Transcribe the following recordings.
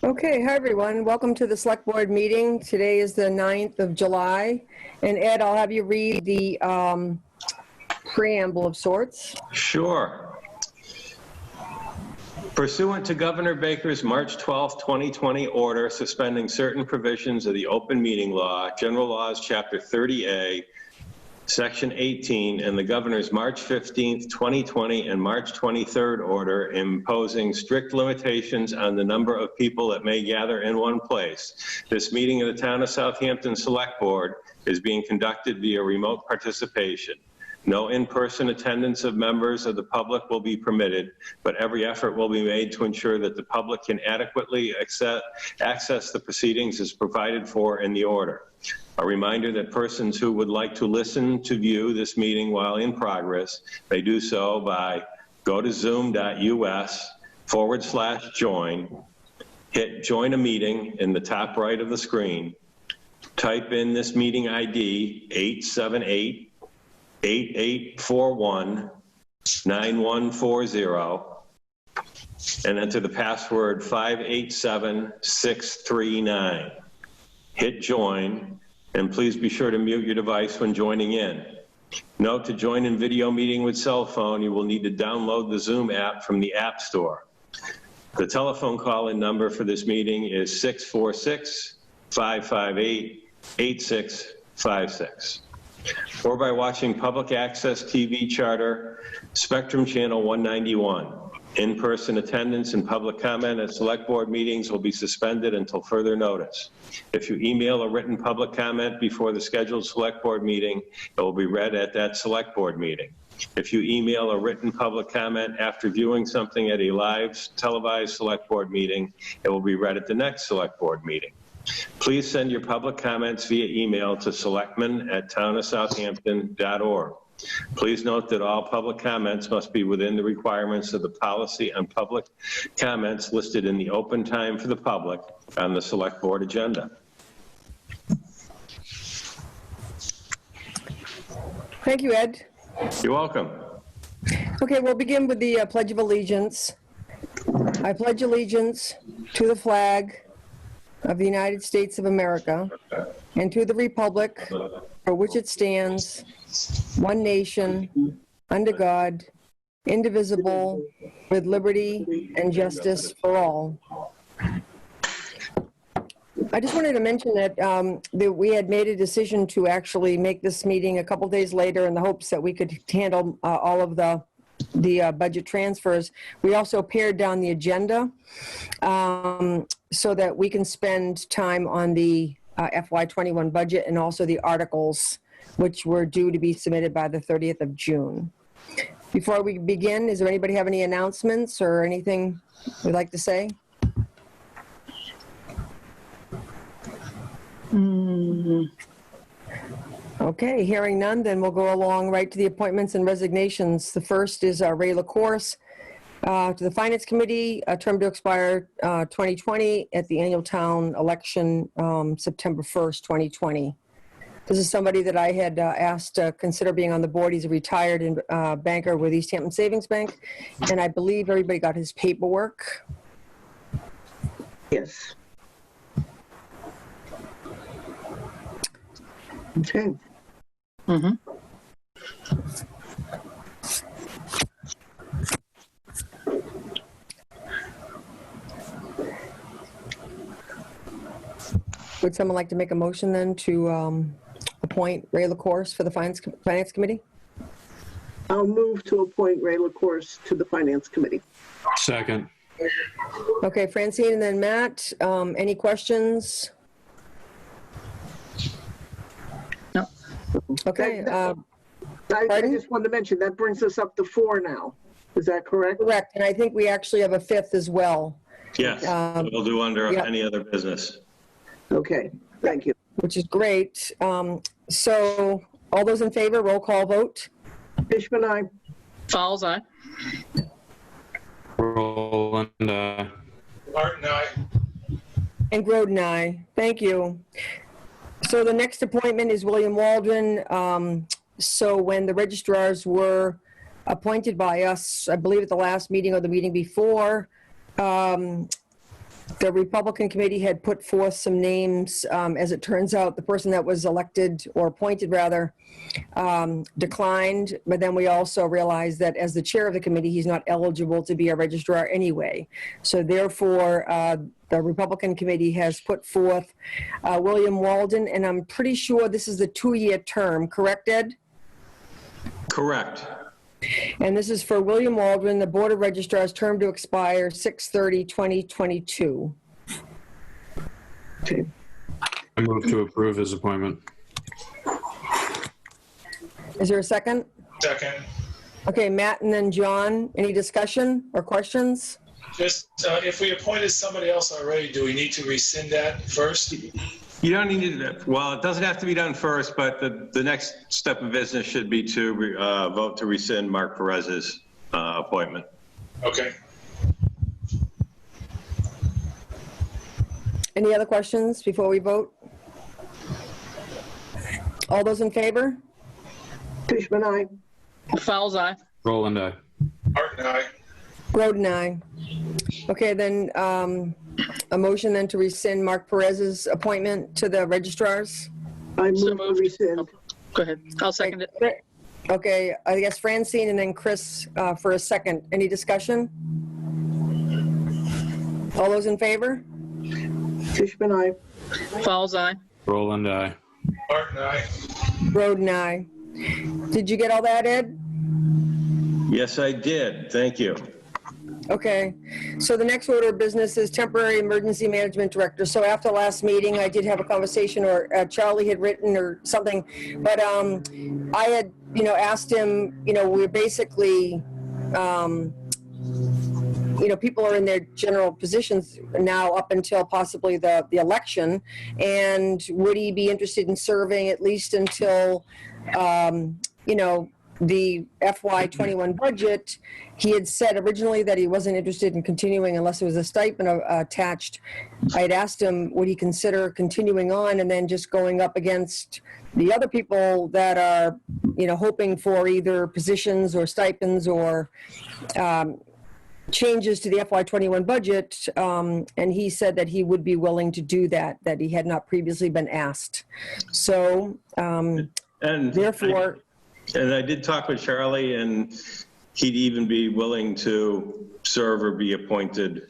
Okay, hi everyone. Welcome to the Select Board meeting. Today is the 9th of July. And Ed, I'll have you read the preamble of sorts. Sure. Pursuant to Governor Baker's March 12, 2020 order suspending certain provisions of the open meeting law, General Laws, Chapter 30A, Section 18, and the Governor's March 15, 2020 and March 23rd order imposing strict limitations on the number of people that may gather in one place. This meeting of the Town of Southampton Select Board is being conducted via remote participation. No in-person attendance of members of the public will be permitted, but every effort will be made to ensure that the public can adequately access the proceedings as provided for in the order. A reminder that persons who would like to listen to view this meeting while in progress may do so by go to zoom.us/join, hit join a meeting in the top right of the screen, type in this meeting ID 878-8841-9140 and enter the password 587639. Hit join, and please be sure to mute your device when joining in. Note, to join in video meeting with cell phone, you will need to download the Zoom app from the App Store. The telephone call-in number for this meeting is 646-558-8656. Or by watching public access TV Charter, Spectrum Channel 191. In-person attendance and public comment at Select Board meetings will be suspended until further notice. If you email a written public comment before the scheduled Select Board meeting, it will be read at that Select Board meeting. If you email a written public comment after viewing something at a live televised Select Board meeting, it will be read at the next Select Board meeting. Please send your public comments via email to selectmen@townofsouthampton.org. Please note that all public comments must be within the requirements of the policy on public comments listed in the open time for the public on the Select Board agenda. Thank you, Ed. You're welcome. Okay, we'll begin with the Pledge of Allegiance. I pledge allegiance to the flag of the United States of America and to the republic for which it stands, one nation, under God, indivisible, with liberty and justice for all. I just wanted to mention that, that we had made a decision to actually make this meeting a couple days later in the hopes that we could handle all of the budget transfers. We also pared down the agenda so that we can spend time on the FY21 budget and also the articles, which were due to be submitted by the 30th of June. Before we begin, does anybody have any announcements or anything we'd like to say? Okay, hearing none, then we'll go along right to the appointments and resignations. The first is Ray LaCourse to the Finance Committee, a term to expire 2020 at the annual town election September 1st, 2020. This is somebody that I had asked to consider being on the board. He's a retired banker with Easthampton Savings Bank, and I believe everybody got his paperwork. Yes. Okay. Would someone like to make a motion then to appoint Ray LaCourse for the Finance Committee? I'll move to appoint Ray LaCourse to the Finance Committee. Second. Okay, Francine and then Matt, any questions? No. Okay. I just wanted to mention, that brings us up to 4 now. Is that correct? Correct, and I think we actually have a 5th as well. Yes, we'll do under any other business. Okay, thank you. Which is great. So all those in favor, roll call vote. Fishman, aye. Fowles, aye. Roland, Martin, aye. And Groden, aye. Thank you. So the next appointment is William Waldron. So when the registrars were appointed by us, I believe at the last meeting or the meeting before, The Republican committee had put forth some names. As it turns out, the person that was elected, or appointed rather, declined. But then we also realized that as the chair of the committee, he's not eligible to be a registrar anyway. So therefore, the Republican committee has put forth William Walden, and I'm pretty sure this is the 2-year term, correct, Ed? Correct. And this is for William Waldron, the Board of Registrars, term to expire 6/30/2022. Okay. I move to approve his appointment. Is there a second? Second. Okay, Matt and then John, any discussion or questions? Just, if we appointed somebody else already, do we need to rescind that first? You don't need to, well, it doesn't have to be done first, but the next step of business should be to vote to rescind Mark Perez's appointment. Okay. Any other questions before we vote? All those in favor? Fishman, aye. Fowles eye. Roland, aye. Martin, aye. Groden, aye. Okay, then a motion then to rescind Mark Perez's appointment to the registrars? I So move to moved. rescind. Go ahead. I'll second it. Okay, I guess Francine and then Chris for a second. Any discussion? All those in favor? Fishman, aye. Fowles eye. Roland, aye. Martin, aye. Groden, aye. Did you get all that, Ed? Yes, I did. Thank you. Okay, so the next order of business is temporary emergency management director. So after last meeting, I did have a conversation, or Charlie had written or something, but I had, asked him, we're basically, people are in their general positions now up until possibly the election, and would he be interested in serving at least until, the FY21 budget? He had said originally that he wasn't interested in continuing unless there was a stipend attached. I had asked him, would he consider continuing on and then just going up against the other people that are, hoping for either positions or stipends or changes to the FY21 budget, and he said that he would be willing to do that he had not previously been asked. So, And therefore... And I did talk with Charlie, and he'd even be willing to serve or be appointed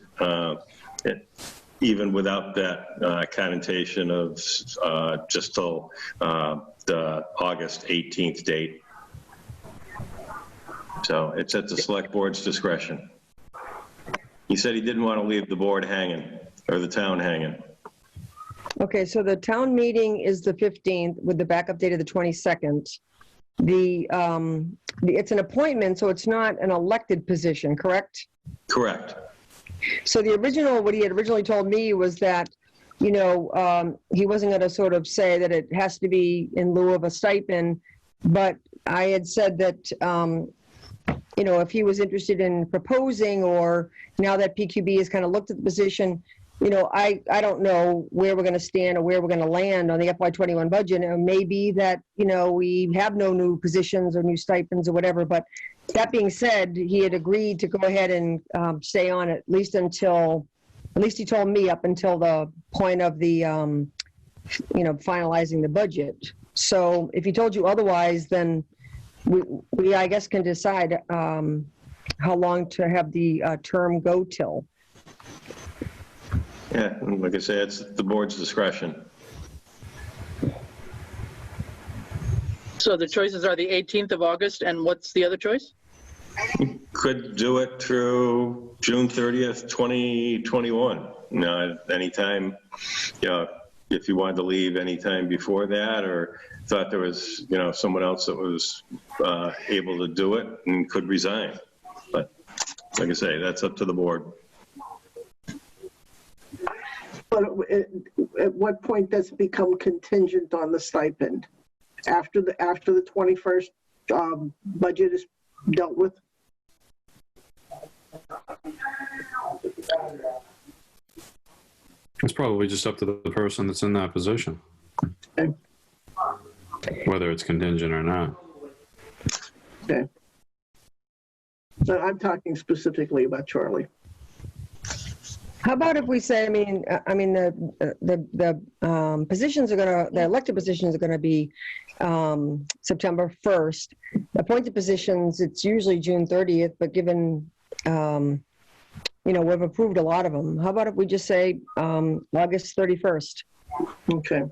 even without that connotation of just till the August 18th date. So it's at the select board's discretion. He said he didn't want to leave the board hanging, or the town hanging. Okay, so the town meeting is the 15th with the backup date of the 22nd. It's an appointment, so it's not an elected position, correct? Correct. So what he had originally told me was that, he wasn't going to sort of say that it has to be in lieu of a stipend, but I had said that, if he was interested in proposing, or now that PQB has kind of looked at the position, I don't know where we're going to stand or where we're going to land on the FY21 budget. It may be that, we have no new positions or new stipends or whatever. But that being said, he had agreed to go ahead and stay on at least he told me up until the point of the, finalizing the budget. So if he told you otherwise, then we I guess, can decide how long to have the term go till. Yeah, and like I say, it's the board's discretion. So the choices are the 18th of August, and what's the other choice? Could do it through June 30th, 2021. Anytime, if you wanted to leave anytime before that, or thought there was, someone else that was able to do it and could resign. But like I say, that's up to the board. But at what point does it become contingent on the stipend? After the 21st budget is dealt with? It's probably just up to the person that's in that position, Okay. whether it's contingent or not. Okay. But I'm talking specifically about Charlie. How about if we say, the positions are gonna, the elected positions are gonna be September 1st. Appointed positions, it's usually June 30th, but given, we've approved a lot of them. How about if we just say August 31st? Okay.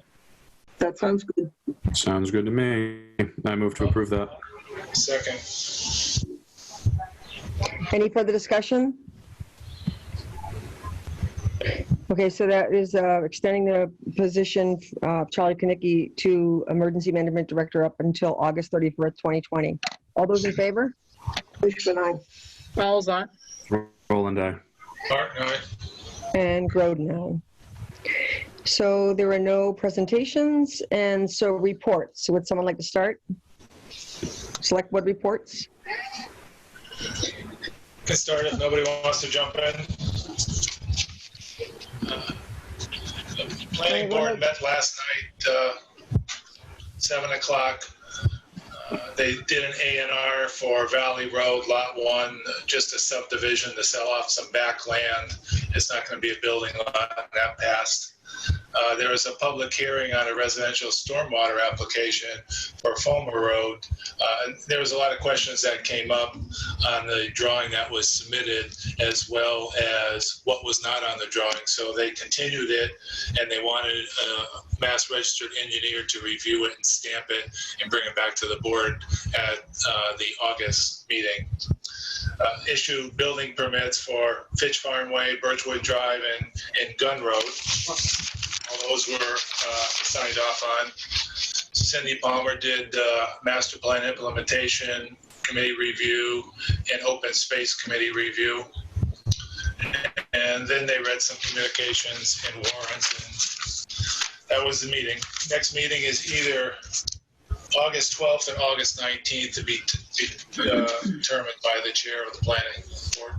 That sounds good. Sounds good to me. I move to approve that. Second. Any further discussion? Okay, so that is extending the position of Charlie Kinnicky to Emergency Management Director up until August 31st, 2020. All those in favor? Fishman, aye. Fowles on. Roland, aye. Martin, aye. And Groden, aye. So there are no presentations, and so reports. So would someone like to start? Select board reports? Can start if nobody wants to jump in. The planning board met last night, 7 o'clock. They did an A&R for Valley Road, Lot 1, just a subdivision to sell off some back land. It's not going to be a building lot, that passed. There was a public hearing on a residential stormwater application for Fulmer Road. There was a lot of questions that came up on the drawing that was submitted, as well as what was not on the drawing. So they continued it, and they wanted a Mass Registered engineer to review it and stamp it and bring it back to the board at the August meeting. Issue building permits for Fitch Farm Way, Birchwood Drive, and Gun Road. All those were signed off on. Cindy Palmer did master plan implementation committee review and open space committee review. And then they read some communications and warrants, and that was the meeting. Next meeting is either August 12th and August 19th to be determined by the chair of the planning board.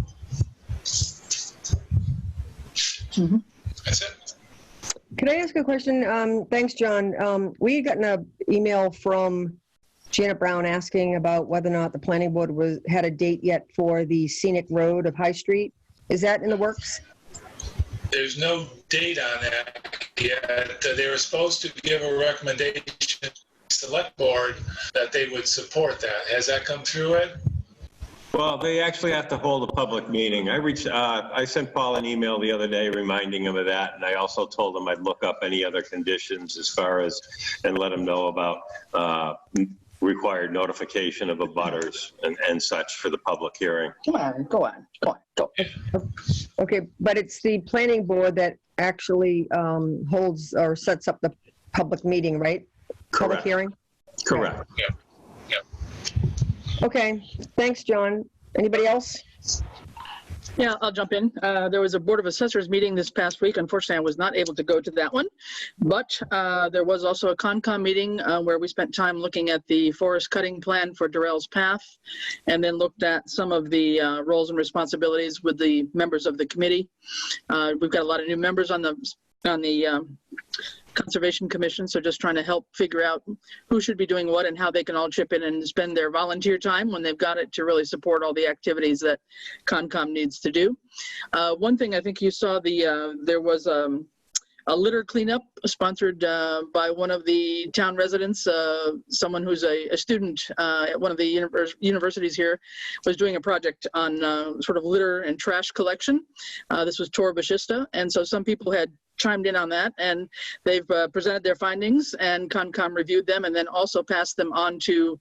That's it. Can I ask a question? Thanks, John. We had gotten an email from Janet Brown asking about whether or not the planning board had a date yet for the scenic road of High Street. Is that in the works? There's no date on that yet. They were supposed to give a recommendation to the select board that they would support that. Has that come through it? Well, they actually have to hold a public meeting. I sent Paul an email the other day reminding him of that, and I also told him I'd look up any other conditions as far as, and let him know about required notification of abutters and such for the public hearing. Come on, go. Okay, but it's the planning board that actually holds or sets up the public meeting, right? Public Correct. hearing? Correct. Yeah. Okay, thanks, John. Anybody else? Yeah, I'll jump in. There was a Board of Assessors meeting this past week. Unfortunately, I was not able to go to that one. But there was also a Concom meeting where we spent time looking at the forest cutting plan for Durrell's Path, and then looked at some of the roles and responsibilities with the members of the committee. We've got a lot of new members on the Conservation Commission, so just trying to help figure out who should be doing what and how they can all chip in and spend their volunteer time when they've got it to really support all the activities that Concom needs to do. One thing I think you saw, there was a litter cleanup sponsored by one of the town residents. Someone who's a student at one of the universities here was doing a project on sort of litter and trash collection. This was Tor Bashista, and so some people had chimed in on that, and they've presented their findings, and Concom reviewed them and then also passed them on to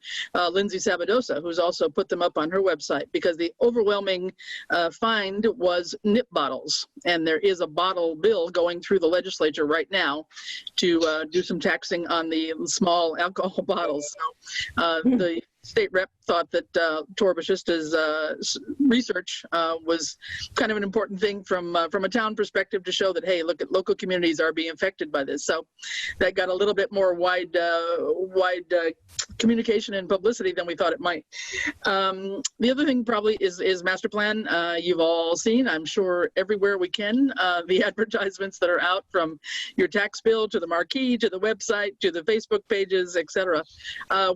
Lindsay Sabadosa, who's also put them up on her website, because the overwhelming find was nip bottles, and there is a bottle bill going through the legislature right now to do some taxing on the small alcohol bottles. So the state rep thought that Tor Bashista's research was kind of an important thing from a town perspective to show that, hey, look, at local communities are being affected by this. So that got a little bit more wide communication and publicity than we thought it might. The other thing probably is master plan. You've all seen, I'm sure, everywhere we can, the advertisements that are out, from your tax bill to the marquee to the website to the Facebook pages, etc.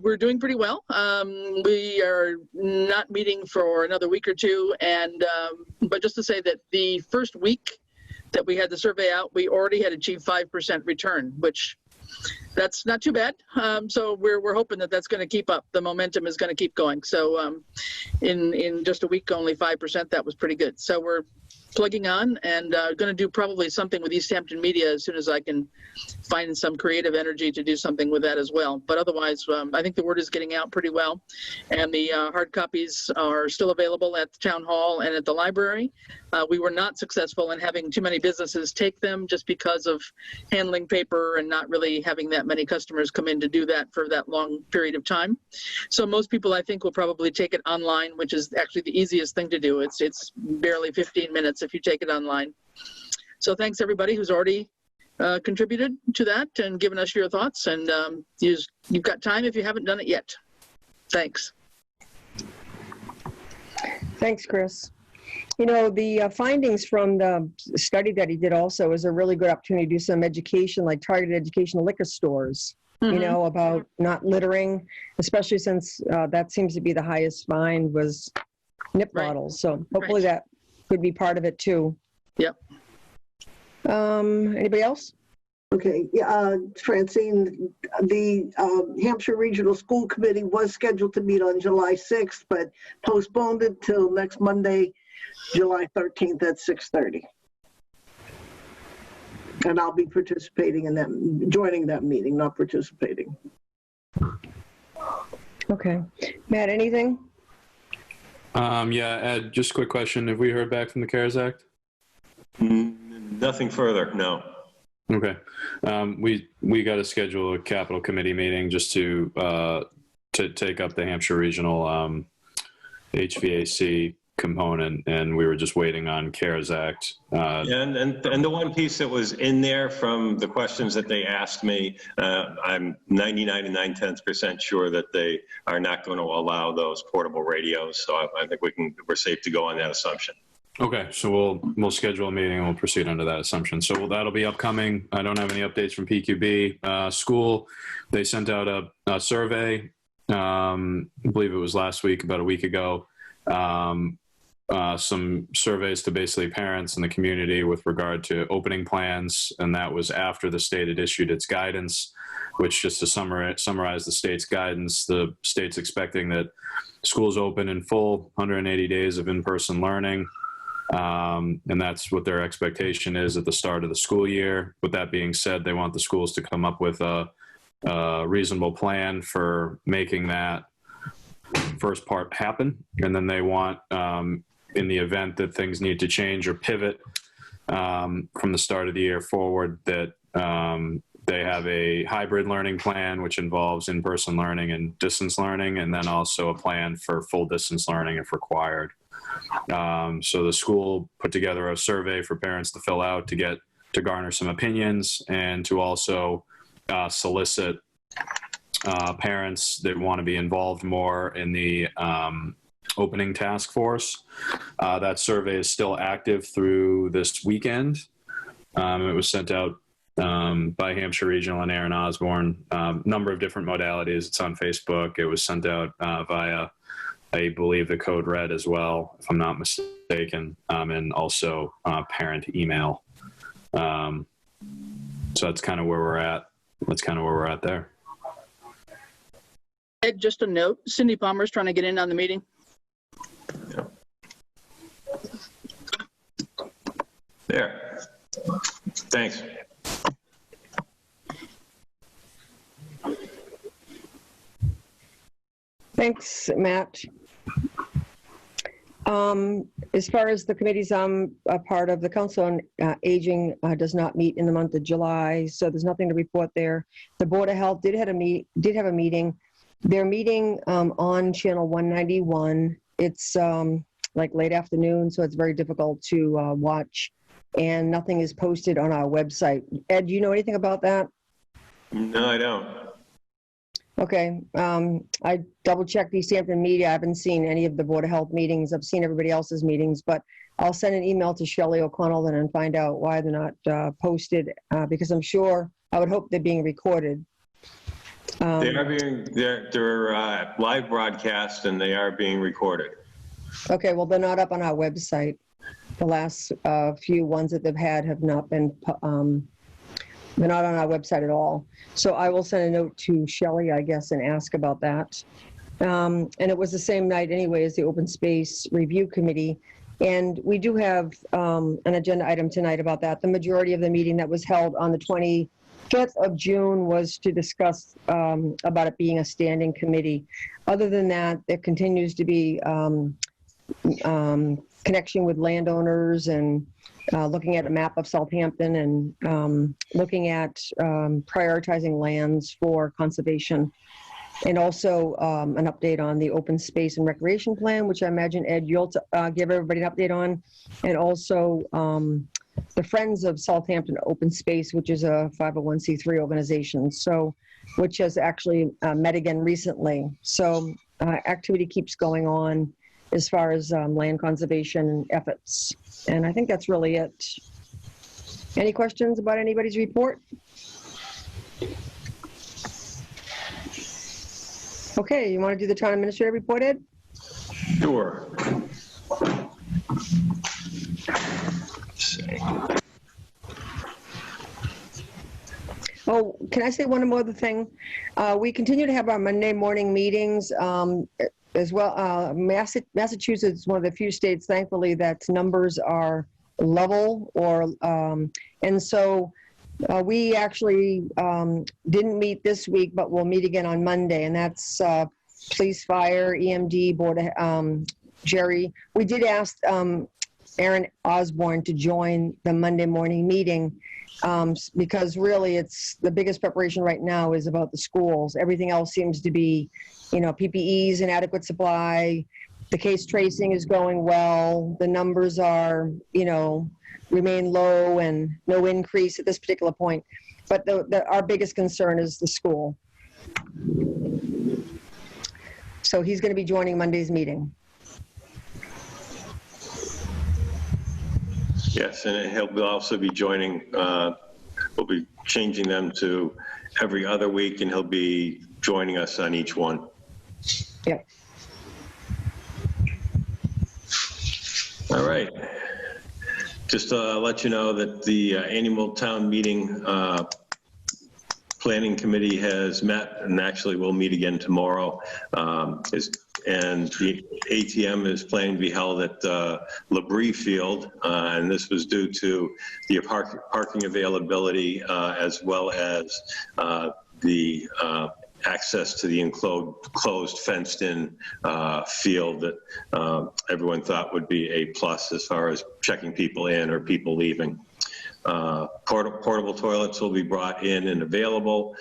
We're doing pretty well. We are not meeting for another week or two, and but just to say that the first week that we had the survey out, we already had achieved 5% return, which that's not too bad. So we're hoping that that's going to keep up. The momentum is going to keep going. So in just a week, only 5%, that was pretty good. So we're plugging on and going to do probably something with Easthampton Media as soon as I can find some creative energy to do something with that as well. But otherwise, I think the word is getting out pretty well. And the hard copies are still available at the town hall and at the library. We were not successful in having too many businesses take them just because of handling paper and not really having that many customers come in to do that for that long period of time. So most people, I think, will probably take it online, which is actually the easiest thing to do. It's barely 15 minutes if you take it online. So thanks everybody who's already contributed to that and given us your thoughts. And you've got time if you haven't done it yet. Thanks. Thanks, Chris. You know, the findings from the study that he did also is a really good opportunity to do some education, like targeted education to liquor stores, you know, about not littering, especially since that seems to be the highest fine was nip bottles. So hopefully that could be part of it too. Yep. Anybody else? Okay, yeah, Francine, the Hampshire Regional School Committee was scheduled to meet on July 6th, but postponed it till next Monday, July 13th at 6:30. And I'll be participating in that, joining that meeting, not participating. Okay. Matt, anything? Yeah, Ed, just a quick question. Have we heard back from the CARES Act? Nothing further, no. Okay. We got to schedule a capital committee meeting just to take up the Hampshire Regional HVAC component, and we were just waiting on CARES Act. And the one piece that was in there from the questions that they asked me, I'm 99 and 9/10% sure that they are not going to allow those portable radios. So I think we're safe to go on that assumption. Okay, so we'll schedule a meeting and we'll proceed under that assumption. So that'll be upcoming. I don't have any updates from PQB. School, they sent out a survey, I believe it was last week, about a week ago, some surveys to basically parents in the community with regard to opening plans, and that was after the state had issued its guidance, which, just to summarize the state's guidance, the state's expecting that schools open in full, 180 days of in-person learning. And that's what their expectation is at the start of the school year. With that being said, they want the schools to come up with a reasonable plan for making that first part happen. And then they want, in the event that things need to change or pivot from the start of the year forward, that they have a hybrid learning plan, which involves in-person learning and distance learning, and then also a plan for full distance learning if required. So the school put together a survey for parents to fill out to garner some opinions, and to also solicit parents that want to be involved more in the opening task force. That survey is still active through this weekend. It was sent out by Hampshire Regional and Aaron Osborne, number of different modalities. It's on Facebook. It was sent out via, I believe, the code red as well, if I'm not mistaken, and also parent email. So that's kind of where we're at. That's kind of where we're at there. Ed, just a note, Cindy Palmer's trying to get in on the meeting. Yeah. There. Thanks. Thanks, Matt. As far as the committees I'm a part of, the Council on Aging does not meet in the month of July, so there's nothing to report there. The Board of Health did have a meeting. They're meeting on channel 191. It's like late afternoon, so it's very difficult to watch, and nothing is posted on our website. Ed, do you know anything about that? No, I don't. Okay, I double-checked Easthampton Media. I haven't seen any of the Board of Health meetings. I've seen everybody else's meetings, but I'll send an email to Shelley O'Connell then and find out why they're not posted, because I'm sure, I would hope they're being recorded. They're live broadcast, and they are being recorded. Okay, well, they're not up on our website. the last few ones that they've had have not been, they're not on our website at all. So I will send a note to Shelley, I guess, and ask about that. And it was the same night anyway as the Open Space Review Committee. And we do have an agenda item tonight about that. The majority of the meeting that was held on the 25th of June was to discuss about it being a standing committee. Other than that, there continues to be connection with landowners and looking at a map of Southampton and looking at prioritizing lands for conservation. And also an update on the open space and recreation plan, which I imagine, Ed, you'll give everybody an update on. And also the Friends of Southampton Open Space, which is a 501c3 organization, so which has actually met again recently. So activity keeps going on as far as land conservation efforts. And I think that's really it. Any questions about anybody's report? Okay, you want to do the town administrator report, Ed? Sure. Let's see. Oh, can I say one more other thing? We continue to have our Monday morning meetings as well. Massachusetts is one of the few states, thankfully, that numbers are level or, and so we actually didn't meet this week, but we'll meet again on Monday, and that's police, fire, EMD, board, Jerry. We did ask Aaron Osborne to join the Monday morning meeting because really it's the biggest preparation right now is about the schools. Everything else seems to be, PPEs and adequate supply. The case tracing is going well. The numbers are, remain low and no increase at this particular point. But our biggest concern is the school. So he's going to be joining Monday's meeting. Yes, and he'll also be joining, we'll be changing them to every other week, and he'll be joining us on each one. Yep. All right. Just to let you know that the annual town meeting planning committee has met, and actually we'll meet again tomorrow. And the ATM is planning to be held at Labrie Field, and this was due to the parking availability as well as the access to the enclosed fenced-in field that everyone thought would be a plus as far as checking people in or people leaving. Portable toilets will be brought in and available.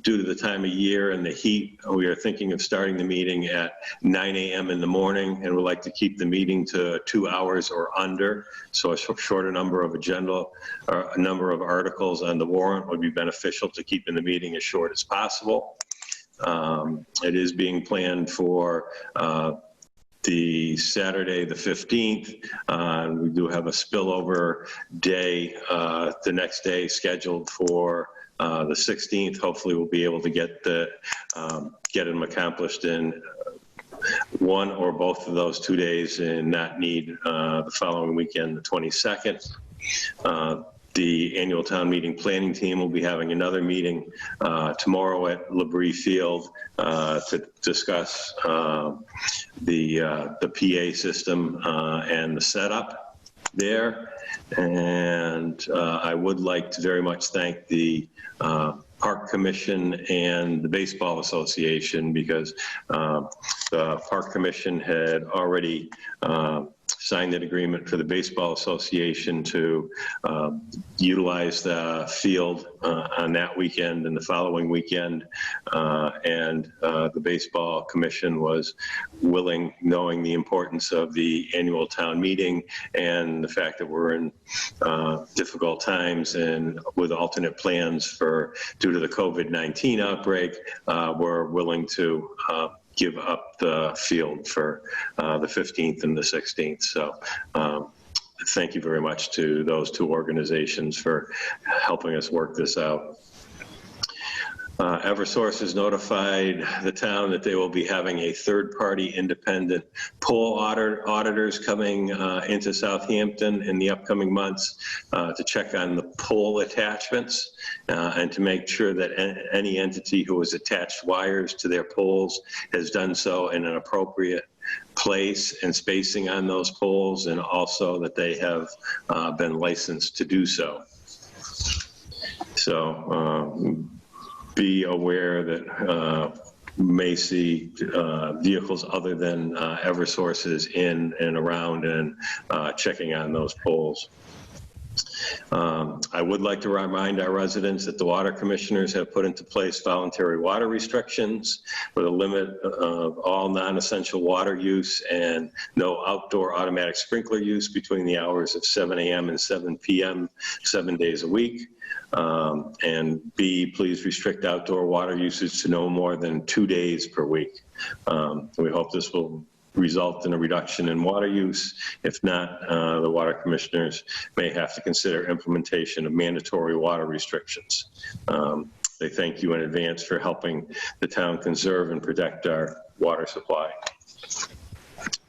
Due to the time of year and the heat, we are thinking of starting the meeting at 9 a.m. in the morning, and we'd like to keep the meeting to 2 hours or under. So a shorter number of agenda, or a number of articles on the warrant would be beneficial to keeping the meeting as short as possible. It is being planned for the Saturday, the 15th. We do have a spillover day the next day scheduled for the 16th. Hopefully we'll be able to get them accomplished in one or both of those 2 days and not need the following weekend, the 22nd. The annual town meeting planning team will be having another meeting tomorrow at Labrie Field to discuss the PA system and the setup there. And I would like to very much thank the Park Commission and the Baseball Association, because the Park Commission had already signed an agreement for the Baseball Association to utilize the field on that weekend and the following weekend. And the Baseball Commission was willing, knowing the importance of the annual town meeting and the fact that we're in difficult times and with alternate plans due to the COVID-19 outbreak, we're willing to give up the field for the 15th and the 16th. So thank you very much to those two organizations for helping us work this out. Eversource has notified the town that they will be having a third-party independent poll auditors coming into Southampton in the upcoming months to check on the pole attachments and to make sure that any entity who has attached wires to their poles has done so in an appropriate place and spacing on those poles, and also that they have been licensed to do so. So be aware that may see vehicles other than Eversources in and around and checking on those poles. I would like to remind our residents that the water commissioners have put into place voluntary water restrictions with a limit of all non-essential water use and no outdoor automatic sprinkler use between the hours of 7 a.m. and 7 p.m. 7 days a week. And B, please restrict outdoor water usage to no more than 2 days per week. We hope this will result in a reduction in water use. If not, the water commissioners may have to consider implementation of mandatory water restrictions. They thank you in advance for helping the town conserve and protect our water supply.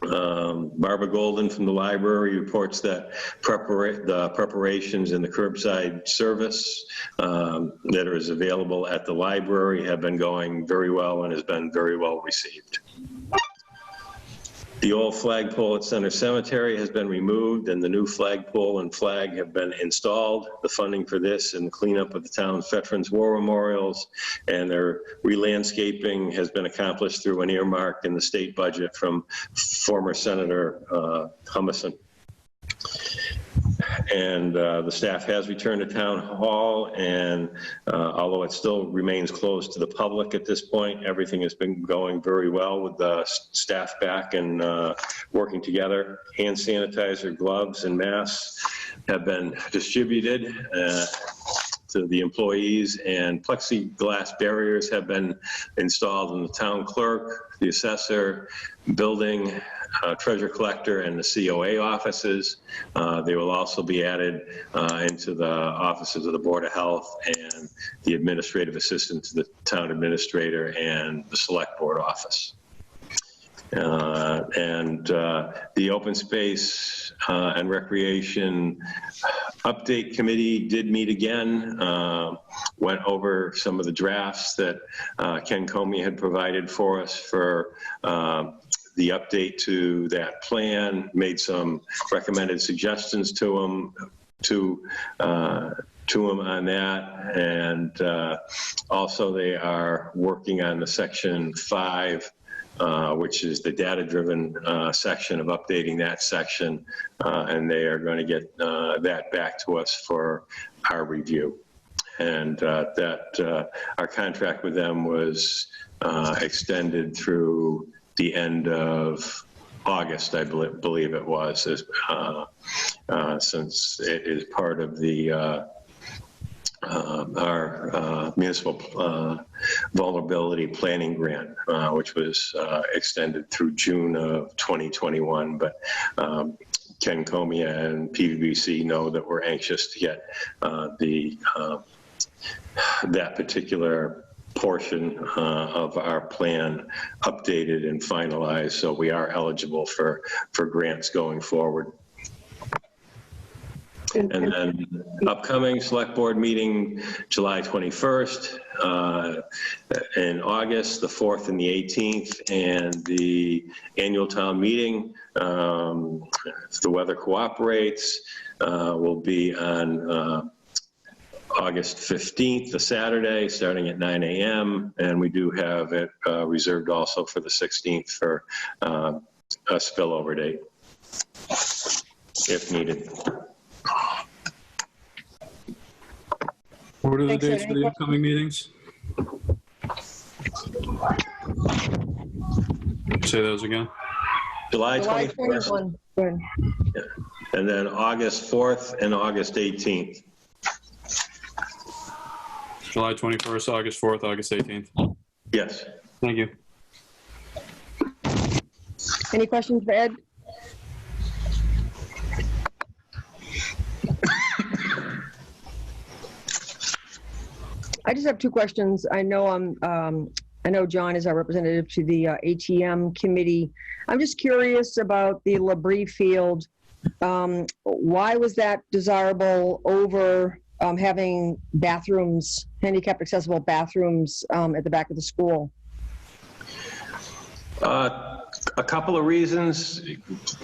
Barbara Golden from the library reports that the preparations in the curbside service that is available at the library have been going very well and has been very well received. The old flagpole at Center Cemetery has been removed and the new flagpole and flag have been installed. The funding for this and the cleanup of the town's Veterans War Memorials and their re-landscaping has been accomplished through an earmark in the state budget from former Senator Humison. And the staff has returned to Town Hall, and although it still remains closed to the public at this point, everything has been going very well with the staff back and working together. Hand sanitizer, gloves, and masks have been distributed to the employees, and plexiglass barriers have been installed in the town clerk, the assessor, building, treasure collector, and the COA offices. They will also be added into the offices of the Board of Health and the administrative assistant to the town administrator and the select board office. The open space and recreation update committee did meet again, went over some of the drafts that Ken Comey had provided for us for the update to that plan, made some recommended suggestions to him on that, and also they are working on the section 5, which is the data-driven section of updating that section, and they are going to get that back to us for our review. And our contract with them was extended through the end of August, I believe it was, since it is part of the our municipal vulnerability planning grant, which was extended through June of 2021. But Ken Comey and PVBC know that we're anxious to get that particular portion of our plan updated and finalized, so we are eligible for grants going forward. And then upcoming select board meeting, July 21st, in August, the 4th and the 18th, and the annual town meeting, if the weather cooperates, will be on August 15th, a Saturday, starting at 9 a.m. And we do have it reserved also for the 16th for a spillover date, if needed. What are the Thanks, dates Ed. for the upcoming meetings? Say those again. July July 21st, 21. Good. and then August 4th and August 18th. July 21st, August 4th, August 18th. Yes. Thank you. Any questions for Ed? just have two questions. I know I know John is our representative to the ATM committee. I'm just curious about the Labrie Field. Why was that desirable over having bathrooms, handicapped accessible bathrooms at the back of the school? A couple of reasons.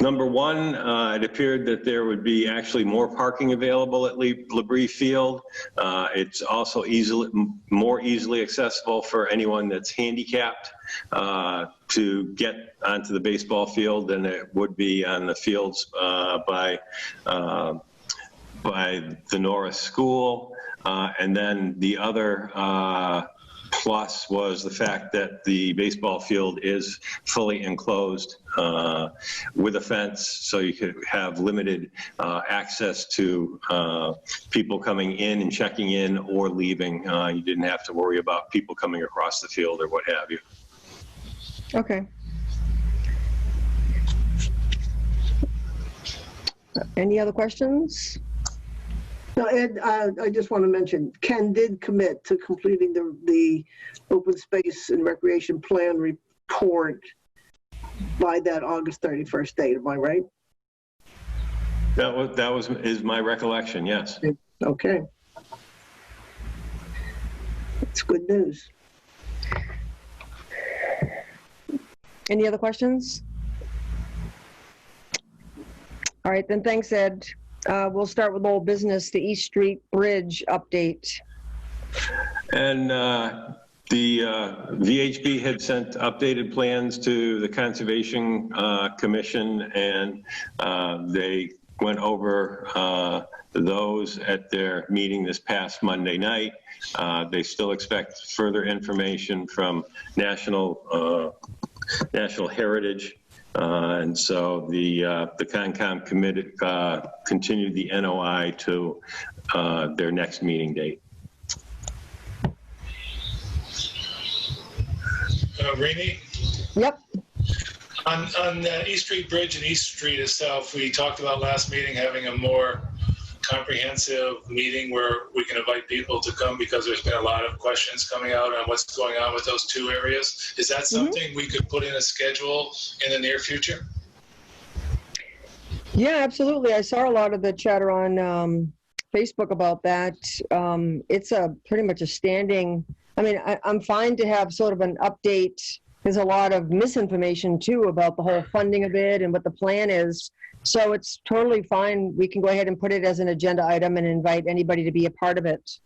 Number one, it appeared that there would be actually more parking available at Labrie Field. It's also more easily accessible for anyone that's handicapped to get onto the baseball field than it would be on the fields by the Norris School. And then the other plus was the fact that the baseball field is fully enclosed with a fence, so you could have limited access to people coming in and checking in or leaving. You didn't have to worry about people coming across the field or what have you. Okay. Any other questions? No, Ed, I just want to mention, Ken did commit to completing the open space and recreation plan report by that August 31st date. Am I right? Is my recollection, yes. Okay. That's good news. Any other questions? All right, then thanks, Ed. We'll start with old business, the East Street Bridge update. And the VHB had sent updated plans to the Conservation Commission, and they went over those at their meeting this past Monday night. They still expect further information from National Heritage. And so the CONCOM committed continued the NOI to their next meeting date. Rini? Yep. On East Street Bridge and East Street itself, we talked about last meeting having a more comprehensive meeting where we can invite people to come because there's been a lot of questions coming out on what's going on with those two areas. Is that something we could put in a schedule in the near future? Yeah, absolutely. I saw a lot of the chatter on Facebook about that. It's pretty much a standing, I mean, I'm fine to have sort of an update. There's a lot of misinformation too about the whole funding of it and what the plan is. So it's totally fine. We can go ahead and put it as an agenda item and invite anybody to be a part of it.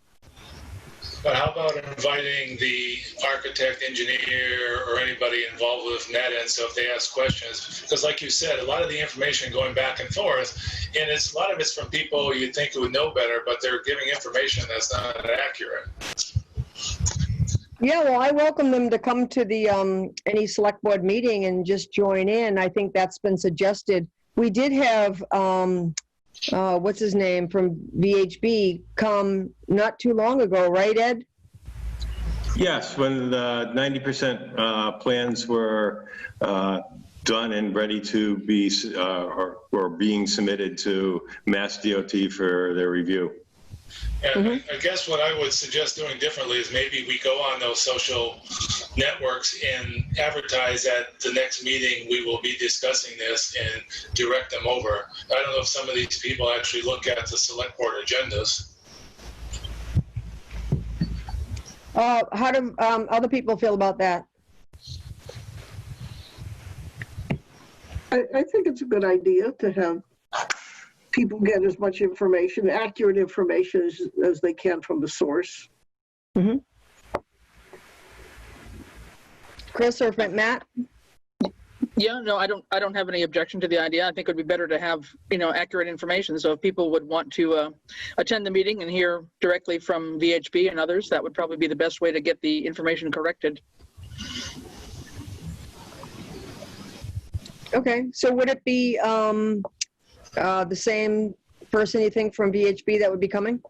But how about inviting the architect, engineer, or anybody involved with NetEnt, so if they ask questions, because like you said, a lot of the information going back and forth, and a lot of it's from people you'd think who would know better, but they're giving information that's not accurate. Yeah, well, I welcome them to come to the any select board meeting and just join in. I think that's been suggested. We did have, what's his name, from VHB come not too long ago, right, Ed? Yes, when the 90% plans were done and ready to be, or being submitted to Mass DOT for their review. And I guess what I would suggest doing differently is maybe we go on those social networks and advertise at the next meeting we will be discussing this and direct them over. I don't know if some of these people actually look at the select board agendas. How do other people feel about that? I think it's a good idea to have people get as much information, accurate information as they can from the source. Mm-hmm. Chris or Matt? Yeah, no, I don't have any objection to the idea. I think it would be better to have, accurate information. So if people would want to attend the meeting and hear directly from VHB and others, that would probably be the best way to get the information corrected. Okay, so would it be the same person, you think, from VHB that would be coming?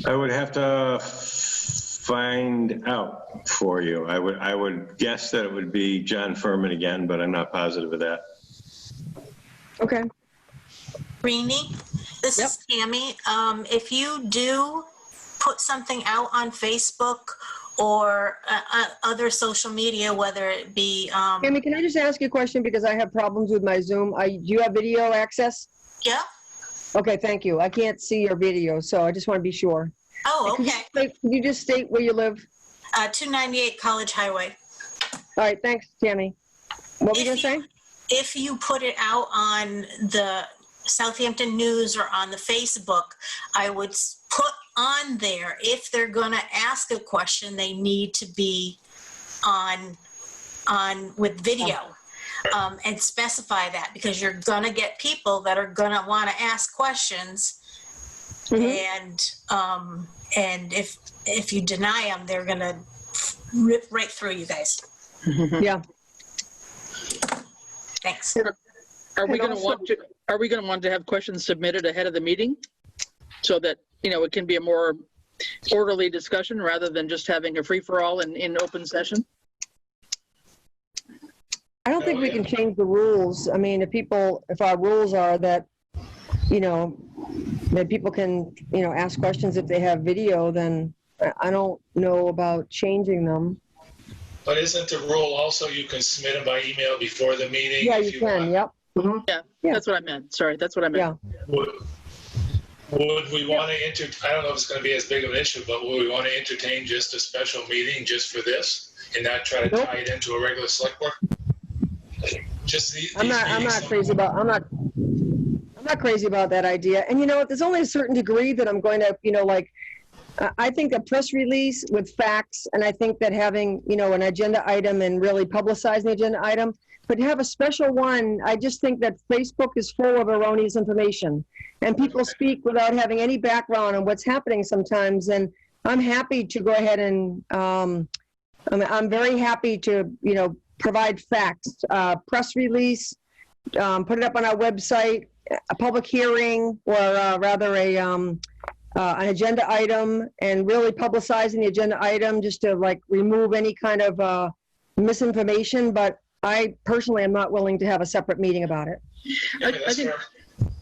I would have to find out for you. I would guess that it would be John Furman again, but I'm not positive of that. Okay. Rini, this Yep. is Tammy. If you do put something out on Facebook or other social media, whether it be, Tammy, can I just ask you a question because I have problems with my Zoom? Do you have video access? yeah? Okay, thank you. I can't see your video, so I just want to be sure. Oh, Could okay. you just state where you live? 298 College Highway. All right, thanks, Tammy. What were you going to say? If you put it out on the Southampton News or on the Facebook, I would put on there, if they're going to ask a question, they need to be on with video, and specify that, because you're going to get people that are going to want to ask questions. Mm-hmm. And if you deny them, they're going to rip right through you guys. Yeah. Thanks. Are we And going to want to, are we going to want to have questions submitted ahead of the meeting so that, it can be a more orderly discussion rather than just having a free-for-all in open session? I don't think we can change the rules. I mean, if our rules are that, that people can, ask questions if they have video, then I don't know about changing them. But isn't the rule also you can submit them by email before the meeting? Yeah, if you can, want? yep. Yeah, Yeah. that's what I meant. Sorry, that's what I meant. Yeah. Would we want to I don't know if it's going to be as big of an issue, but would we want to entertain just a special meeting just for this and not try to Nope. tie it into a regular select board? Just I'm not crazy about, I'm not crazy about that idea. And there's only a certain degree that I'm going to, I think a press release with facts, and I think that having, an agenda item and really publicizing the agenda item, but to have a special one, I just think that Facebook is full of erroneous information, and people speak without having any background on what's happening sometimes. And I'm happy to go ahead and, I'm very happy to, provide facts, press release, put it up on our website, a public hearing, or rather an agenda item, and really publicizing the agenda item just to remove any kind of misinformation. But I personally am not willing to have a separate meeting about it.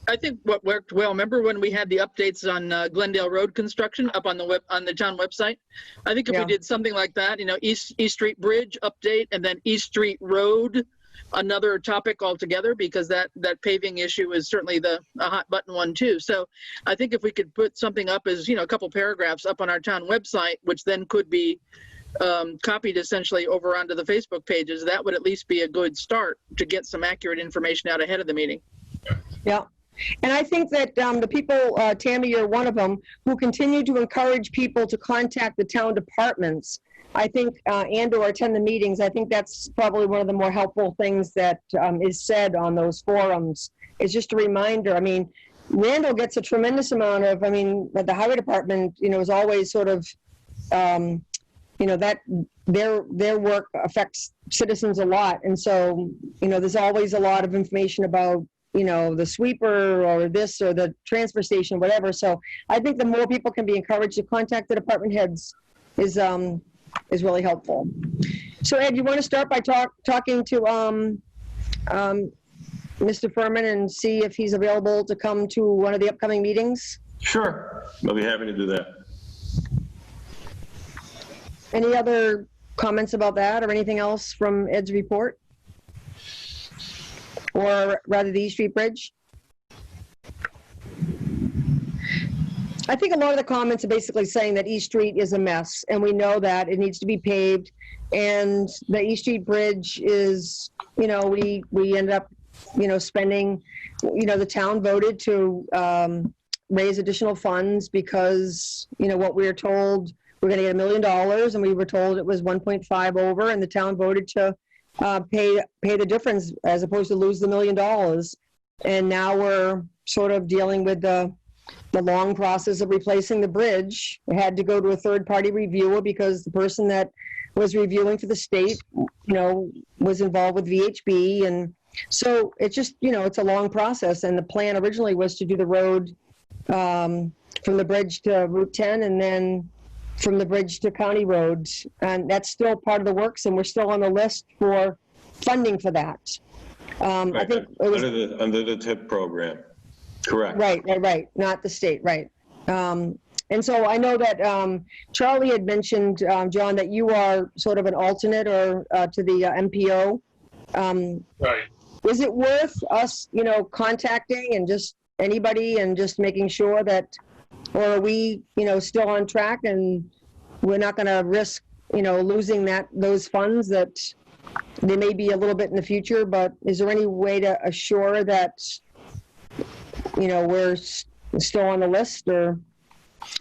I think what worked well, remember when we had the updates on Glendale Road construction up on the town website? I think if we did something like that, East Street Bridge update, and then East Street Road, another topic altogether, because that paving issue is certainly a hot button one too. So I think if we could put something up as, a couple paragraphs up on our town website, which then could be copied essentially over onto the Facebook pages, that would at least be a good start to get some accurate information out ahead of the meeting. Yeah. And I think that the people, Tammy, you're one of them, who continue to encourage people to contact the town departments, I think, and/or attend the meetings. I think that's probably one of the more helpful things that is said on those forums. It's just a reminder. I mean, Randall gets a tremendous amount of, the highway department, is always sort of, that their work affects citizens a lot. And so, there's always a lot of information about, the sweeper or this or the transfer station, whatever. So I think the more people can be encouraged to contact the department heads is really helpful. So Ed, you want to start by talking to Mr. Furman and see if he's available to come to one of the upcoming meetings? Sure, I'll be happy to do that. Any other comments about that or anything else from Ed's report? Or rather the East Street Bridge? I think a lot of the comments are basically saying that East Street is a mess, and we know that it needs to be paved. And the East Street Bridge is, we ended up, spending, the town voted to raise additional funds because, what we were told, we're going to get $1 million, and we were told it was 1.5 over, and the town voted to pay the difference as opposed to lose the $1 million. And now we're sort of dealing with the long process of replacing the bridge. It had to go to a third-party reviewer because the person that was reviewing for the state, was involved with VHB. And so it's just, it's a long process. And the plan originally was to do the road from the bridge to Route 10 and then from the bridge to County Roads. And that's still part of the works, and we're still on the list for funding for that. I think it was under the TIP program. Correct. Right. Not the state, right. And so I know that Charlie had mentioned, John, that you are sort of an alternate or to the MPO. Right. Is it worth us, contacting and just anybody and just making sure that, or are we, still on track and we're not going to risk, losing those funds that they may be a little bit in the future, but is there any way to assure that, we're still on the list, or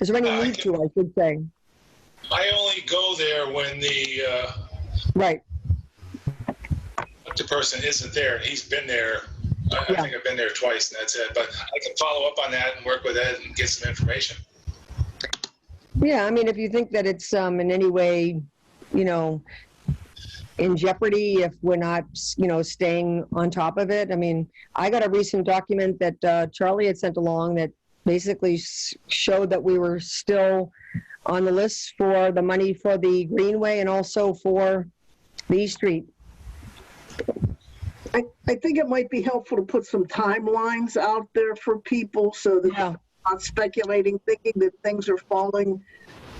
is there any need to, I should say? I only go there when the Right. the person isn't there, and he's been there. I think I've been there twice, and that's it. But I can follow up on that and work with Ed and get some information. Yeah, I mean, if you think that it's in any way, in jeopardy if we're not, staying on top of it. I mean, I got a recent document that Charlie had sent along that basically showed that we were still on the list for the money for the Greenway and also for the East Street. I think it might be helpful to put some timelines out there for people so that they're not speculating, thinking that things are falling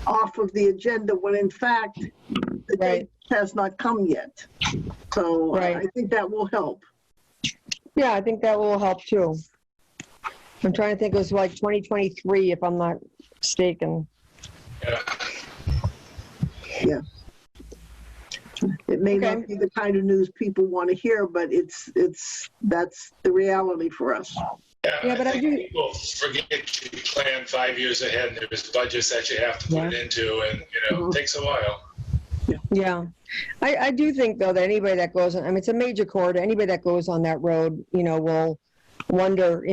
off of the agenda when in fact the date has not come yet. So I think that will help. Yeah, I think that will help too. I'm trying to think, it was like 2023 if I'm not mistaken. Yeah. It may not be the kind of news people want to hear, but that's the reality for us. Yeah, but I think people forget you plan 5 years ahead, and there's budgets that you have to put it into, and it takes a while. Yeah, I do think though that anybody that goes on, I mean, it's a major corridor. Anybody that goes on that road, will wonder,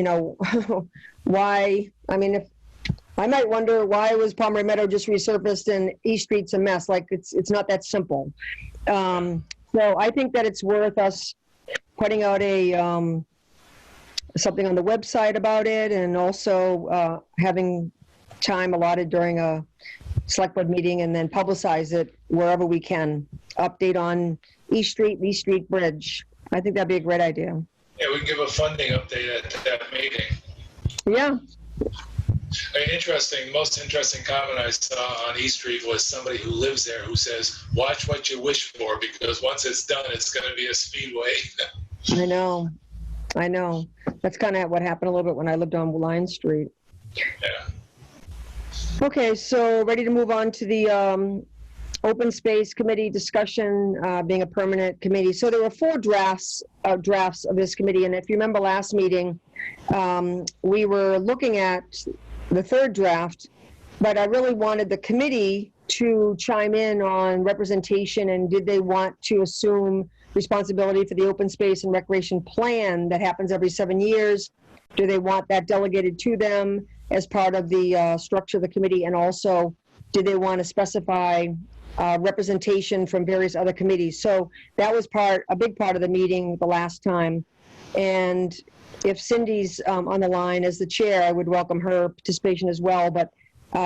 why. I mean, if I might wonder why was Pomeroy Meadow just resurfaced and East Street's a mess. Like it's not that simple. So I think that it's worth us putting out a something on the website about it, and also having time allotted during a select board meeting, and then publicize it wherever we can. Update on East Street, East Street Bridge. I think that'd be a great idea. Yeah, we can give a funding update at that meeting. Yeah. Most interesting comment I saw on East Street was somebody who lives there who says, watch what you wish for, because once it's done, it's going to be a speedway. I know. That's kind of what happened a little bit when I lived on Line Street. Yeah. Okay, so ready to move on to the Open Space Committee discussion, being a permanent committee. So there were 4 drafts of this committee, and if you remember last meeting, we were looking at the 3rd draft, but I really wanted the committee to chime in on representation, and did they want to assume responsibility for the open space and recreation plan that happens every 7 years? Do they want that delegated to them as part of the structure of the committee? And also, do they want to specify representation from various other committees? So that was a big part of the meeting the last time. And if Cindy's on the line as the chair, I would welcome her participation as well. But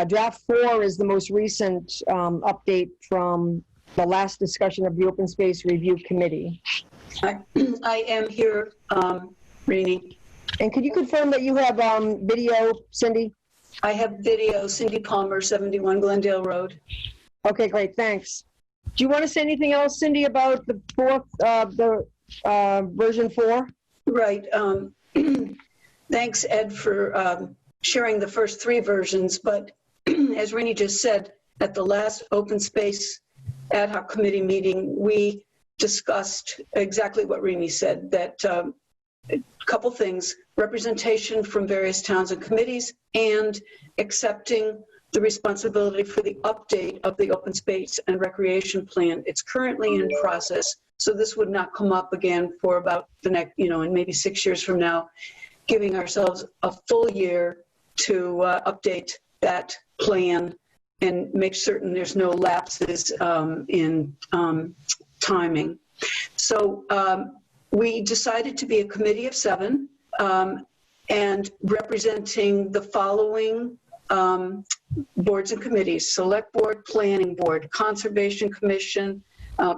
draft 4 is the most recent update from the last discussion of the Open Space Review Committee. I am here, Rini. And could you confirm that you have video, Cindy? I have video, Cindy Palmer, 71 Glendale Road. Okay, great, thanks. Do you want to say anything else, Cindy, about the version 4? Right. Thanks, Ed, for sharing the first 3 versions. But as Rini just said, at the last Open Space Ad Hoc Committee meeting, we discussed exactly what Rini said, that a couple things: representation from various towns and committees, and accepting the responsibility for the update of the open space and recreation plan. It's currently in process, so this would not come up again for about the next, in maybe 6 years from now, giving ourselves a full year to update that plan and make certain there's no lapses in timing. So we decided to be a committee of 7 and representing the following boards and committees: Select Board, Planning Board, Conservation Commission,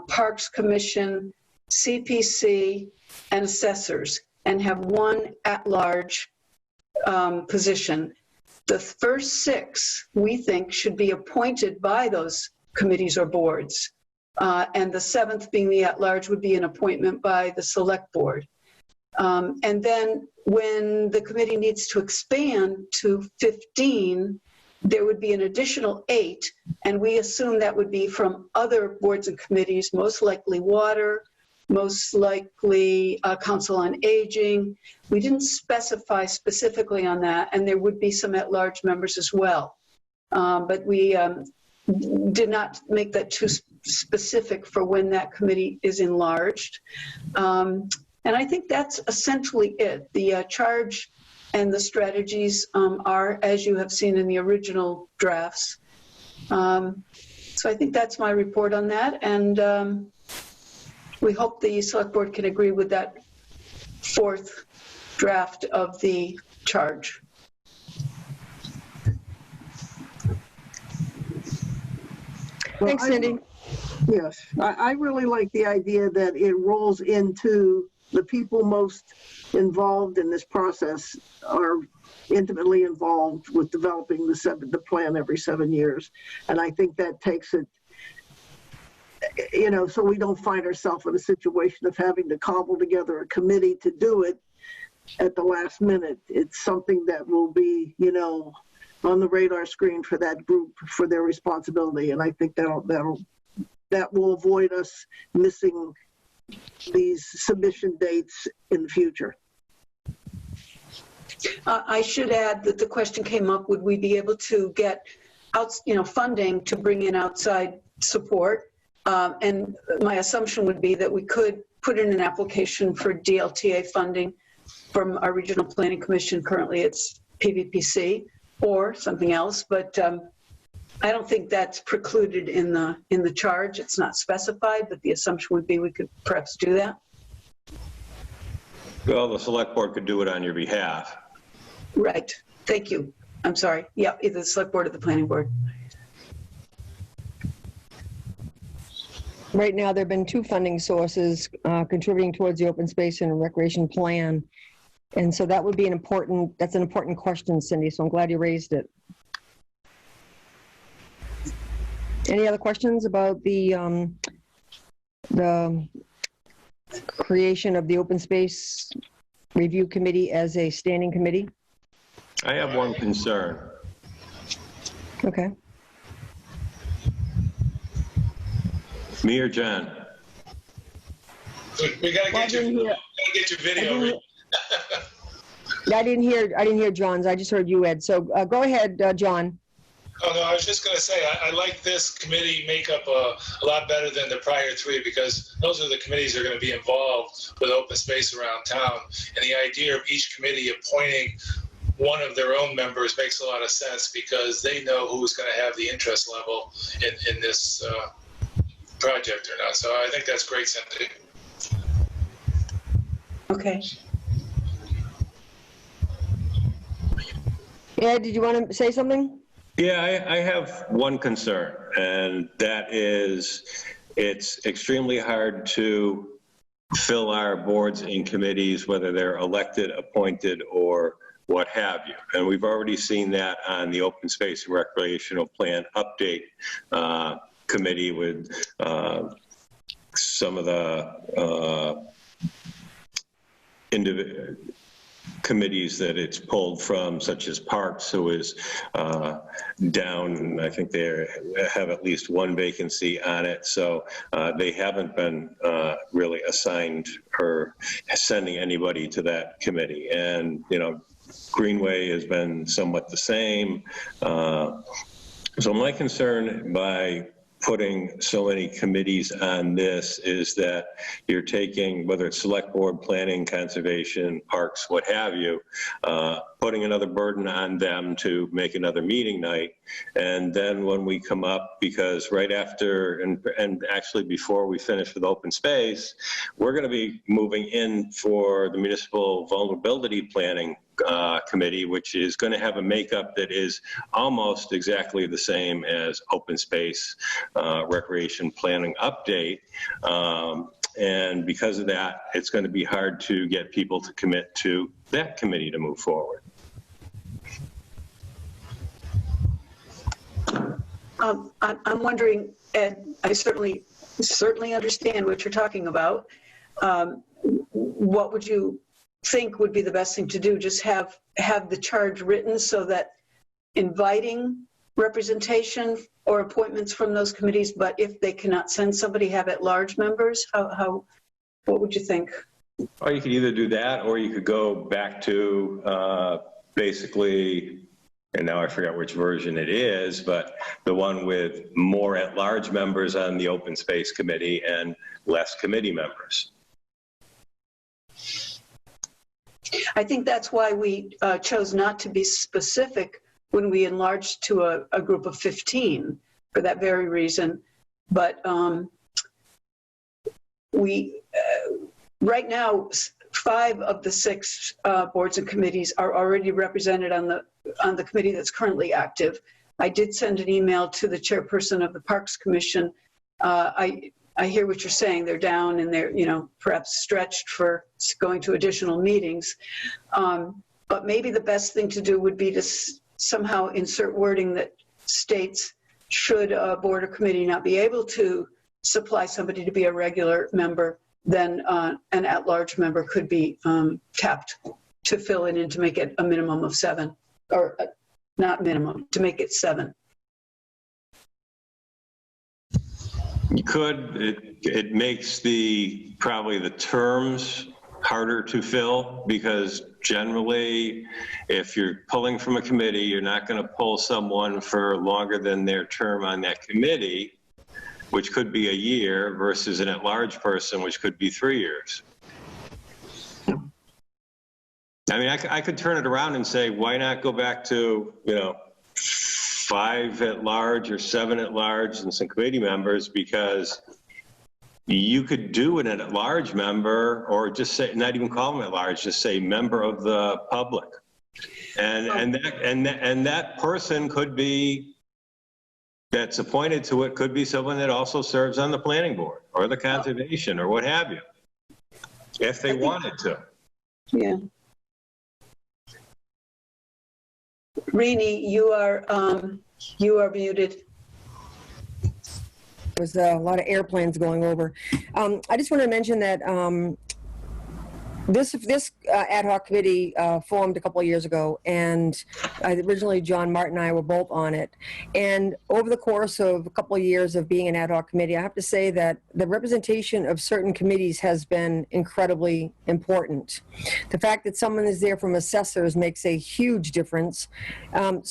Parks Commission, CPC, and assessors, and have 1 at-large position. The first 6, we think, should be appointed by those committees or boards. And the 7th, being the at-large, would be an appointment by the select board. And then when the committee needs to expand to 15, there would be an additional 8, and we assume that would be from other boards and committees, most likely water, most likely Council on Aging. We didn't specify specifically on that, and there would be some at-large members as well. But we did not make that too specific for when that committee is enlarged. And I think that's essentially it. The charge and the strategies are, as you have seen in the original drafts. So I think that's my report on that. And we hope the select board can agree with that 4th draft of the charge. Thanks, Cindy. Yes, I really like the idea that it rolls into the people most involved in this process are intimately involved with developing the plan every 7 years. And I think that takes it, you know, so we don't find ourselves in a situation of having to cobble together a committee to do it at the last minute. It's something that will be, you know, on the radar screen for that group for their responsibility. And I think that will avoid us missing these submission dates in the future. I should add that the question came up, would we be able to get funding to bring in outside support? And my assumption would be that we could put in an application for DLTA funding from our Regional Planning Commission. Currently it's PVPC or something else, but I don't think that's precluded in the charge. It's not specified, but the assumption would be we could perhaps do that. Well, the select board could do it on your behalf. Right. Thank you. I'm sorry. Yeah, either the select board or the planning board. Right now, there have been 2 funding sources contributing towards the open space and recreation plan. And so that would be that's an important question, Cindy, so I'm glad you raised it. Any other questions about the creation of the Open Space Review Committee as a standing committee? I have one concern. Okay. Me or John? We gotta get your video. I didn't hear John's. I just heard you, Ed. So go ahead, John. Oh, no, I was just going to say, I like this committee makeup a lot better than the prior 3, because those are the committees that are going to be involved with open space around town. And the idea of each committee appointing one of their own members makes a lot of sense, because they know who's going to have the interest level in this project or not. So I think that's great, Cindy. Okay. Ed, did you want to say something? Yeah, I have one concern, and that is it's extremely hard to fill our boards and committees, whether they're elected, appointed, or what have you. And we've already seen that on the Open Space and Recreational Plan Update Committee with some of the committees that it's pulled from, such as Parks, who is down, and I think they have at least 1 vacancy on it. So they haven't been really assigned or sending anybody to that committee. And, you know, Greenway has been somewhat the same. So my concern by putting so many committees on this is that you're taking, whether it's select board, planning, conservation, parks, what have you, putting another burden on them to make another meeting night. And then when we come up, because right after, and actually before we finish with open space, we're going to be moving in for the municipal vulnerability planning committee, which is going to have a makeup that is almost exactly the same as open space recreation planning update. And because of that, it's going to be hard to get people to commit to that committee to move forward. I'm wondering, Ed, I certainly understand what you're talking about. What would you think would be the best thing to do? Just have the charge written so that inviting representation or appointments from those committees, but if they cannot send somebody, have at-large members? What would you think? Or you could either do that, or you could go back to basically, and now I forgot which version it is, but the one with more at-large members on the Open Space Committee and less committee members. I think that's why we chose not to be specific when we enlarged to a group of 15 for that very reason. But right now, 5 of the 6 boards and committees are already represented on the committee that's currently active. I did send an email to the chairperson of the Parks Commission. I hear what you're saying. They're down and they're, perhaps stretched for going to additional meetings. But maybe the best thing to do would be to somehow insert wording that states, should a board or committee not be able to supply somebody to be a regular member, then an at-large member could be tapped to fill it in to make it a minimum of 7, or not minimum, to make it 7. You could, it makes probably the terms harder to fill, because generally, if you're pulling from a committee, you're not going to pull someone for longer than their term on that committee, which could be a year, versus an at-large person, which could be 3 years. I mean, I could turn it around and say, why not go back to, 5 at large or 7 at large and some committee members, because you could do an at large member, or just say, not even call them at large, just say member of the public. And that person could be, that's appointed to it, could be someone that also serves on the planning board or the conservation or what have you, if they wanted to. Yeah. Rini, you are muted. There's a lot of airplanes going over. I just want to mention that this ad hoc committee formed a couple of years ago, and originally John Martin and I were both on it. And over the course of a couple of years of being an ad hoc committee, I have to say that the representation of certain committees has been incredibly important. The fact that someone is there from assessors makes a huge difference. And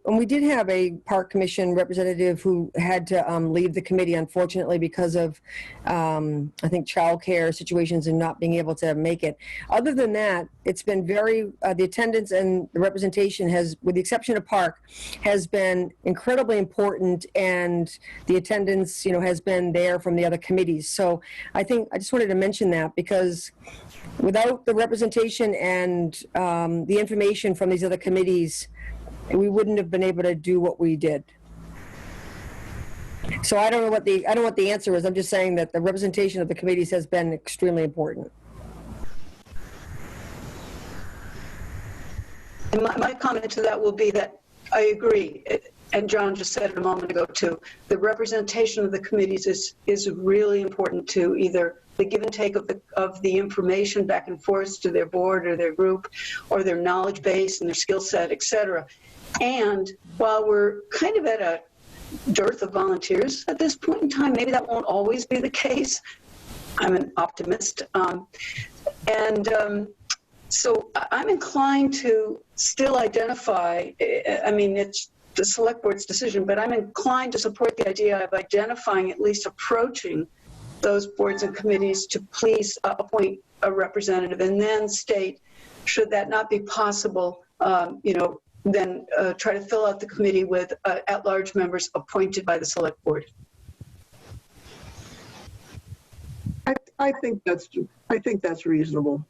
we did have a park commission representative who had to leave the committee, unfortunately, because of, I think, childcare situations and not being able to make it. Other than that, it's been very, the attendance and the representation has, with the exception of park, has been incredibly important, and the attendance, has been there from the other committees. So I just wanted to mention that, because without the representation and the information from these other committees, we wouldn't have been able to do what we did. So I don't know what the answer is. I'm just saying that the representation of the committees has been extremely important. And my comment to that will be that I agree, and John just said it a moment ago too, the representation of the committees is really important to either the give and take of the information back and forth to their board or their group, or their knowledge base and their skill set, et cetera. And while we're kind of at a dearth of volunteers at this point in time, maybe that won't always be the case. I'm an optimist. So I'm inclined to still identify, I mean, it's the select board's decision, but I'm inclined to support the idea of identifying, at least approaching those boards and committees to please appoint a representative, and then state, should that not be possible, then try to fill out the committee with at-large members appointed by the select board. I think that's reasonable.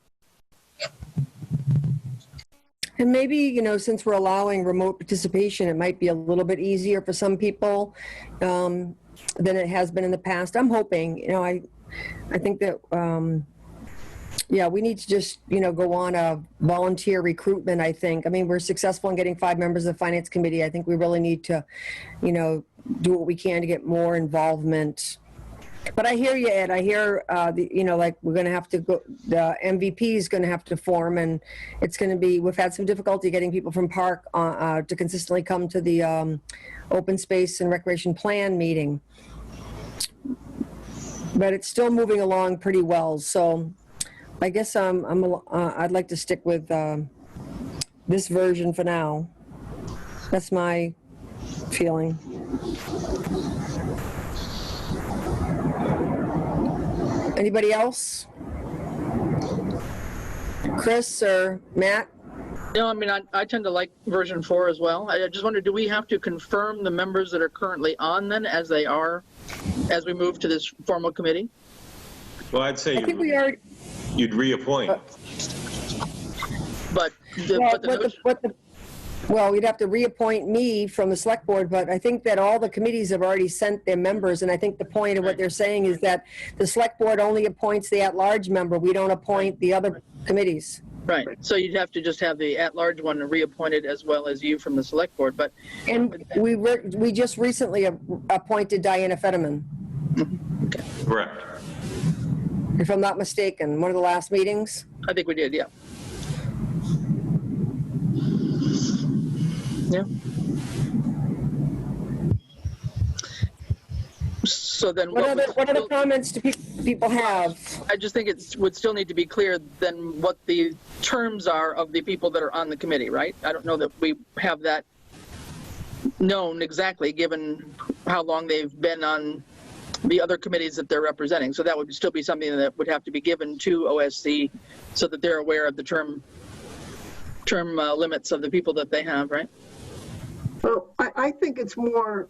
And maybe, since we're allowing remote participation, it might be a little bit easier for some people than it has been in the past. I'm hoping, I think that, we need to just, go on a volunteer recruitment, I think. I mean, we're successful in getting 5 members of the Finance Committee. I think we really need to, do what we can to get more involvement. But I hear you, Ed. I hear, like we're going to have to go, the MVP is going to have to form, and it's going to be, we've had some difficulty getting people from Park to consistently come to the open space and recreation plan meeting. But it's still moving along pretty well. So I guess I'd like to stick with this version for now. That's my feeling. Anybody else? Chris or Matt? No, I mean, I tend to like version 4 as well. I just wonder, do we have to confirm the members that are currently on then as they are, as we move to this formal committee? Well, I'd say I think we are. you'd reappoint. But Well, we'd have to reappoint me from the select board, but I think that all the committees have already sent their members, and I think the point of what they're saying is that the select board only appoints the at-large member. We don't appoint the other committees. Right, so you'd have to just have the at-large one reappointed as well as you from the select board, but. And we just recently appointed Diana Fetterman, Correct. if I'm not mistaken, one of the last meetings. I think we did, yeah. Yeah. So then What other comments do people have? I just think it would still need to be clear then what the terms are of the people that are on the committee, right? I don't know that we have that known exactly, given how long they've been on the other committees that they're representing. So that would still be something that would have to be given to OSC so that they're aware of the term limits of the people that they have, right? Well, I think it's more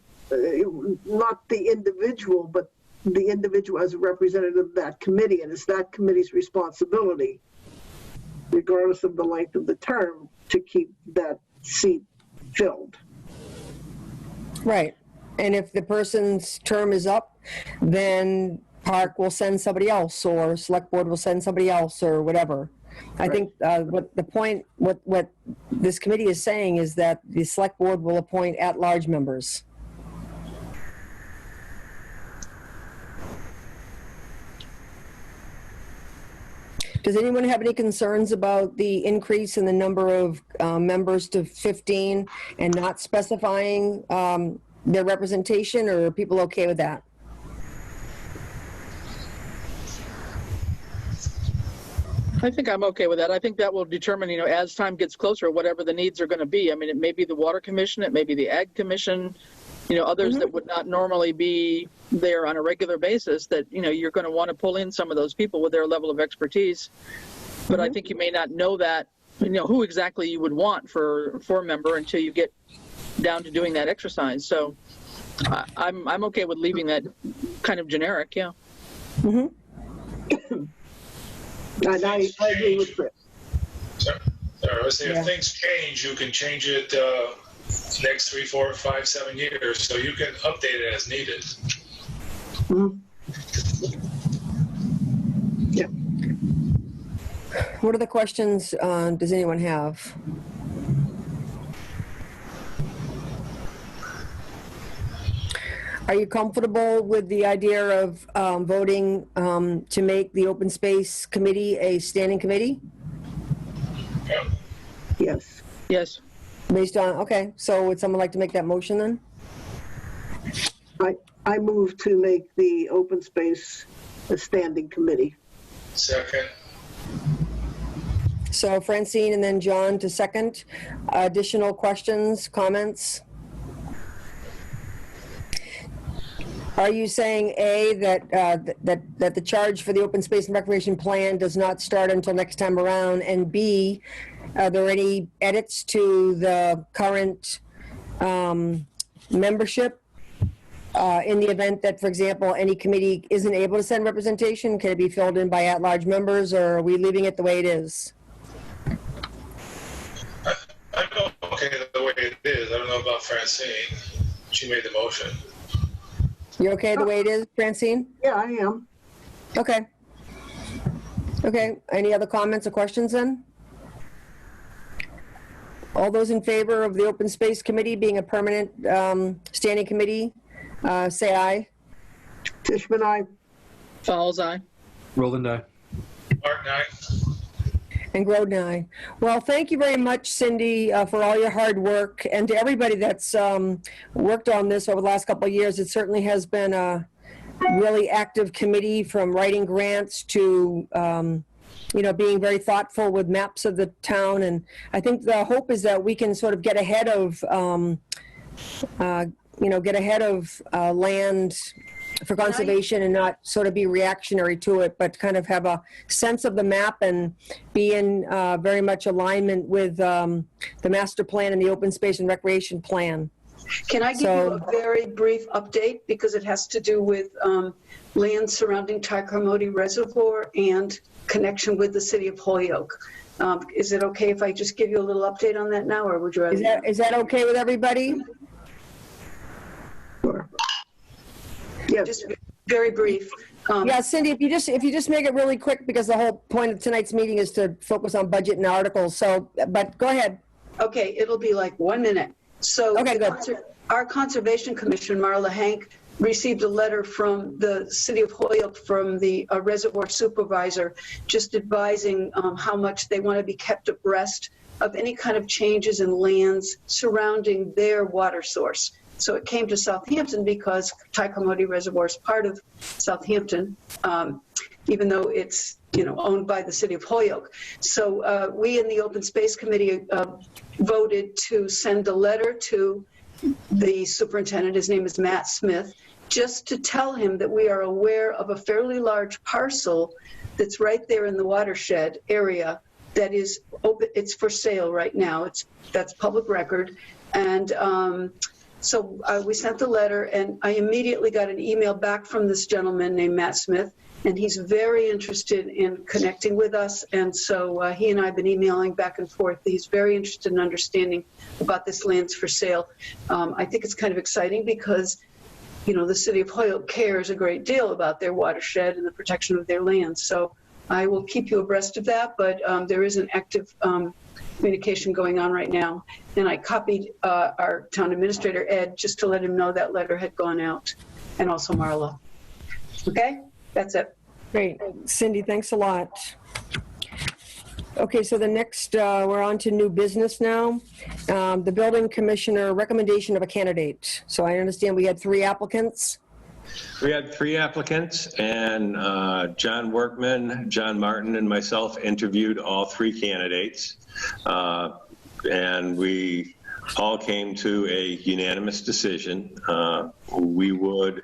not the individual, but the individual as a representative of that committee, and it's that committee's responsibility, regardless of the length of the term, to keep that seat filled. Right. And if the person's term is up, then Park will send somebody else, or select board will send somebody else, or whatever. I think what this committee is saying is that the select board will appoint at-large members. Does anyone have any concerns about the increase in the number of members to 15 and not specifying their representation, or are people okay with that? I think I'm okay with that. I think that will determine, as time gets closer, whatever the needs are going to be. I mean, it may be the Water Commission, it may be the Ag Commission, others that would not normally be there on a regular basis that, you're going to want to pull in some of those people with their level of expertise. But I think you may not know that, who exactly you would want for a member until you get down to doing that exercise. So I'm okay with leaving that kind of generic, yeah. Mm-hmm. And I agree with Chris. If things change, you can change it next 3, 4, 5, 7 years, so you can update it as needed. Mm-hmm. Yeah. What other questions does anyone have? Are you comfortable with the idea of voting to make the Open Space Committee a standing committee? Yeah. Yes. Yes. Based on, okay, so would someone like to make that motion then? I move to make the open space a standing committee. Second. So Francine and then John to second. Additional questions, comments? Are you saying, A, that the charge for the open space and recreation plan does not start until next time around, and B, are there any edits to the current membership in the event that, for example, any committee isn't able to send representation? Can it be filled in by at-large members, or are we leaving it the way it is? I'm okay the way it is. I don't know about Francine. She made the motion. You're okay the way it is, Francine? Yeah, I am. Okay. Okay, any other comments or questions then? All those in favor of the Open Space Committee being a permanent standing committee, say aye. Tishman, aye. Fowles, aye. Roland, aye. Martin, aye. And Groden, aye. Well, thank you very much, Cindy, for all your hard work, and to everybody that's worked on this over the last couple of years. It certainly has been a really active committee, from writing grants to being very thoughtful with maps of the town. And I think the hope is that we can sort of get ahead of land for conservation and not sort of be reactionary to it, but kind of have a sense of the map and be in very much alignment with the master plan and the open space and recreation plan. Can I give you a very brief update, because it has to do with land surrounding Tycomode Reservoir and connection with the city of Holyoke? Is it okay if I just give you a little update on that now, or would you rather? Is that okay with everybody? Sure. Yes. Just very brief. Yeah, Cindy, if you just make it really quick, because the whole point of tonight's meeting is to focus on budget and articles. So, but go ahead. Okay, it'll be like 1 minute. So Okay, good. Our Conservation Commission, Marla Hank, received a letter from the city of Holyoke, from the reservoir supervisor, just advising how much they want to be kept abreast of any kind of changes in lands surrounding their water source. So it came to Southampton because Tycomode Reservoir is part of Southampton, even though it's owned by the city of Holyoke. So we in the Open Space Committee voted to send a letter to the superintendent, his name is Matt Smith, just to tell him that we are aware of a fairly large parcel that's right there in the watershed area that is open. It's for sale right now. That's public record. And so we sent the letter, and I immediately got an email back from this gentleman named Matt Smith, and he's very interested in connecting with us. And so he and I have been emailing back and forth. He's very interested in understanding about this land's for sale. I think it's kind of exciting because, the city of Holyoke cares a great deal about their watershed and the protection of their land. So I will keep you abreast of that, but there is an active communication going on right now. And I copied our town administrator, Ed, just to let him know that letter had gone out, and also Marla. Okay, that's it. Great. Cindy, thanks a lot. Okay, so the next, we're on to new business now. The building commissioner recommendation of a candidate. So I understand we had 3 applicants. We had 3 applicants, and John Workman, John Martin, and myself interviewed all 3 candidates. And we all came to a unanimous decision. We would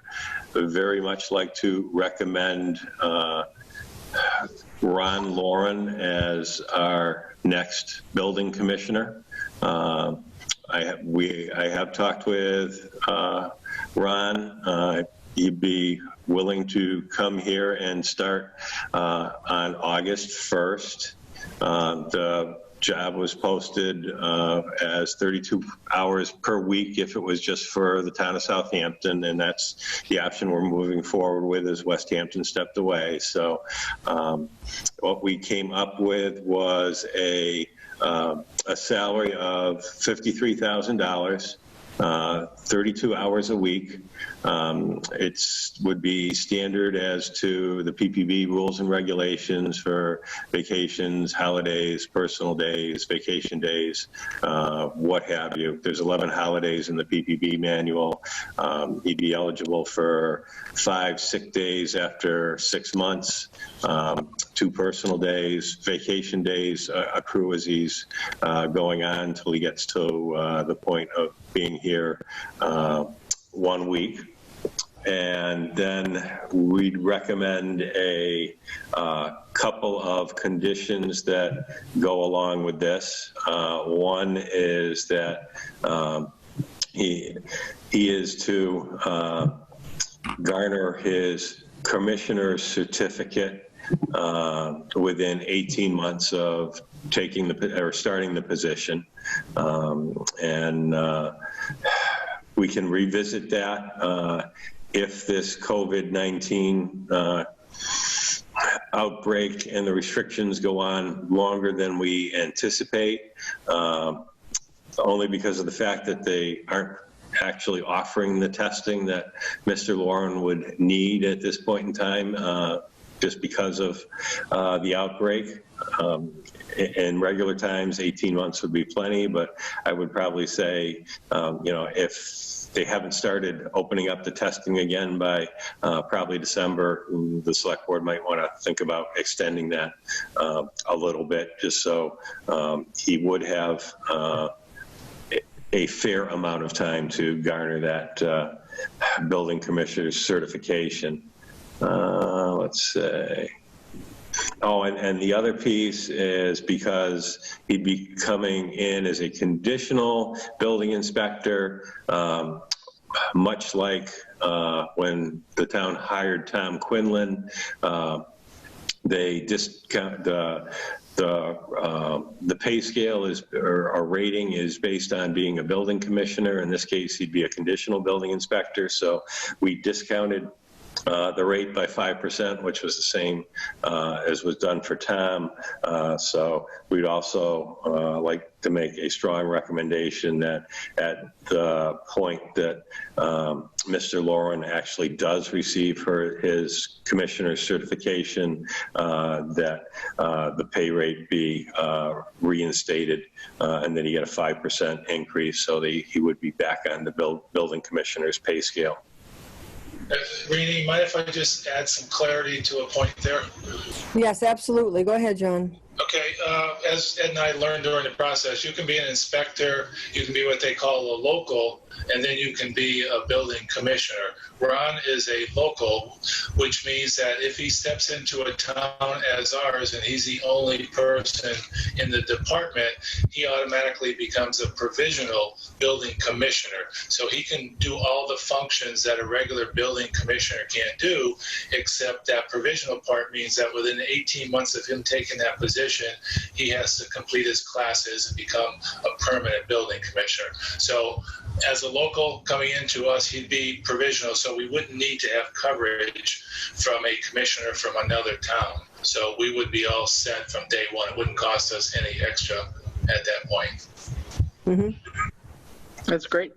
very much like to recommend Ron Lauren as our next building commissioner. I have talked with Ron. He'd be willing to come here and start on August 1st. The job was posted as 32 hours per week if it was just for the town of Southampton, and that's the option we're moving forward with as West Hampton stepped away. So what we came up with was a salary of $53,000, 32 hours a week. It would be standard as to the PPB rules and regulations for vacations, holidays, personal days, vacation days, what have you. There's 11 holidays in the PPB manual. He'd be eligible for 5 sick days after 6 months, 2 personal days, vacation days accrue as he's going on until he gets to the point of being here 1 week. And then we'd recommend a couple of conditions that go along with this. One is that he is to garner his commissioner's certificate within 18 months of starting the position, and we can revisit that if this COVID-19 outbreak and the restrictions go on longer than we anticipate, only because of the fact that they aren't actually offering the testing that Mr. Lauren would need at this point in time, just because of the outbreak. In regular times, 18 months would be plenty, but I would probably say, if they haven't started opening up the testing again by probably December, the select board might want to think about extending that a little bit, just so he would have a fair amount of time to garner that building commissioner's certification. Let's say. Oh, and the other piece is because he'd be coming in as a conditional building inspector, much like when the town hired Tom Quinlan. They discount the pay scale is, or our rating is based on being a building commissioner. In this case, he'd be a conditional building inspector. So we discounted the rate by 5%, which was the same as was done for Tom. So we'd also like to make a strong recommendation that at the point that Mr. Lauren actually does receive his commissioner's certification, that the pay rate be reinstated, and then he get a 5% increase, so that he would be back on the building commissioner's pay scale. Rini, mind if I just add some clarity to a point there? Yes, absolutely. Go ahead, John. Okay, as Ed and I learned during the process, you can be an inspector, you can be what they call a local, and then you can be a building commissioner. Ron is a local, which means that if he steps into a town as ours and he's the only person in the department, he automatically becomes a provisional building commissioner. So he can do all the functions that a regular building commissioner can't do, except that provisional part means that within 18 months of him taking that position, he has to complete his classes and become a permanent building commissioner. So as a local coming into us, he'd be provisional, so we wouldn't need to have coverage from a commissioner from another town. So we would be all set from day one. It wouldn't cost us any extra at that point. Mm-hmm. That's great.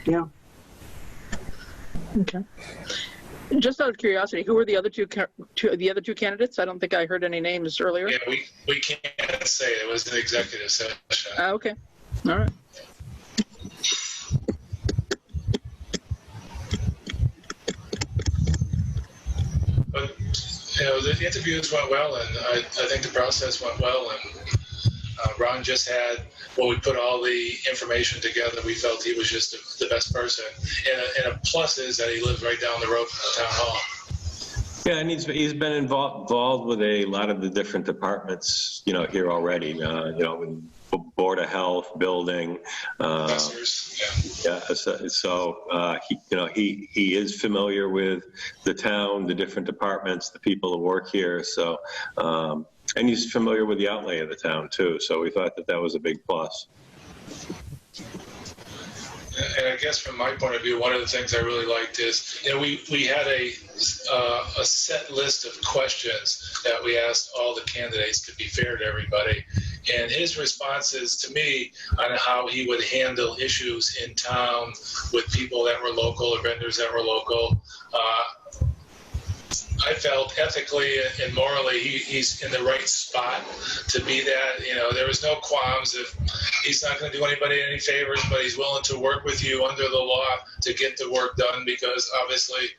Yeah. Okay. Just out of curiosity, who were the other two candidates? I don't think I heard any names earlier. Yeah, we can't say. It was an executive session. Okay. All right. But, the interviews went well, and I think the process went well, and Ron just had, when we put all the information together, we felt he was just the best person. And a plus is that he lives right down the road from the town hall. Yeah, and he's been involved with a lot of the different departments, here already, with Board of Health, building. Yeah. So he is familiar with the town, the different departments, the people who work here. So, and he's familiar with the outlay of the town too. So we thought that was a big plus. And I guess from my point of view, one of the things I really liked is, we had a set list of questions that we asked all the candidates to be fair to everybody. And his responses to me on how he would handle issues in town with people that were local or vendors that were local, I felt ethically and morally he's in the right spot to be that. There was no qualms. If he's not going to do anybody any favors, but he's willing to work with you under the law to get the work done, because obviously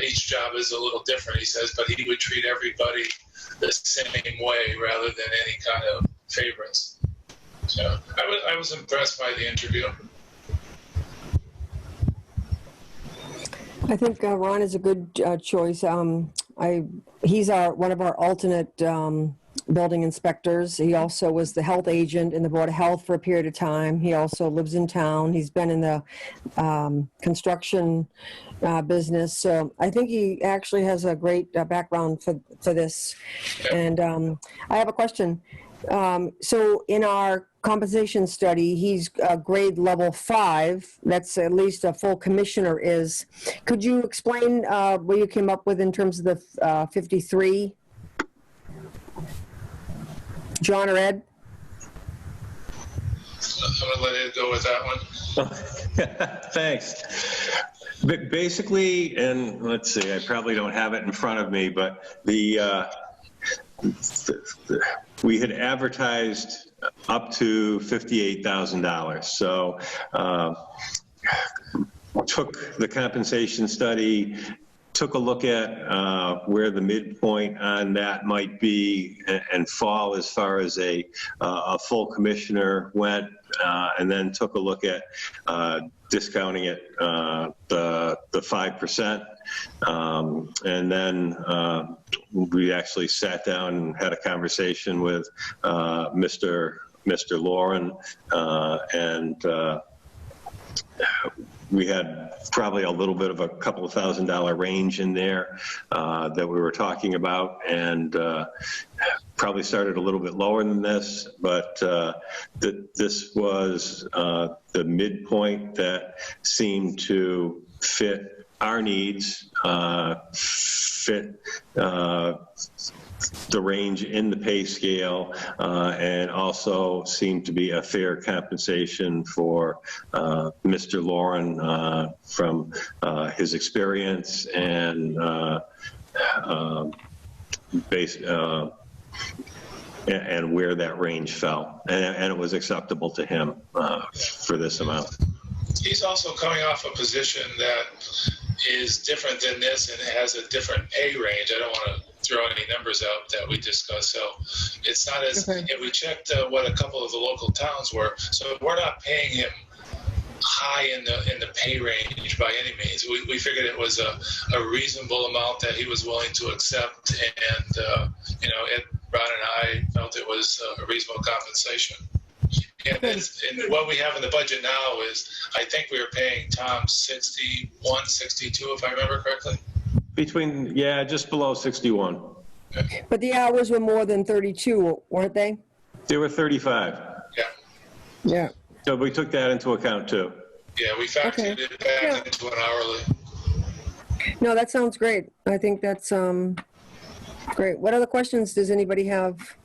each job is a little different, he says, but he would treat everybody the same way rather than any kind of favorites. So I was impressed by the interview. I think Ron is a good choice. He's one of our alternate building inspectors. He also was the health agent in the Board of Health for a period of time. He also lives in town. He's been in the construction business. So I think he actually has a great background for this. And I have a question. So in our compensation study, he's grade level 5. That's at least a full commissioner is. Could you explain what you came up with in terms of the 53? John or Ed? I'm gonna let Ed go with that one. Thanks. But basically, and let's see, I probably don't have it in front of me, but we had advertised up to $58,000. So took the compensation study, took a look at where the midpoint on that might be and fall as far as a full commissioner went, and then took a look at discounting it the 5%, and then we actually sat down and had a conversation with Mr. Lauren, and we had probably a little bit of a couple of $1,000 range in there that we were talking about, and probably started a little bit lower than this, but this was the midpoint that seemed to fit our needs, fit the range in the pay scale, and also seemed to be a fair compensation for Mr. Lauren from his experience and and where that range fell, and it was acceptable to him for this amount. He's also coming off a position that is different than this and has a different pay range. I don't want to throw any numbers out that we discussed. So it's not as, if we checked what a couple of the local towns were, so we're not paying him high in the pay range by any means. We figured it was a reasonable amount that he was willing to accept, and you know, Ed, Ron, and I felt it was a reasonable compensation. And what we have in the budget now is, I think we were paying Tom 61, 62, if I remember correctly. Between, yeah, just below 61. Okay. But the hours were more than 32, weren't they? They were 35. Yeah. Yeah. So we took that into account too. Yeah, we factored it back into an hourly. No, that sounds great. I think that's great. What other questions does anybody have?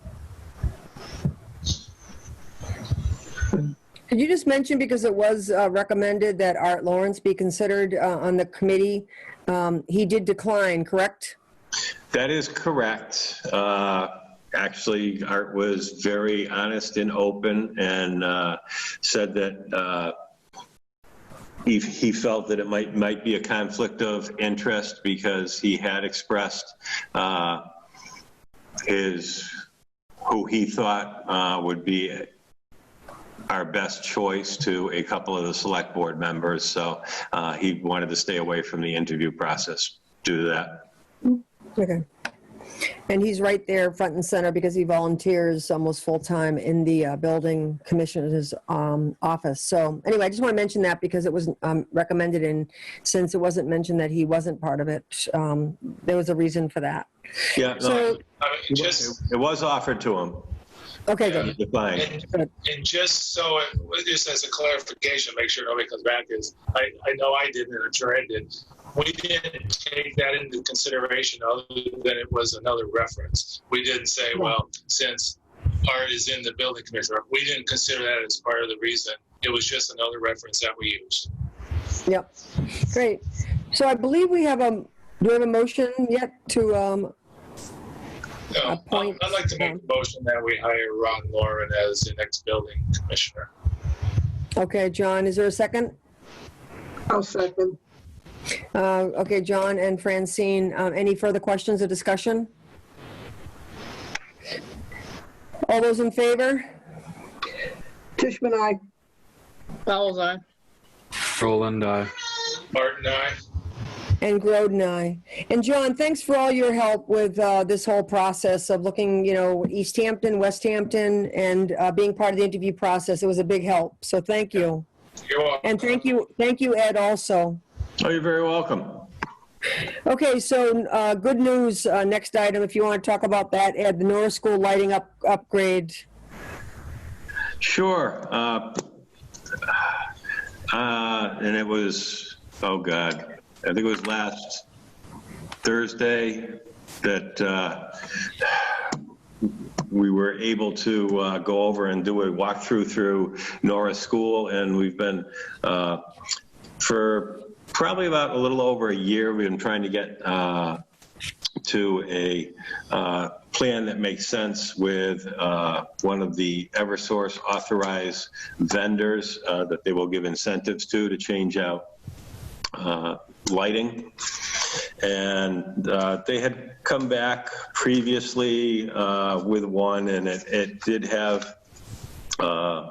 Could you just mention, because it was recommended that Art Lawrence be considered on the committee, he did decline, correct? That is correct. Actually, Art was very honest and open, and said that he felt that it might be a conflict of interest because he had expressed who he thought would be our best choice to a couple of the select board members. So he wanted to stay away from the interview process due to that. Okay. And he's right there front and center because he volunteers almost full time in the building commissioner's office. So anyway, I just want to mention that because it was recommended, and since it wasn't mentioned that he wasn't part of it, there was a reason for that. Yeah, So, it was offered to him. okay, And good. And just so, just as a clarification, make sure nobody comes back, is I know I didn't, and I'm sure Ed did. We didn't take that into consideration other than it was another reference. We didn't say, well, since Art is in the building commissioner, we didn't consider that as part of the reason. It was just another reference that we used. Yep. Great. So I believe we have do we have a motion yet to appoint? I'd like to make a motion that we hire Ron Lauren as the next building commissioner. Okay, John, is there a second? I'll second. Okay, John and Francine, any further questions or discussion? All those in favor? Tishman, aye. Fowles eye. Roland, aye. Martin, aye. And Groden, aye. And John, thanks for all your help with this whole process of looking, you know, Easthampton, Westhampton, and being part of the interview process. It was a big help, so thank you. You're welcome. And thank you, Ed, also. Oh, you're very welcome. Okay, so good news, next item, if you want to talk about that, Ed, the Norris School lighting upgrade. Sure. And it was, oh God, I think it was last Thursday that we were able to go over and do a walkthrough through Norris School, and we've been, for probably about a little over a year, we've been trying to get to a plan that makes sense with one of the Eversource authorized vendors that they will give incentives to change out lighting. And they had come back previously with one, and it did have a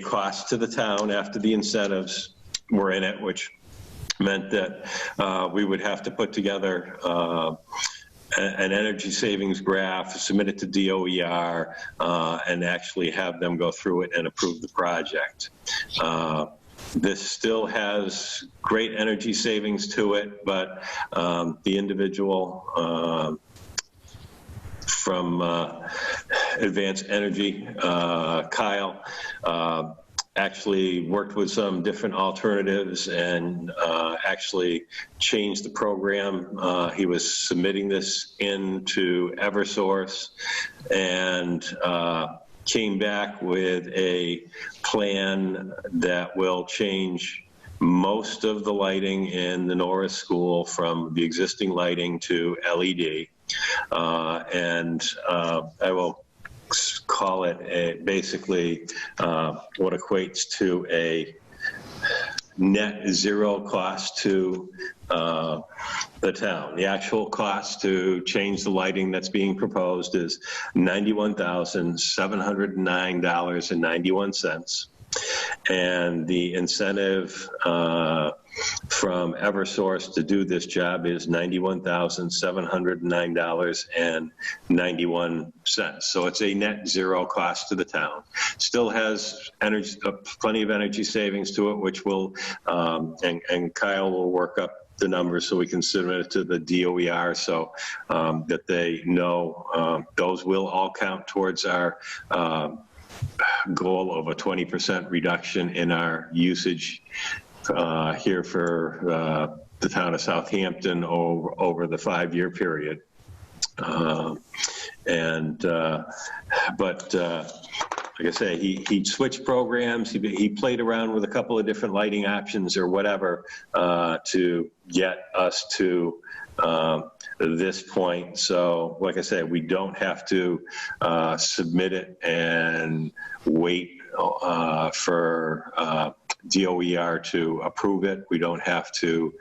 cost to the town after the incentives were in it, which meant that we would have to put together an energy savings graph, submit it to DOER, and actually have them go through it and approve the project. This still has great energy savings to it, but the individual from Advanced Energy, Kyle, actually worked with some different alternatives and actually changed the program. He was submitting this into Eversource and came back with a plan that will change most of the lighting in the Norris School from the existing lighting to LED. And I will call it basically what equates to a net zero cost to the town. The actual cost to change the lighting that's being proposed is $91,709.91. And the incentive from Eversource to do this job is $91,709.91. So it's a net zero cost to the town. Still has energy, plenty of energy savings to it, which will, and Kyle will work up the numbers so we can submit it to the DOER so that they know those will all count towards our goal of a 20% reduction in our usage here for the town of Southampton over the 5-year period. But like I say, he switched programs. He played around with a couple of different lighting options or whatever to get us to this point. So like I said, we don't have to submit it and wait for DOER to approve it. We don't have to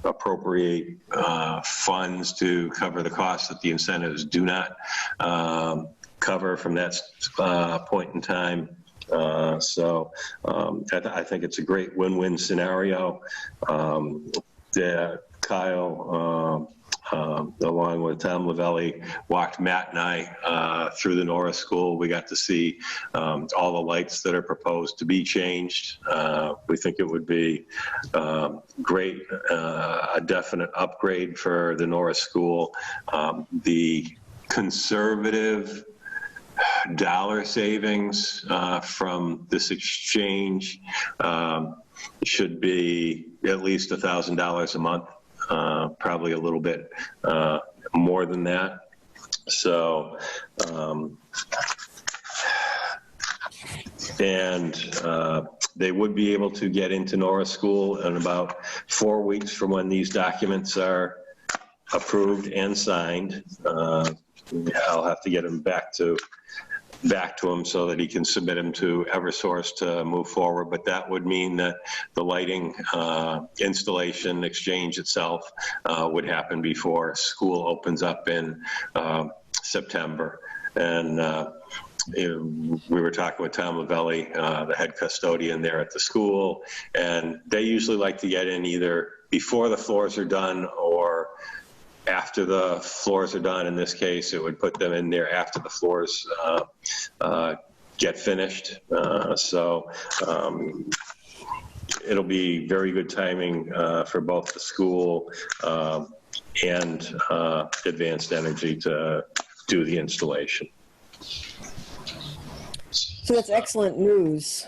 appropriate funds to cover the costs that the incentives do not cover from that point in time. So I think it's a great win-win scenario. Kyle, along with Tom Lavelli, walked Matt and I through the Norris School. We got to see all the lights that are proposed to be changed. We think it would be great, a definite upgrade for the Norris School. The conservative dollar savings from this exchange should be at least $1,000 a month. Probably a little bit more than that. So, they would be able to get into Norris School in about 4 weeks from when these documents are approved and signed. I'll have to get them back to him so that he can submit them to Eversource to move forward. But that would mean that the lighting installation exchange itself would happen before school opens up in September. And we were talking with Tom Lavelli, the head custodian there at the school, and they usually like to get in either before the floors are done or after the floors are done. In this case, it would put them in there after the floors get finished. So it'll be very good timing for both the school and Advanced Energy to do the installation. So that's excellent news.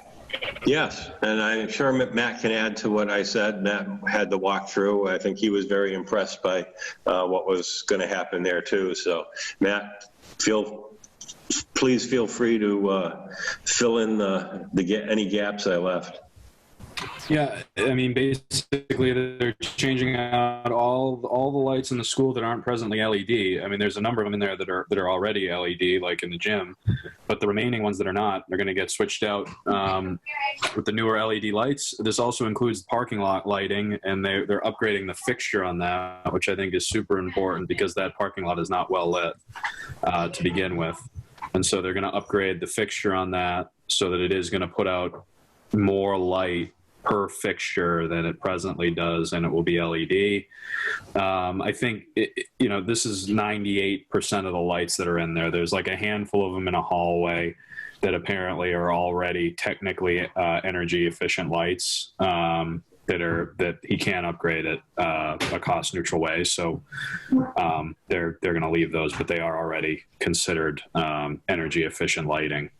Yes, and I'm sure Matt can add to what I said. Matt had the walkthrough. I think he was very impressed by what was going to happen there too. So Matt, please feel free to fill in any gaps I left. Yeah, I mean, basically, they're changing out all the lights in the school that aren't presently LED. I mean, there's a number of them in there that are already LED, like in the gym, but the remaining ones that are not, they're going to get switched out with the newer LED lights. This also includes parking lot lighting, and they're upgrading the fixture on that, which I think is super important because that parking lot is not well lit to begin with, and so they're going to upgrade the fixture on that so that it is going to put out more light per fixture than it presently does, and it will be LED. I think, this is 98% of the lights that are in there. There's like a handful of them in a hallway that apparently are already technically energy efficient lights that he can upgrade at a cost neutral way. So they're going to leave those, but they are already considered energy efficient lighting.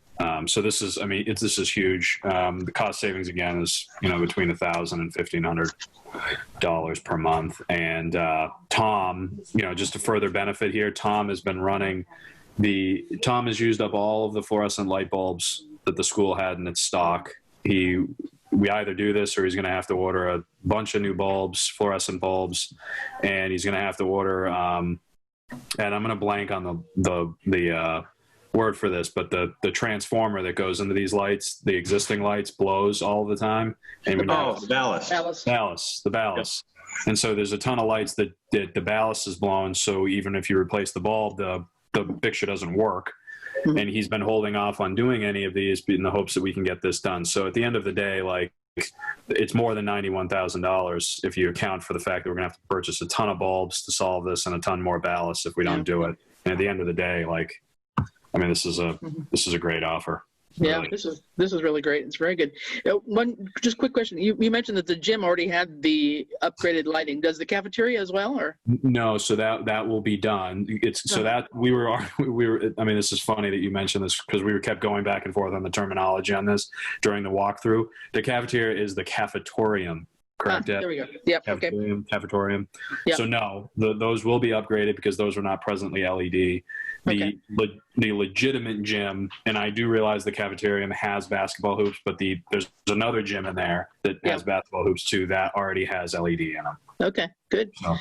So this is, this is huge. The cost savings again is, between $1,000 and $1,500 per month. And Tom, just to further benefit here, Tom has used up all of the fluorescent light bulbs that the school had in its stock. We either do this or he's going to have to order a bunch of new bulbs, fluorescent bulbs, and he's going to have to order, and I'm going to blank on the word for this, but the transformer that goes into these lights, the existing lights, blows all the time. And the ballast. The ballast. Yep. And so there's a ton of lights that the ballast is blown. So even if you replace the bulb, the fixture doesn't work. Mm-hmm. And he's been holding off on doing any of these in the hopes that we can get this done. So at the end of the day, it's more than $91,000 if you account for the fact that we're going to have to purchase a ton of bulbs to solve this and a ton more ballast if we don't do it. And at the end of the day, this is a great offer. Yeah, really. This is really great. It's very good. One just quick question. You mentioned that the gym already had the upgraded lighting. Does the cafeteria as well, or? No, so that will be done. So that we were. This is funny that you mentioned this because we kept going back and forth on the terminology on this during the walkthrough. The cafeteria is the cafetorium. Correct. There we go. Yep. Cafetorium. Yep. So no, those will be upgraded because those are not presently LED. The legitimate gym, and I do realize the cafeterium has basketball hoops, but there's another gym in there that has basketball hoops too that already has LED in them. Okay, good. So,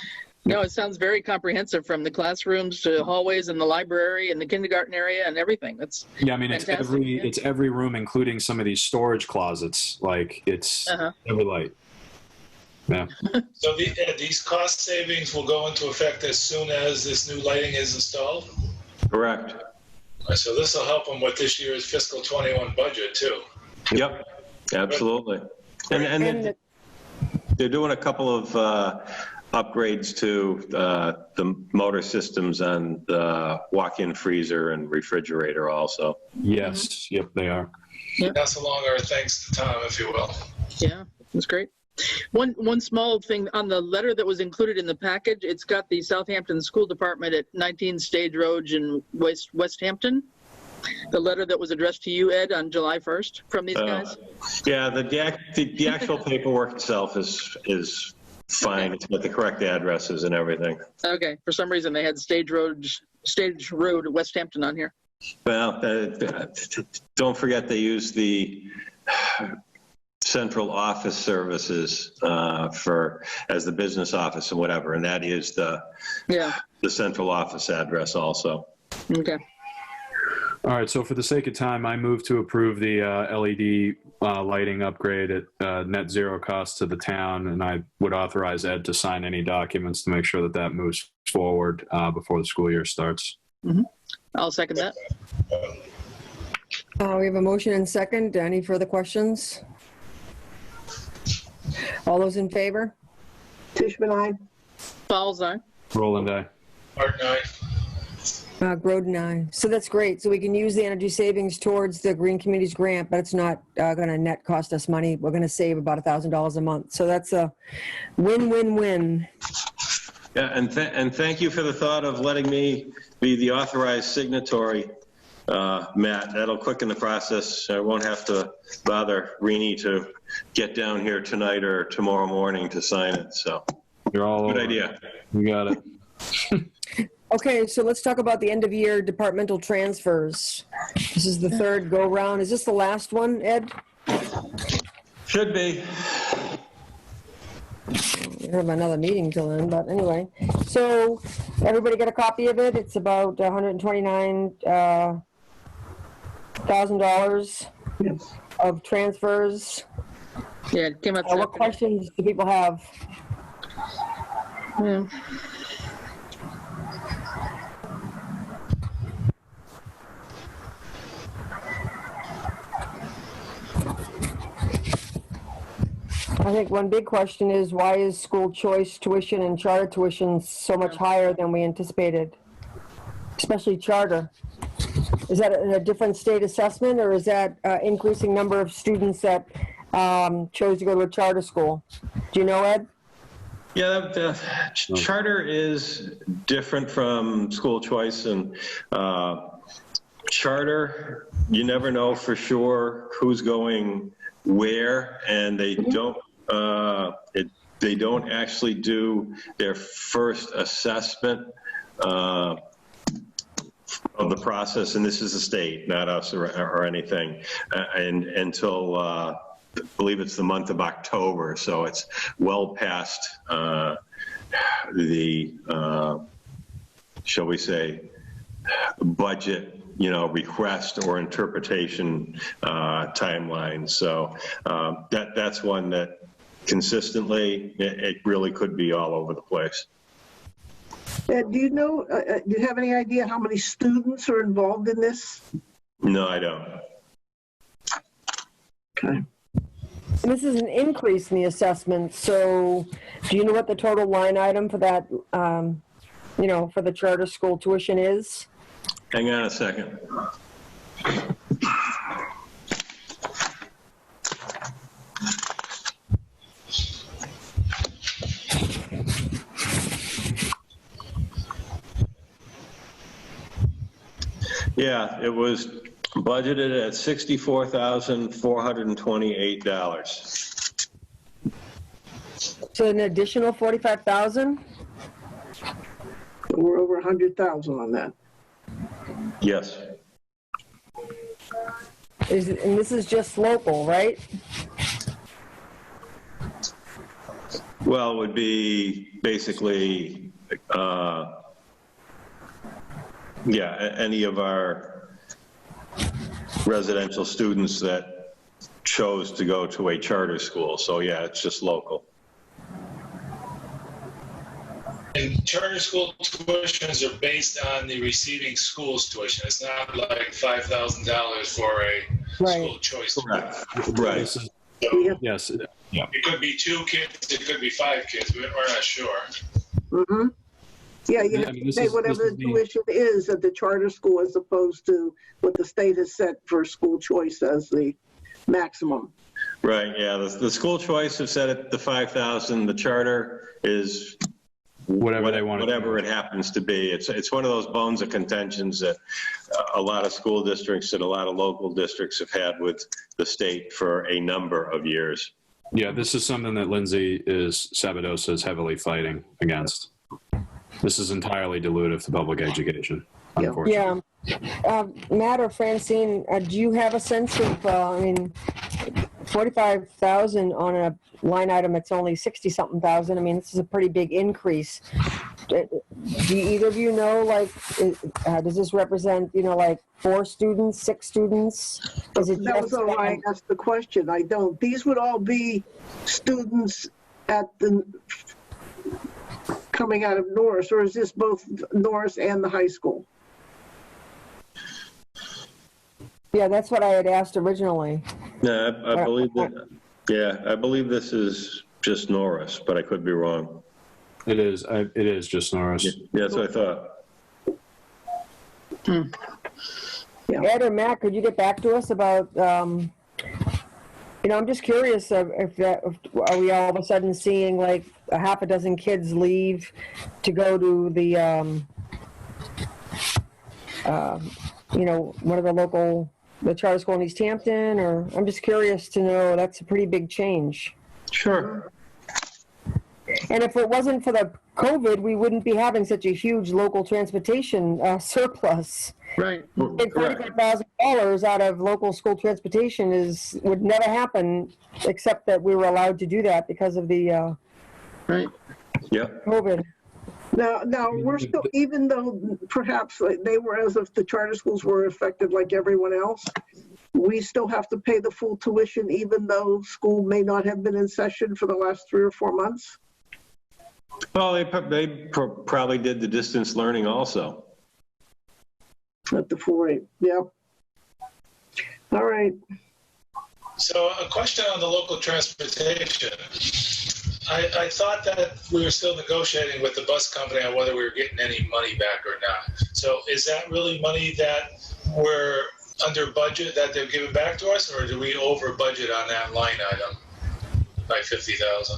no, it sounds very comprehensive from the classrooms to hallways and the library and the kindergarten area and everything. It's it's every room, including some of these storage closets. It's every light. Yeah. So these cost savings will go into effect as soon as this new lighting is installed? Correct. So this will help them with this year's fiscal 21 budget too. Yep, absolutely. And they're doing a couple of upgrades to the motor systems on the walk-in freezer and refrigerator also. Yes, Yep, they are. Yep. Pass along our thanks to Tom, if you will. Yeah, that's great. One small thing on the letter that was included in the package, it's got the Southampton School Department at 19 Stage Road in Westhampton. The letter that was addressed to you, Ed, on July 1st from these guys? Yeah, the actual paperwork itself is fine. It's got the correct addresses and everything. Okay, for some reason they had Stage Road Westhampton on here. Well, don't forget they use the central office services as the business office and whatever, and that is the central office address also. Okay. All right, so for the sake of time, I move to approve the LED lighting upgrade at net zero cost to the town, and I would authorize Ed to sign any documents to make sure that moves forward before the school year starts. Mm-hmm. I'll second that. We have a motion and second. Any further questions? All those in favor? Tishman, aye. Fowles, aye. Roland, aye. Martin, aye. Groden, aye. So that's great. So we can use the energy savings towards the Green Communities Grant, but it's not going to net cost us money. We're going to save about $1,000 a month. So that's a win-win-win. Yeah, and thank you for the thought of letting me be the authorized signatory, Matt. That'll quicken the process. I won't have to bother Rini to get down here tonight or tomorrow morning to sign it. So you're all good over. Idea. You got it. Okay, so let's talk about the end of year departmental transfers. This is the third go round. Is this the last one, Ed? Should be. We have another meeting till then, but anyway. So everybody get a copy of it. It's about $129,000 Yes. of transfers. Yeah, it came out. What questions do people have? Yeah. I think one big question is, why is school choice tuition and charter tuition so much higher than we anticipated? Especially charter. Is that a different state assessment, or is that increasing number of students that chose to go to a charter school? Do you know, Ed? Yeah, the charter is different from school choice, and charter, you never know for sure who's going where, and they don't actually do their first assessment of the process, and this is the state, not us or anything, and until I believe it's the month of October, so it's well past the shall we say budget request or interpretation timeline. So that's one that consistently, it really could be all over the place. Do you know, do you have any idea how many students are involved in this? No, I don't. Okay. And this is an increase in the assessment, so do you know what the total line item for that, for the charter school tuition is? Hang on a second. Yeah, it was budgeted at $64,428. So an additional 45,000? We're over 100,000 on that. Yes. And this is just local, right? Well, it would be basically, any of our residential students that chose to go to a charter school. So yeah, it's just local. And charter school tuitions are based on the receiving school's tuition. It's not like $5,000 for a school choice. Correct. Right. So Yes. Yeah. it could be 2 kids, it could be 5 kids, we're not sure. Mm-hmm. Yeah, you Yeah, have I mean, to this pay is- whatever this the is the- tuition is at the charter school as opposed to what the state has set for school choice as the maximum. Right, yeah, the school choice have set it to 5,000. The charter is Whatever they want. whatever it happens to be. It's one of those bones of contentions that a lot of school districts and a lot of local districts have had with the state for a number of years. Yeah, this is something that Lindsay Sabadosa is heavily fighting against. This is entirely dilutive to public education, unfortunately. Yeah. Matt or Francine, do you have a sense of, 45,000 on a line item that's only 60-something thousand? I mean, this is a pretty big increase. Do either of you know, does this represent, 4 students, 6 students? Is it That was just all right. That's the question. I don't. These would all be students coming out of Norris, or is this both Norris and the high school? Yeah, that's what I had asked originally. Yeah, I believe that. Yeah, I believe this is just Norris, but I could be wrong. It is just Norris. Yeah, that's what I thought. Ed or Matt, could you get back to us about, I'm just curious if are we all of a sudden seeing like a half a dozen kids leave to go to the, one of the local, the charter school in Easthampton, or I'm just curious to know. That's a pretty big change. Sure. And if it wasn't for the COVID, we wouldn't be having such a huge local transportation surplus. Right. $35,000 out of local school transportation would never happen, except that we were allowed to do that because of the Right. Yep. COVID. Now, we're still, even though perhaps they were, as if the charter schools were affected like everyone else, we still have to pay the full tuition even though school may not have been in session for the last 3 or 4 months? Well, they probably did the distance learning also. At the full rate, yeah. All right. So a question on the local transportation. I thought that we were still negotiating with the bus company on whether we were getting any money back or not. So is that really money that we're under budget that they've given back to us, or do we over budget on that line item by 50,000?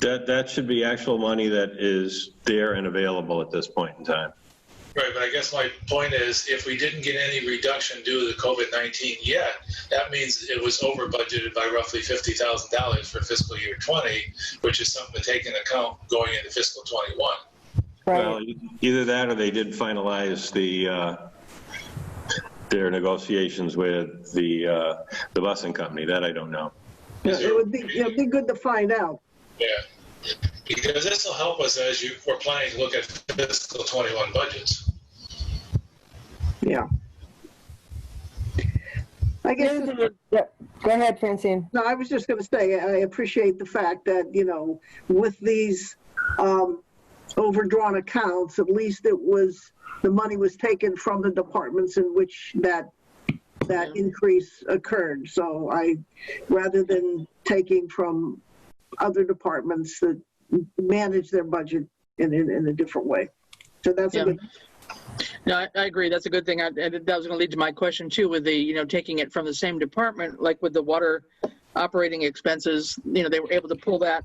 That should be actual money that is there and available at this point in time. Right, but I guess my point is, if we didn't get any reduction due to the COVID-19 yet, that means it was over budgeted by roughly $50,000 for fiscal year 20, which is something to take into account going into fiscal 21. Right. Well, either that or they did finalize their negotiations with the busing company. That I don't know. Yeah, it'd be good to find out. Yeah, because this will help us as we're planning to look at fiscal 21 budgets. Yeah. I guess. Yeah. Go ahead, Francine. No, I was just going to say, I appreciate the fact that, with these overdrawn accounts, at least the money was taken from the departments in which that increase occurred. So rather than taking from other departments that manage their budget in a different way. So that's a good. No, I agree. That's a good thing. And that was going to lead to my question too, with the, taking it from the same department, like with the water operating expenses, they were able to pull that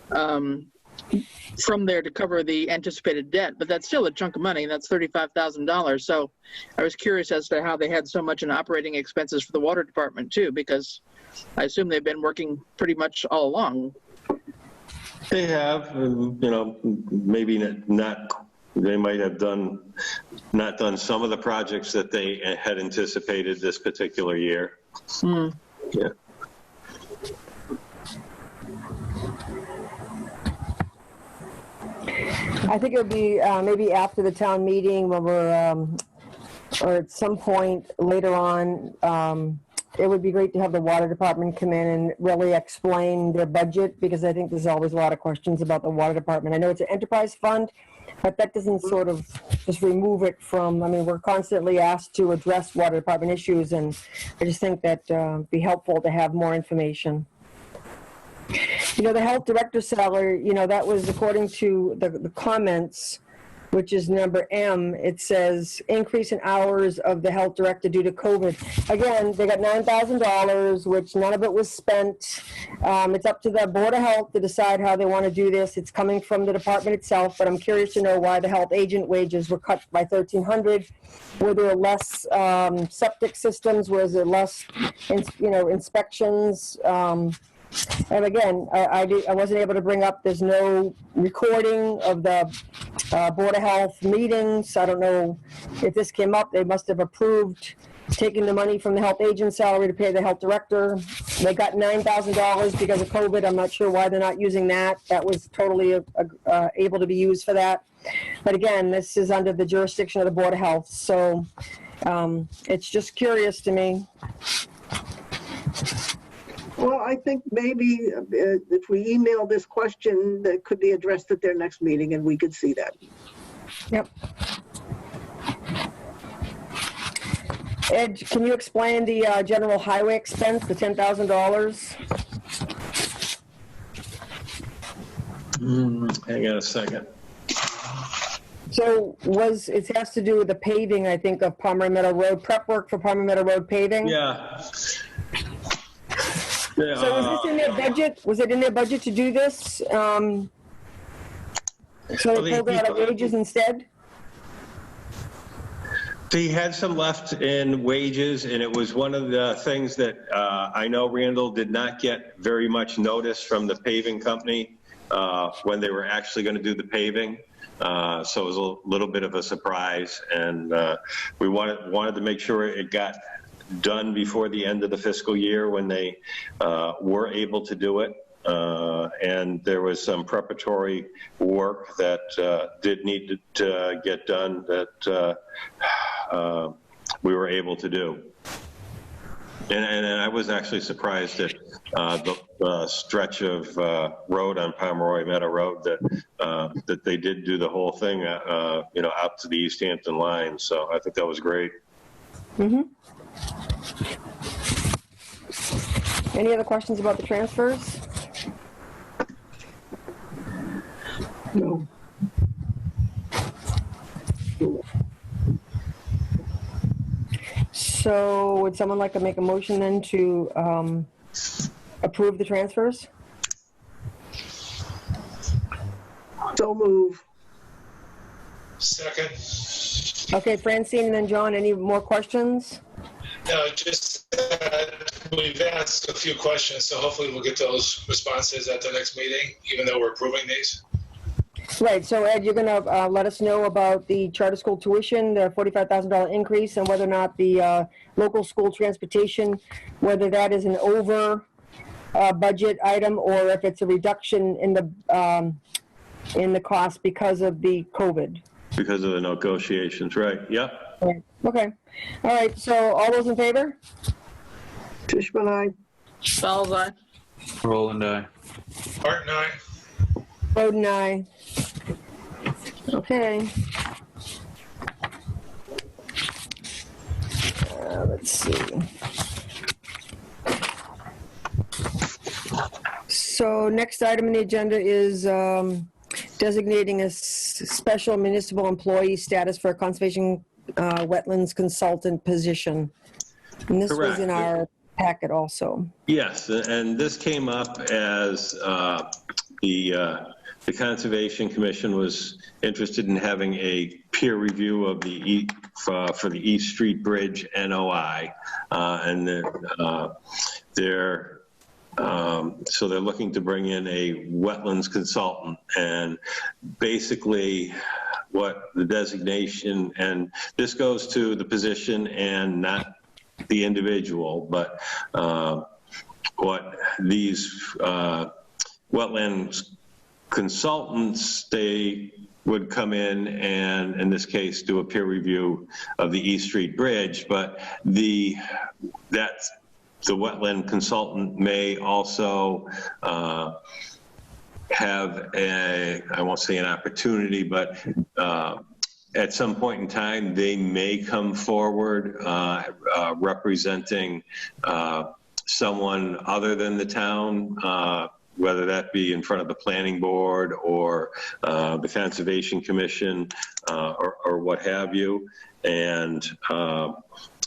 from there to cover the anticipated debt, but that's still a chunk of money. That's $35,000. So I was curious as to how they had so much in operating expenses for the water department too, because I assume they've been working pretty much all along. They have, maybe not. They might have not done some of the projects that they had anticipated this particular year. Yeah. I think it would be maybe after the town meeting when we're, or at some point later on, it would be great to have the water department come in and really explain their budget, because I think there's always a lot of questions about the water department. I know it's an enterprise fund, but that doesn't sort of just remove it from, we're constantly asked to address water department issues, and I just think that it'd be helpful to have more information. The health director's salary, that was according to the comments, which is number M. It says increase in hours of the health director due to COVID. Again, they got $9,000, which none of it was spent. It's up to the Board of Health to decide how they want to do this. It's coming from the department itself, but I'm curious to know why the health agent wages were cut by $1,300. Were there less septic systems? Was there less, inspections? And again, I wasn't able to bring up, there's no recording of the Board of Health meetings. I don't know if this came up. They must have approved taking the money from the health agent's salary to pay the health director. They got $9,000 because of COVID. I'm not sure why they're not using that. That was totally able to be used for that. But again, this is under the jurisdiction of the Board of Health. So it's just curious to me. Well, I think maybe if we email this question, that could be addressed at their next meeting and we could see that. Yep. Ed, can you explain the general highway expense, the $10,000? Hang on a second. So it has to do with the paving, I think, of Palmer Meadow Road, prep work for Palmer Meadow Road paving? Yeah. So was this in their budget? Was it in their budget to do this? So they pulled out of wages instead? They had some left in wages, and it was one of the things that I know Randall did not get very much notice from the paving company when they were actually going to do the paving. So it was a little bit of a surprise, and we wanted to make sure it got done before the end of the fiscal year when they were able to do it. And there was some preparatory work that did need to get done that we were able to do. And I was actually surprised at the stretch of road on Pomeroy Meadow Road that they did do the whole thing, out to the Easthampton line. So I think that was great. Mm-hmm. Any other questions about the transfers? No. So would someone like to make a motion then to approve the transfers? So move. Second. Okay, Francine and then John, any more questions? No, just we've asked a few questions, so hopefully we'll get those responses at the next meeting, even though we're approving these. Right, so Ed, you're going to let us know about the charter school tuition, the $45,000 increase, and whether or not the local school transportation, whether that is an over budget item or if it's a reduction in the cost because of the COVID. Because of the negotiations, right? Yep. Right. Okay. All right, so all those in favor? Tishman, aye. Fowles eye. Roland, aye. Martin, aye. Bowden, aye. Okay. Let's see. So next item on the agenda is designating a special municipal employee status for a conservation wetlands consultant position. And this was in our packet also. Yes, and this came up as the Conservation Commission was interested in having a peer review of the for the East Street Bridge NOI, and so they're looking to bring in a wetlands consultant, and basically what the designation, and this goes to the position and not the individual, but what these wetlands consultants, they would come in and in this case do a peer review of the East Street Bridge, but the wetland consultant may also have I won't say an opportunity, but at some point in time they may come forward representing someone other than the town, whether that be in front of the planning board or the Conservation Commission or what have you. And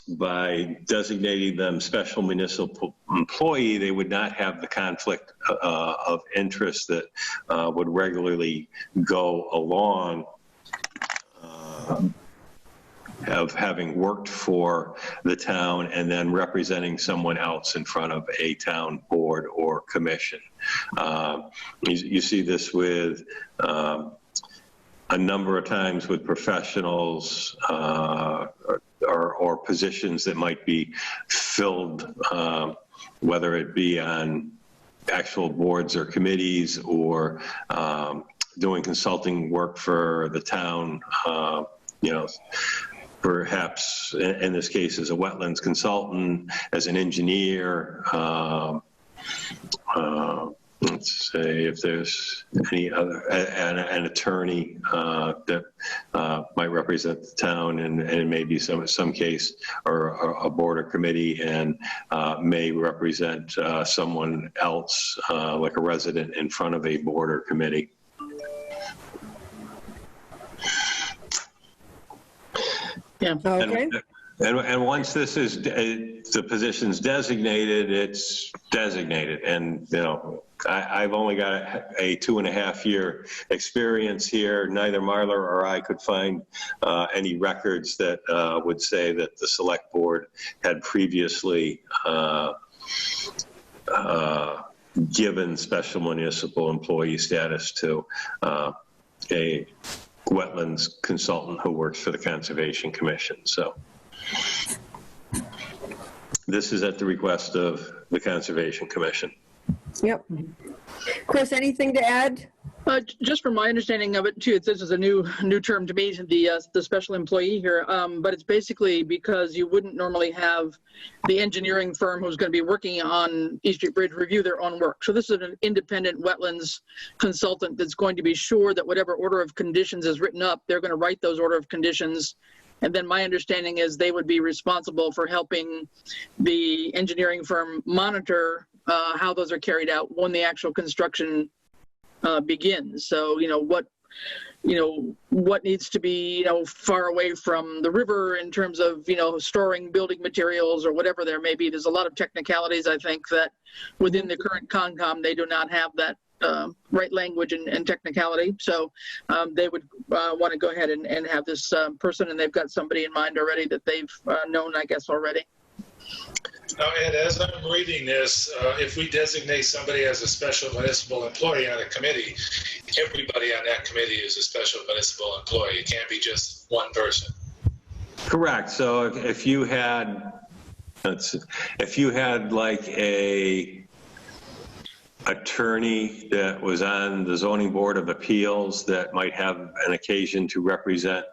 by designating them special municipal employee, they would not have the conflict of interest that would regularly go along of having worked for the town and then representing someone else in front of a town board or commission. You see this with a number of times with professionals or positions that might be filled, whether it be on actual boards or committees or doing consulting work for the town, perhaps in this case as a wetlands consultant, as an engineer. Let's say if there's any other, an attorney that might represent the town and maybe some case or a board or committee and may represent someone else like a resident in front of a board or committee. Yeah. Okay. And once this is, the position's designated, it's designated. And, I've only got a 2.5-year experience here. Neither Marla or I could find any records that would say that the select board had previously given special municipal employee status to a wetlands consultant who works for the Conservation Commission. So this is at the request of the Conservation Commission. Yep. Chris, anything to add? Just from my understanding of it too, this is a new term to me, the special employee here, but it's basically because you wouldn't normally have the engineering firm who's going to be working on East Street Bridge review their own work. So this is an independent wetlands consultant that's going to be sure that whatever order of conditions is written up, they're going to write those order of conditions. And then my understanding is they would be responsible for helping the engineering firm monitor how those are carried out when the actual construction begins. So, what needs to be, far away from the river in terms of, storing building materials or whatever there may be. There's a lot of technicalities, I think, that within the current CONCOM, they do not have that right language and technicality. So they would want to go ahead and have this person, and they've got somebody in mind already that they've known, I guess, already. Now, Ed, as I'm reading this, if we designate somebody as a special municipal employee on a committee, everybody on that committee is a special municipal employee. It can't be just one person. Correct. So if you had like a attorney that was on the zoning board of appeals that might have an occasion to represent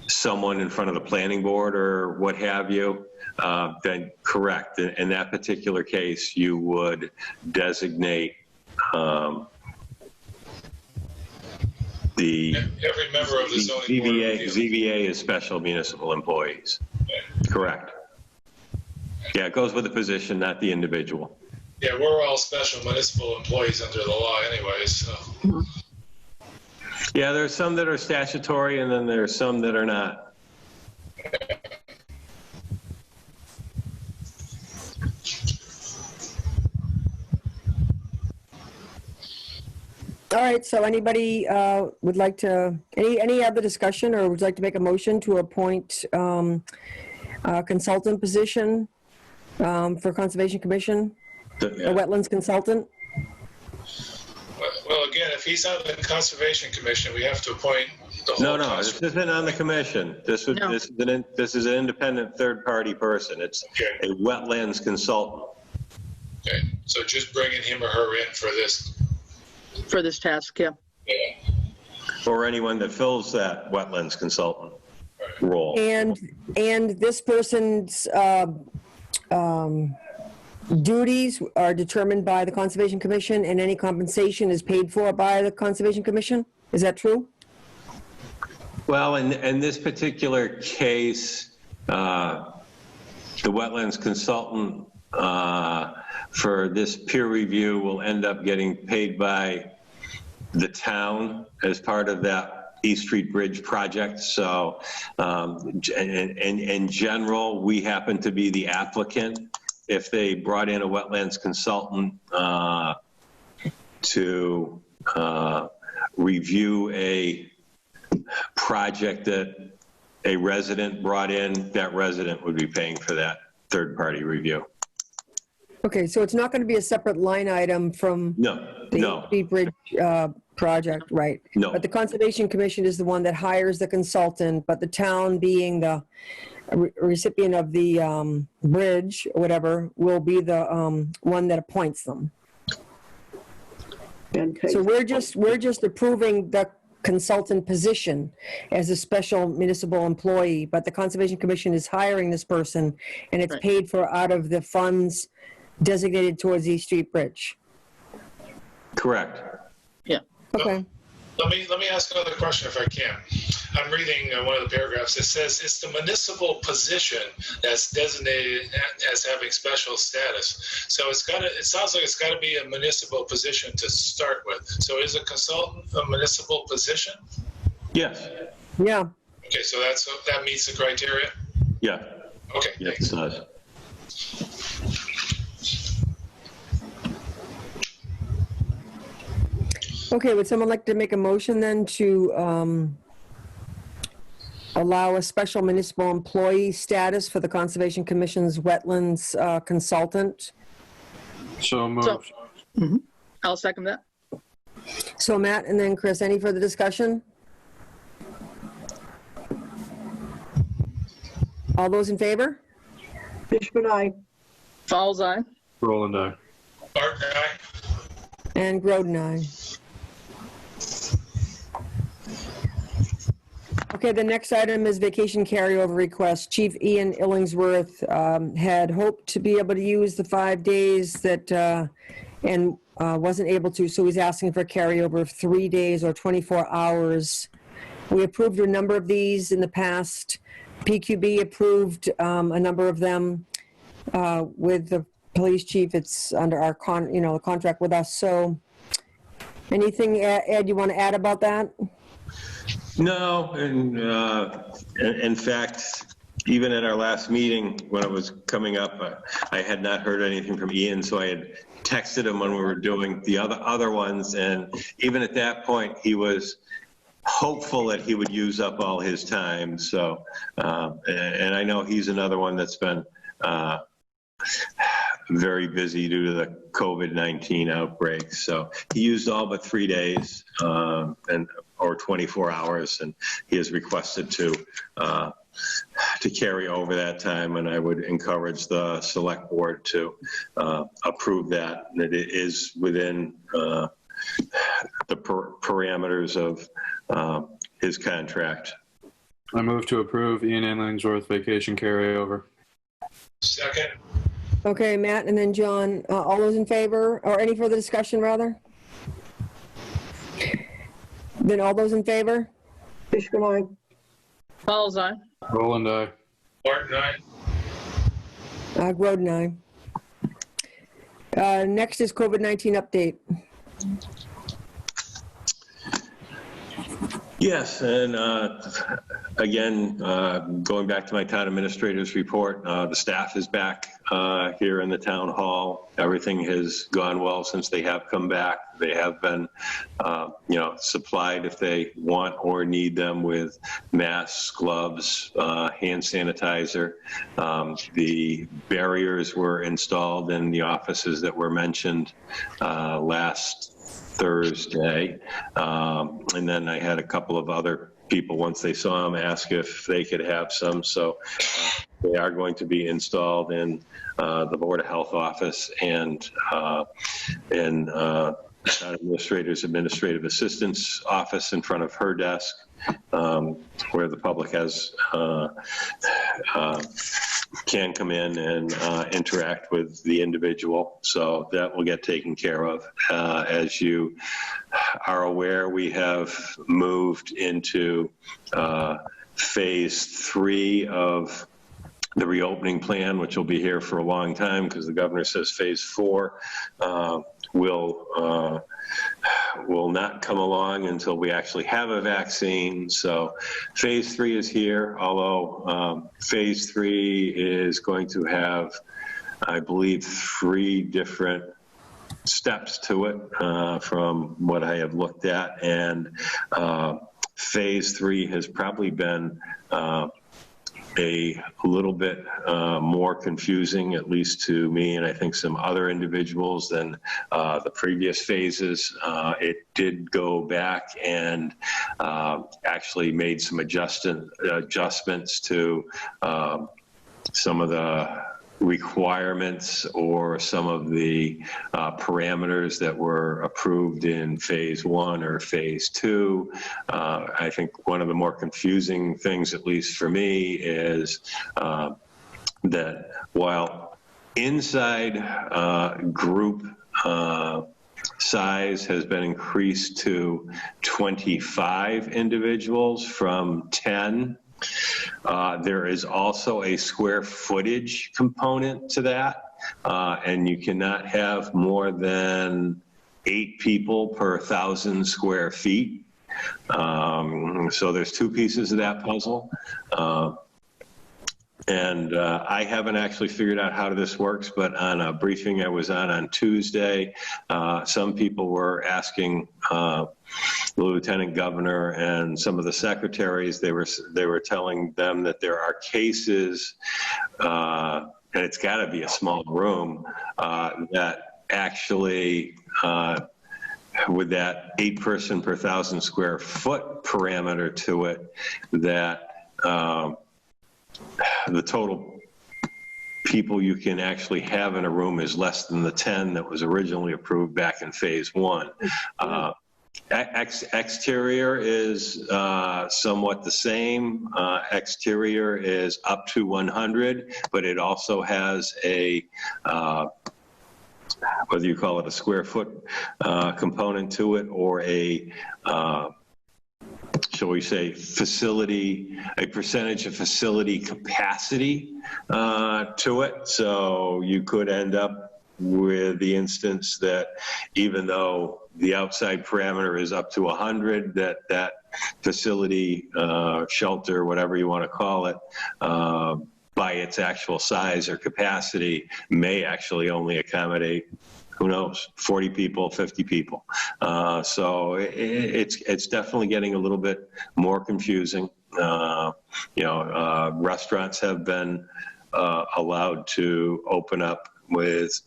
someone in front of the planning board or what have you, then correct. In that particular case, you would designate every member of the zoning board of appeals. ZBA is special municipal employees. Correct. Yeah, it goes with the position, not the individual. Yeah, we're all special municipal employees under the law anyways, so. Yeah, there's some that are statutory and then there's some that are not. All right, so anybody would like to, any other discussion, or would like to make a motion to appoint a consultant position for Conservation Commission, a wetlands consultant? Well, again, if he's on the Conservation Commission, we have to appoint the whole. No, this isn't on the commission. This is an independent third-party person. It's a wetlands consultant. Okay, so just bringing him or her in for this. For this task, yeah. Or anyone that fills that wetlands consultant role. And this person's duties are determined by the Conservation Commission, and any compensation is paid for by the Conservation Commission? Is that true? Well, in this particular case, the wetlands consultant for this peer review will end up getting paid by the town as part of that East Street Bridge project. So in general, we happen to be the applicant. If they brought in a wetlands consultant to review a project that a resident brought in, that resident would be paying for that third-party review. Okay, so it's not going to be a separate line item from the East Bridge project, right? No. But the Conservation Commission is the one that hires the consultant, but the town, being the recipient of the bridge or whatever, will be the one that appoints them. Okay. So we're just approving the consultant position as a special municipal employee, but the Conservation Commission is hiring this person, and it's paid for out of the funds designated towards East Street Bridge. Correct. Yeah. Okay. Let me ask another question if I can. I'm reading one of the paragraphs. It says it's the municipal position that's designated as having special status. So it sounds like it's got to be a municipal position to start with. So is a consultant a municipal position? Yes. Yeah. Okay, so that meets the criteria? Yeah. Okay. Yes, it does. Okay, would someone like to make a motion then to allow a special municipal employee status for the Conservation Commission's wetlands consultant? So moved. I'll second that. So Matt and then Chris, any further discussion? All those in favor? Fishman, aye. Fowles, aye. Roland, aye. Martin, aye. And Groden, aye. Okay, the next item is vacation carryover request. Chief Ian Illingsworth had hoped to be able to use the 5 days that, and wasn't able to, so he's asking for a carryover of 3 days or 24 hours. We approved a number of these in the past. PQB approved a number of them with the police chief. It's under our the contract with us. So anything, Ed, you want to add about that? No, and in fact, even at our last meeting, when it was coming up, I had not heard anything from Ian, so I had texted him when we were doing the other ones, and even at that point, he was hopeful that he would use up all his time. So, and I know he's another one that's been very busy due to the COVID-19 outbreak. So he used all but 3 days or 24 hours, and he has requested to carry over that time, and I would encourage the select board to approve that. And it is within the parameters of his contract. I move to approve Ian Illingsworth vacation carryover. Second. Okay, Matt and then John, all those in favor, or any further discussion, rather? Then all those in favor? Fishman, aye. Fowles, aye. Roland, aye. Martin, aye. Groden, aye. Next is COVID-19 update. Yes, and again, going back to my town administrator's report, the staff is back here in the town hall. Everything has gone well since they have come back. They have been, supplied if they want or need them with masks, gloves, hand sanitizer. The barriers were installed in the offices that were mentioned last Thursday. And then I had a couple of other people, once they saw them, ask if they could have some. So they are going to be installed in the Board of Health office and in the administrator's administrative assistant's office in front of her desk, where the public has can come in and interact with the individual. So that will get taken care of. As you are aware, we have moved into phase 3 of the reopening plan, which will be here for a long time because the governor says phase 4 will not come along until we actually have a vaccine. So phase 3 is here, although phase 3 is going to have, I believe, 3 different steps to it from what I have looked at. And phase 3 has probably been a little bit more confusing, at least to me and I think some other individuals, than the previous phases. It did go back and actually made some adjustments to some of the requirements or some of the parameters that were approved in phase 1 or phase 2. I think one of the more confusing things, at least for me, is that while inside group size has been increased to 25 individuals from 10, there is also a square footage component to that, and you cannot have more than 8 people per 1,000 square feet. So there's 2 pieces of that puzzle. And I haven't actually figured out how this works, but on a briefing I was on Tuesday, some people were asking the lieutenant governor and some of the secretaries. They were telling them that there are cases, and it's got to be a small room, that actually, with that 8 person per 1,000 square foot parameter to it, that the total people you can actually have in a room is less than the 10 that was originally approved back in phase 1. Exterior is somewhat the same. Exterior is up to 100, but it also has a whether you call it a square foot component to it or a shall we say, a percentage of facility capacity to it. So you could end up with the instance that even though the outside parameter is up to 100, that facility, shelter, whatever you want to call it, by its actual size or capacity, may actually only accommodate, who knows, 40 people, 50 people. So it's definitely getting a little bit more confusing. Restaurants have been allowed to open up with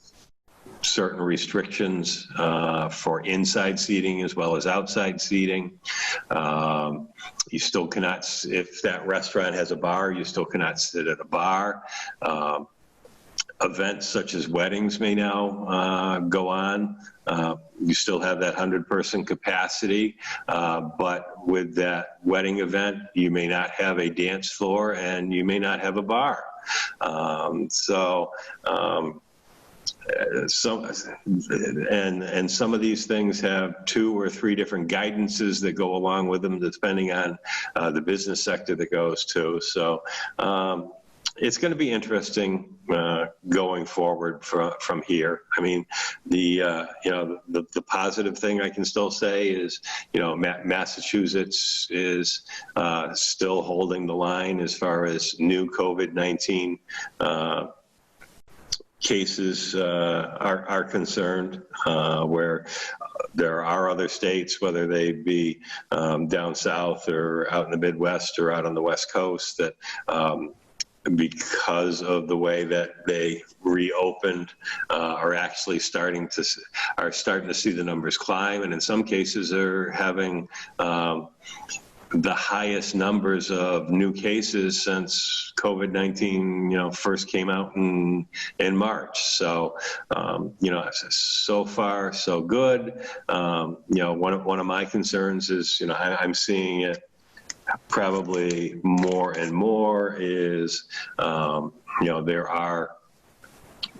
certain restrictions for inside seating as well as outside seating. You still cannot, if that restaurant has a bar, you still cannot sit at a bar. Events such as weddings may now go on. You still have that 100-person capacity, but with that wedding event, you may not have a dance floor and you may not have a bar. Some of these things have 2 or 3 different guidances that go along with them, depending on the business sector that goes to. So it's going to be interesting going forward from here. I mean, the positive thing I can still say is, Massachusetts is still holding the line as far as new COVID-19 cases are concerned, where there are other states, whether they be down south or out in the Midwest or out on the West Coast, that because of the way that they reopened, are actually starting to see the numbers climb, and in some cases are having the highest numbers of new cases since COVID-19, first came out in March. So, so far so good. One of my concerns is, I'm seeing it probably more and more is, there are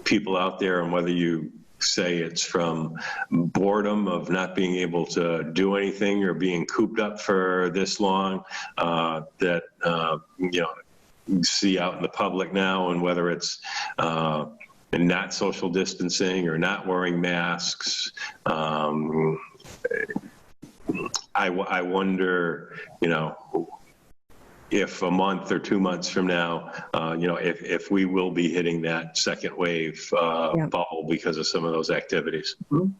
people out there, and whether you say it's from boredom of not being able to do anything or being cooped up for this long, that you see out in the public now, and whether it's not social distancing or not wearing masks. I wonder, if a month or 2 months from now, if we will be hitting that second wave bubble because of some of those activities. Mm-hmm.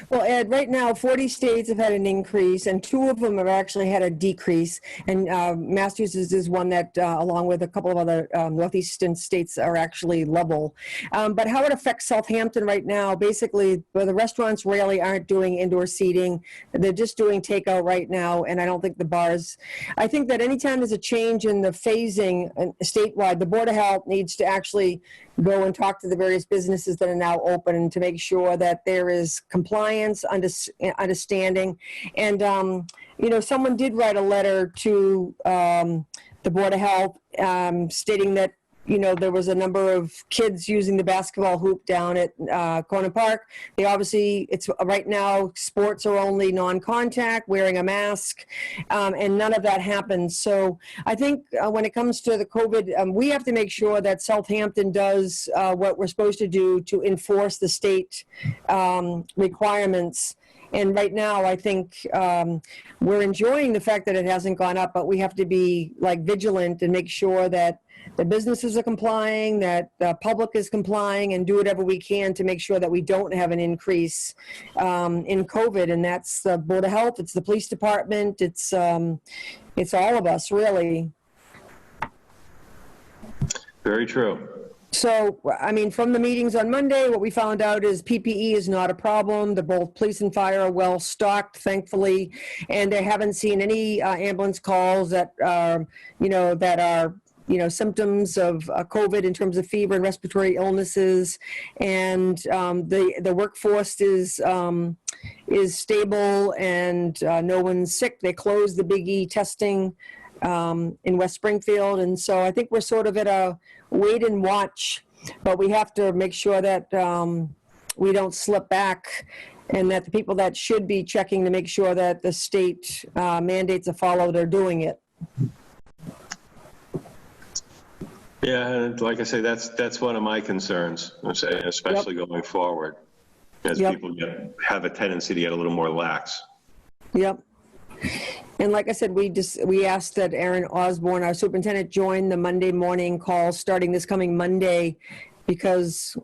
Well, Ed, right now, 40 states have had an increase, and 2 of them have actually had a decrease. And Massachusetts is one that, along with a couple of other northeastern states, are actually level. But how it affects Southampton right now, basically, where the restaurants really aren't doing indoor seating, they're just doing takeout right now, and I don't think the bars. I think that anytime there's a change in the phasing statewide, the Board of Health needs to actually go and talk to the various businesses that are now open to make sure that there is compliance, understanding. And, someone did write a letter to the Board of Health stating that, there was a number of kids using the basketball hoop down at Corner Park. They obviously, it's right now, sports are only non-contact, wearing a mask, and none of that happens. So I think when it comes to the COVID, we have to make sure that Southampton does what we're supposed to do to enforce the state requirements. And right now, I think we're enjoying the fact that it hasn't gone up, but we have to be vigilant and make sure that the businesses are complying, that the public is complying, and do whatever we can to make sure that we don't have an increase in COVID. And that's the Board of Health, it's the police department, it's all of us, really. Very true. So, I mean, from the meetings on Monday, what we found out is PPE is not a problem. The both police and fire are well stocked, thankfully, and they haven't seen any ambulance calls that are, symptoms of COVID in terms of fever and respiratory illnesses. And the workforce is stable, and no one's sick. They closed the Big E testing in West Springfield, and so I think we're sort of at a wait and watch, but we have to make sure that we don't slip back, and that the people that should be checking to make sure that the state mandates are followed are doing it. Yeah, and like I say, that's one of my concerns, especially going forward, as people have a tendency to get a little more lax. Yep. And like I said, we asked that Aaron Osborne, our superintendent, join the Monday morning call starting this coming Monday, because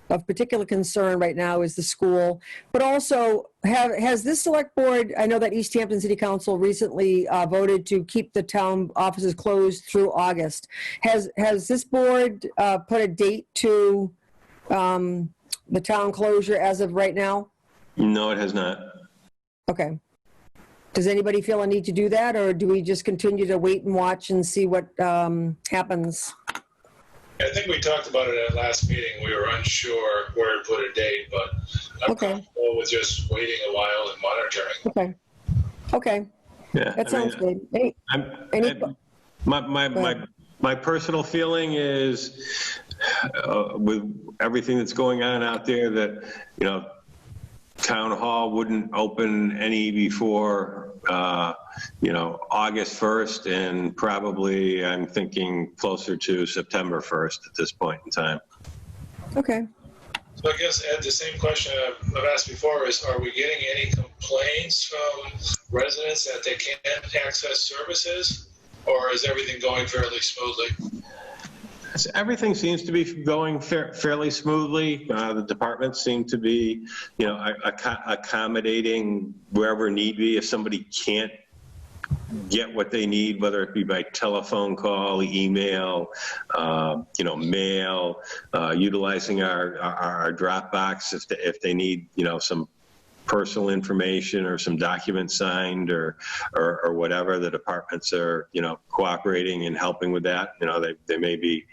of particular concern right now is the school. But also, has this select board, I know that Easthampton City Council recently voted to keep the town offices closed through August. Has this board put a date to the town closure as of right now? No, it has not. Okay. Does anybody feel a need to do that, or do we just continue to wait and watch and see what happens? I think we talked about it at last meeting. We were unsure where to put a date, but I'm comfortable with just waiting a while and monitoring. Okay. Yeah, That sounds good. My personal feeling is, with everything that's going on out there, that town hall wouldn't open any before August 1st, and probably I'm thinking closer to September 1st at this point in time. Okay. So I guess, Ed, the same question I've asked before is, are we getting any complaints from residents that they can't access services, or is everything going fairly smoothly? Everything seems to be going fairly smoothly. The departments seem to be, accommodating wherever need be. If somebody can't get what they need, whether it be by telephone call, email, mail, utilizing our Dropbox if they need, some personal information or some documents signed or whatever, the departments are, cooperating and helping with that. They may be,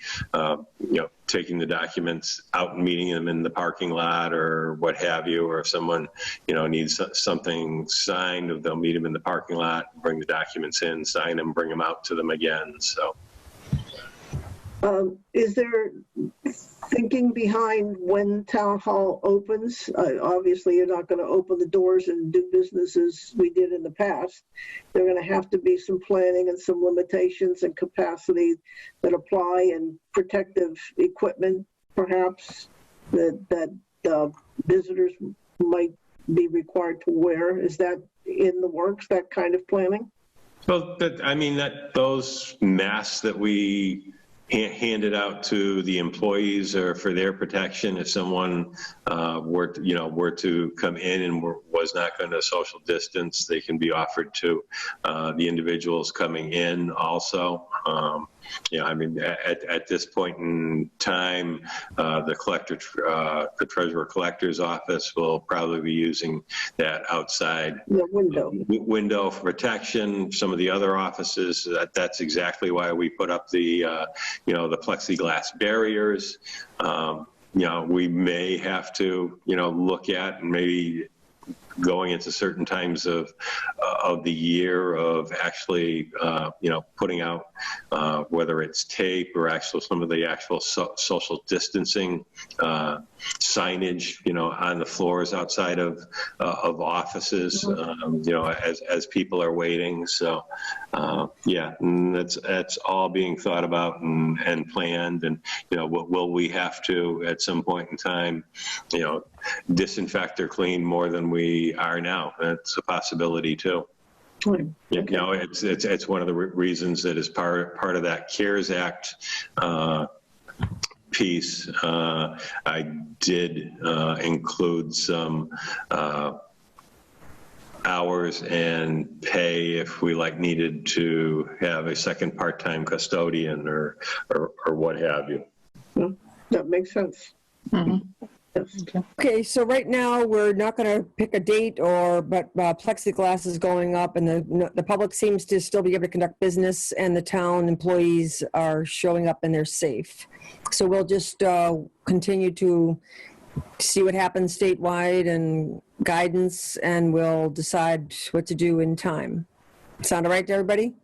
taking the documents out and meeting them in the parking lot or what have you, or if someone, needs something signed, they'll meet them in the parking lot, bring the documents in, sign them, bring them out to them again. So. Is there thinking behind when town hall opens? Obviously, you're not going to open the doors and do business as we did in the past. There are going to have to be some planning and some limitations and capacity that apply, and protective equipment, perhaps, that visitors might be required to wear. Is that in the works, that kind of planning? Well, those masks that we handed out to the employees or for their protection, if someone were to come in and was not going to social distance, they can be offered to the individuals coming in also. At this point in time, the treasurer collector's office will probably be using that outside window for protection. Some of the other offices, that's exactly why we put up the the plexiglass barriers. We may have to look at, and maybe going into certain times of the year, of actually putting out whether it's tape or some of the actual social distancing signage on the floors outside of offices as people are waiting. So and that's all being thought about and planned. And will we have to at some point in time disinfect or clean more than we are now? That's a possibility too. Okay. It's one of the reasons that is part of that CARES Act piece. I did include some hours and pay if we needed to have a second part-time custodian or what have you. That makes sense. Mhm. Yes. Okay, so right now, we're not going to pick a date but plexiglass is going up and the public seems to still be able to conduct business and the town employees are showing up and they're safe. So we'll just continue to see what happens statewide and guidance, and we'll decide what to do in time. Sound all right to everybody?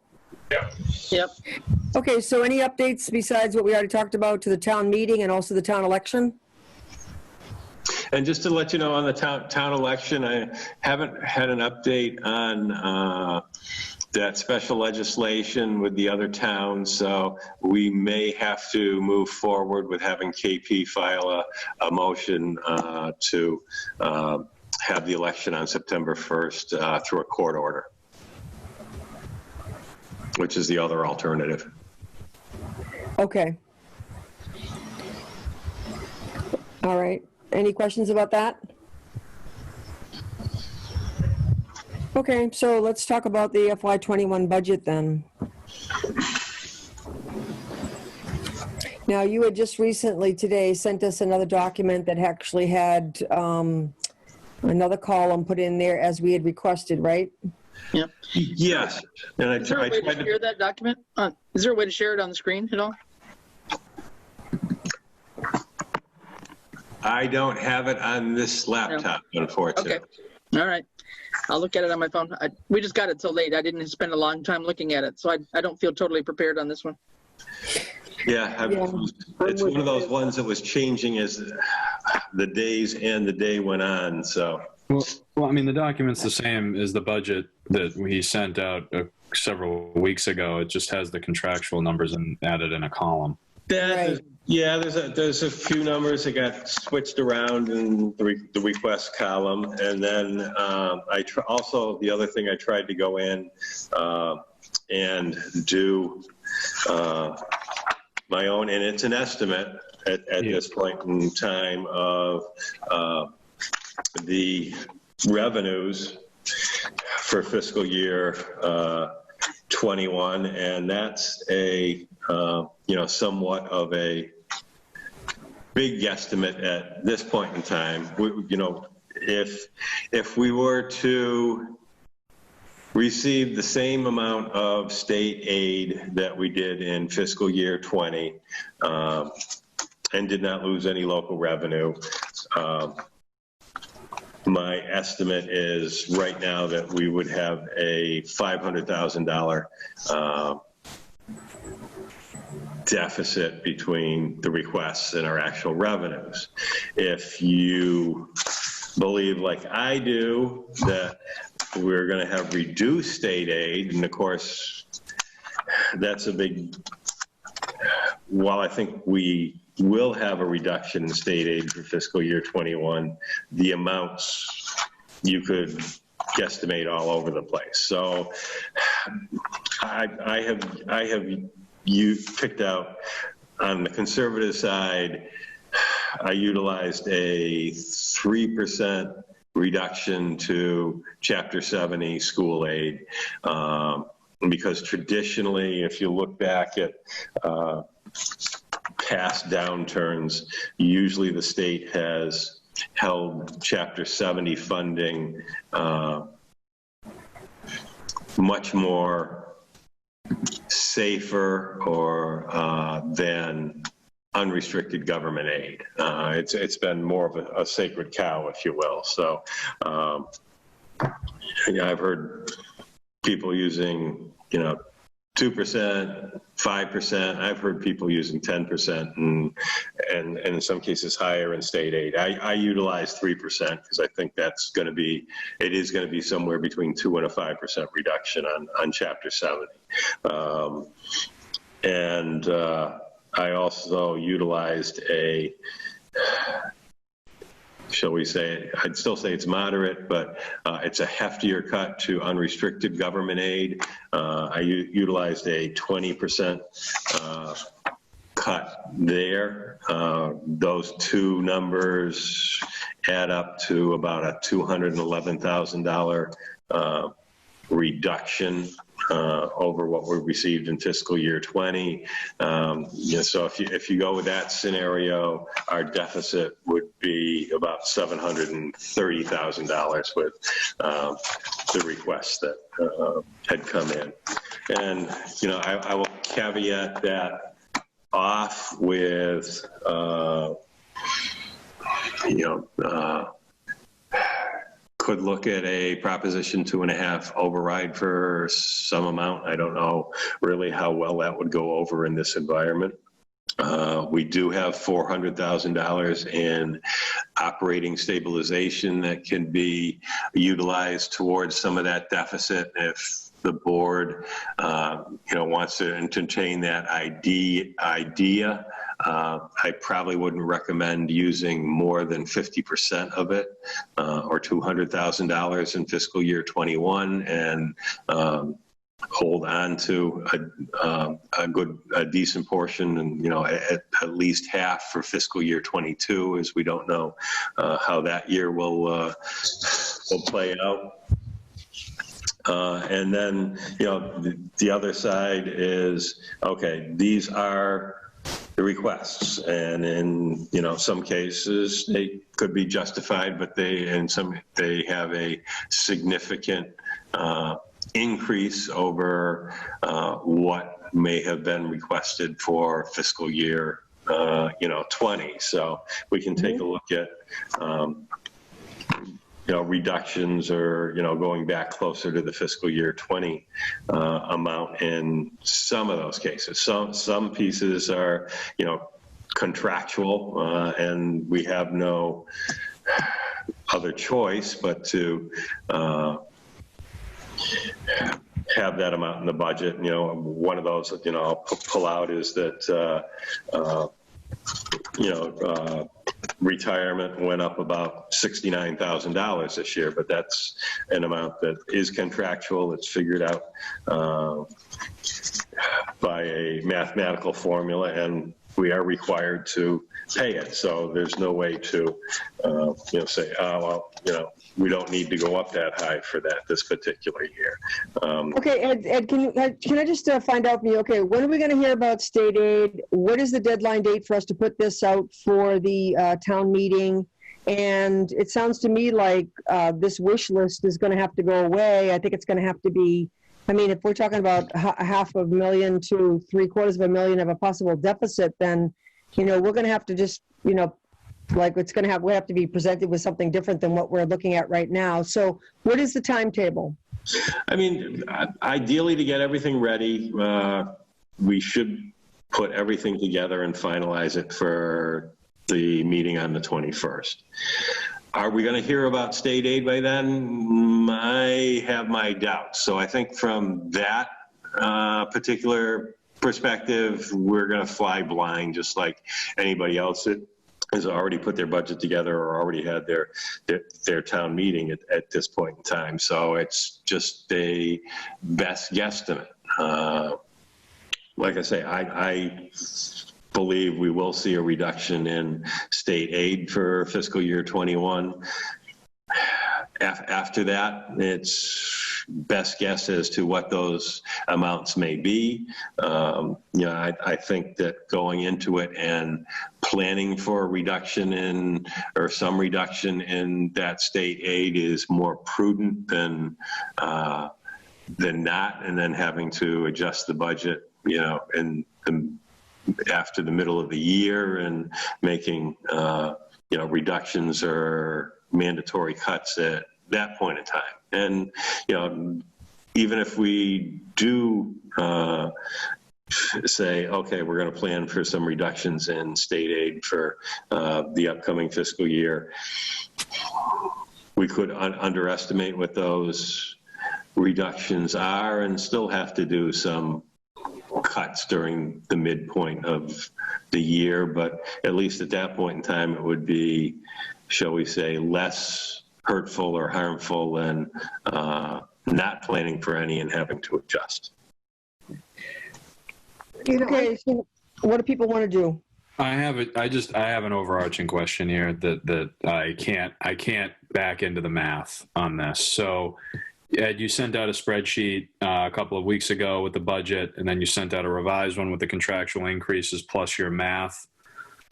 Yep. Okay, so any updates besides what we already talked about to the town meeting and also the town election? And just to let you know, on the town election, I haven't had an update on that special legislation with the other towns, so we may have to move forward with having KP file a motion to have the election on September 1st through a court order, which is the other alternative. Okay. All right. Any questions about that? Okay, so let's talk about the FY21 budget then. Now, you had just recently today sent us another document that actually had another column put in there as we had requested, right? Yep. Yes, and Is there a way to share that document? Is there a way to share it on the screen at all? I don't have it on this laptop, unfortunately. Okay. All right. I'll look at it on my phone. We just got it so late. I didn't spend a long time looking at it, so I don't feel totally prepared on this one. Yeah, it's one of those ones that was changing as the days and the day went on, so. Well, I mean, the document's the same as the budget that we sent out several weeks ago. It just has the contractual numbers and added in a column. Right. Yeah, there's a few numbers that got switched around in the request column, and then also the other thing I tried to go in and do my own, and it's an estimate at this point in time of the revenues for fiscal year 21, and that's a somewhat of a big guesstimate at this point in time. If we were to receive the same amount of state aid that we did in fiscal year 20 and did not lose any local revenue, my estimate is right now that we would have a $500,000 deficit between the requests and our actual revenues. If you believe, like I do, that we're going to have reduced state aid, and of course, that's a big, while I think we will have a reduction in state aid for fiscal year 21, the amounts you could guesstimate all over the place. So I have you picked out on the conservative side, I utilized a 3% reduction to Chapter 70 school aid because traditionally, if you look back at past downturns, usually the state has held Chapter 70 funding much more safer or than unrestricted government aid. It's been more of a sacred cow, if you will. So I've heard people using 2%, 5%. I've heard people using 10% and in some cases higher in state aid. I utilize 3% because I think it is going to be somewhere between 2 and a 5% reduction on Chapter 70. And I also utilized shall we say, I'd still say it's moderate, but it's a heftier cut to unrestricted government aid. I utilized a 20% cut there. Those two numbers add up to about a $211,000 reduction over what we received in fiscal year 20. So if you go with that scenario, our deficit would be about $730,000 with the requests that had come in. And, I will caveat that off with, could look at a Proposition 2.5 override for some amount. I don't know really how well that would go over in this environment. We do have $400,000 in operating stabilization that can be utilized towards some of that deficit if the board, wants to entertain that idea. I probably wouldn't recommend using more than 50% of it, or $200,000 in fiscal year 21, and hold on to a decent portion, and at least half for fiscal year 22, as we don't know how that year will play out. And then, the other side is, okay, these are the requests, and in some cases they could be justified, but they have a significant increase over what may have been requested for fiscal year 20. So we can take a look at reductions, or going back closer to the fiscal year 20 amount in some of those cases. Some pieces are contractual, and we have no other choice but to have that amount in the budget. One of those that I'll pull out is that retirement went up about $69,000 this year, but that's an amount that is contractual. It's figured out by a mathematical formula, and we are required to pay it. So there's no way to, say, oh, well, we don't need to go up that high for this particular year. Okay, Ed, can I just find out from you, okay, when are we going to hear about state aid? What is the deadline date for us to put this out for the town meeting? And it sounds to me like this wish list is going to have to go away. I think it's going to have to be, if we're talking about $500,000 to $750,000 of a possible deficit, then, we're going to have to just, we have to be presented with something different than what we're looking at right now. So what is the timetable? Ideally, to get everything ready, we should put everything together and finalize it for the meeting on the 21st. Are we going to hear about state aid by then? I have my doubts. So I think from that particular perspective, we're going to fly blind, just like anybody else that has already put their budget together or already had their town meeting at this point in time. So it's just a best guesstimate. Like I say, I believe we will see a reduction in state aid for fiscal year 21. After that, it's best guess as to what those amounts may be. I think that going into it and planning for a reduction or some reduction in that state aid is more prudent than not, and then having to adjust the budget, after the middle of the year and making, reductions or mandatory cuts at that point in time. And, even if we do say, okay, we're going to plan for some reductions in state aid for the upcoming fiscal year, we could underestimate what those reductions are and still have to do some cuts during the midpoint of the year. But at least at that point in time, it would be, shall we say, less hurtful or harmful than not planning for any and having to adjust. Okay, so what do people want to do? I have an overarching question here that I can't back into the math on this. So Ed, you sent out a spreadsheet a couple of weeks ago with the budget, and then you sent out a revised one with the contractual increases plus your math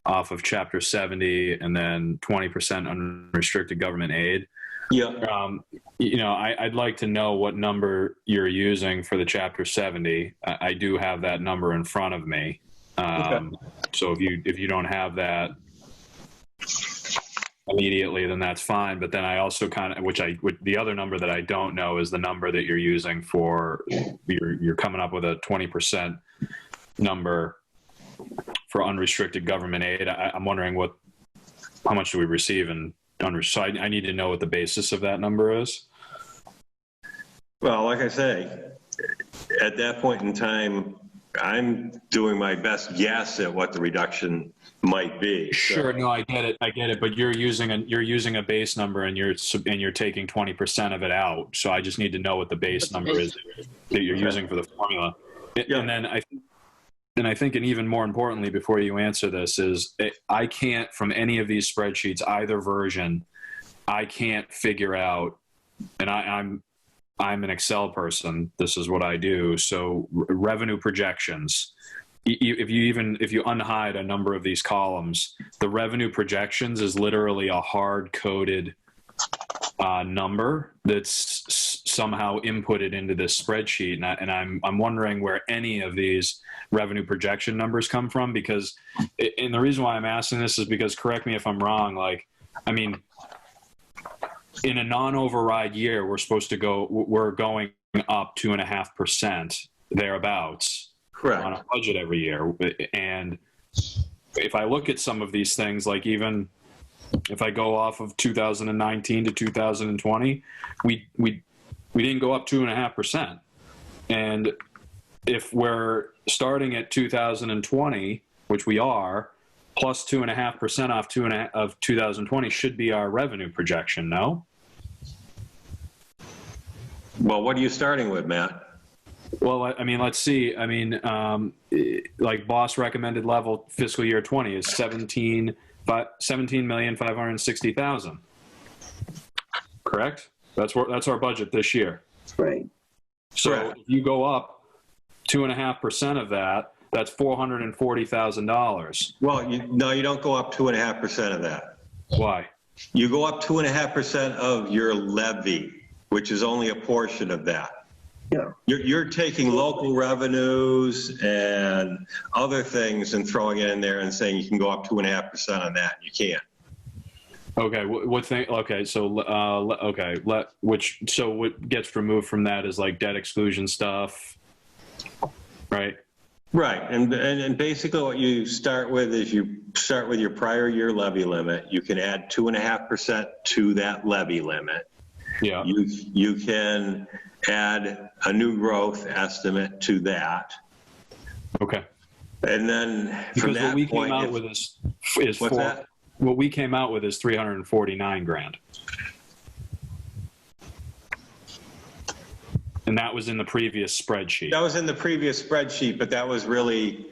off of Chapter 70 and then 20% unrestricted government aid. Yeah. You know, I'd like to know what number you're using for the Chapter 70. I do have that number in front of me. Okay. So if you don't have that immediately, then that's fine. But then I also kind of, the other number that I don't know is the number that you're using for, you're coming up with a 20% number for unrestricted government aid. I'm wondering how much do we receive in so I need to know what the basis of that number is. Well, like I say, at that point in time, I'm doing my best guess at what the reduction might be. Sure, no, I get it. But you're using a base number, and you're taking 20% of it out. So I just need to know what the base number is that you're using for the formula. Yeah. And then I think, and even more importantly, before you answer this, is I can't, from any of these spreadsheets, either version, I can't figure out, and I'm an Excel person. This is what I do. So revenue projections. If you unhide a number of these columns, the revenue projections is literally a hard-coded number that's somehow inputted into this spreadsheet, and I'm wondering where any of these revenue projection numbers come from, because, and the reason why I'm asking this is because, correct me if I'm wrong, like, I mean, in a non-override year, we're going up 2.5% thereabouts. Correct. On a budget every year. And if I look at some of these things, like even if I go off of 2019 to 2020, we didn't go up 2.5%. And if we're starting at 2020, which we are, plus 2.5% off of 2020 should be our revenue projection, no? Well, what are you starting with, Matt? Well, I mean, let's see. I mean, like boss recommended level fiscal year 20 is 17,560,000. Correct? That's our budget this year. Right. So Correct. if you go up 2.5% of that, that's $440,000. Well, no, you don't go up 2.5% of that. Why? You go up 2.5% of your levy, which is only a portion of that. Yeah. You're taking local revenues and other things and throwing it in there and saying you can go up 2.5% on that. You can't. Okay. What thing? Okay. So, okay. So what gets removed from that is like debt exclusion stuff, right? Right. And basically what you start with is you start with your prior year levy limit. You can add 2.5% to that levy limit. Yeah. You can add a new growth estimate to that. Okay. And then from Because that what we point, came out with is what's that? What we came out with is $349,000. And that was in the previous spreadsheet. That was in the previous spreadsheet, but that really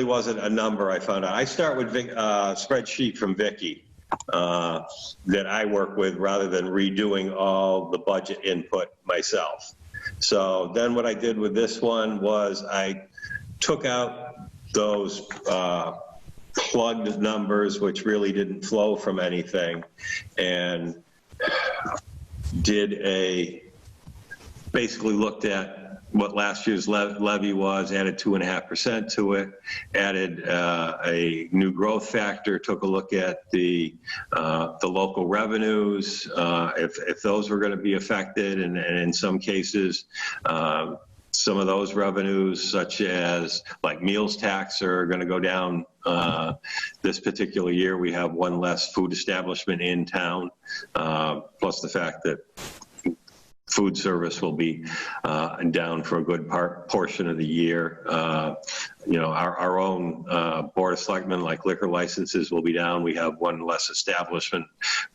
wasn't a number I found out. I start with spreadsheet from Vicky that I work with rather than redoing all the budget input myself. So then what I did with this one was I took out those plugged numbers, which really didn't flow from anything, and basically looked at what last year's levy was, added 2.5% to it, added a new growth factor, took a look at the local revenues, if those were going to be affected, and in some cases, some of those revenues, such as like meals tax, are going to go down. This particular year, we have one less food establishment in town, plus the fact that food service will be down for a good portion of the year. Our own Board of Selectmen, like liquor licenses, will be down. We have one less establishment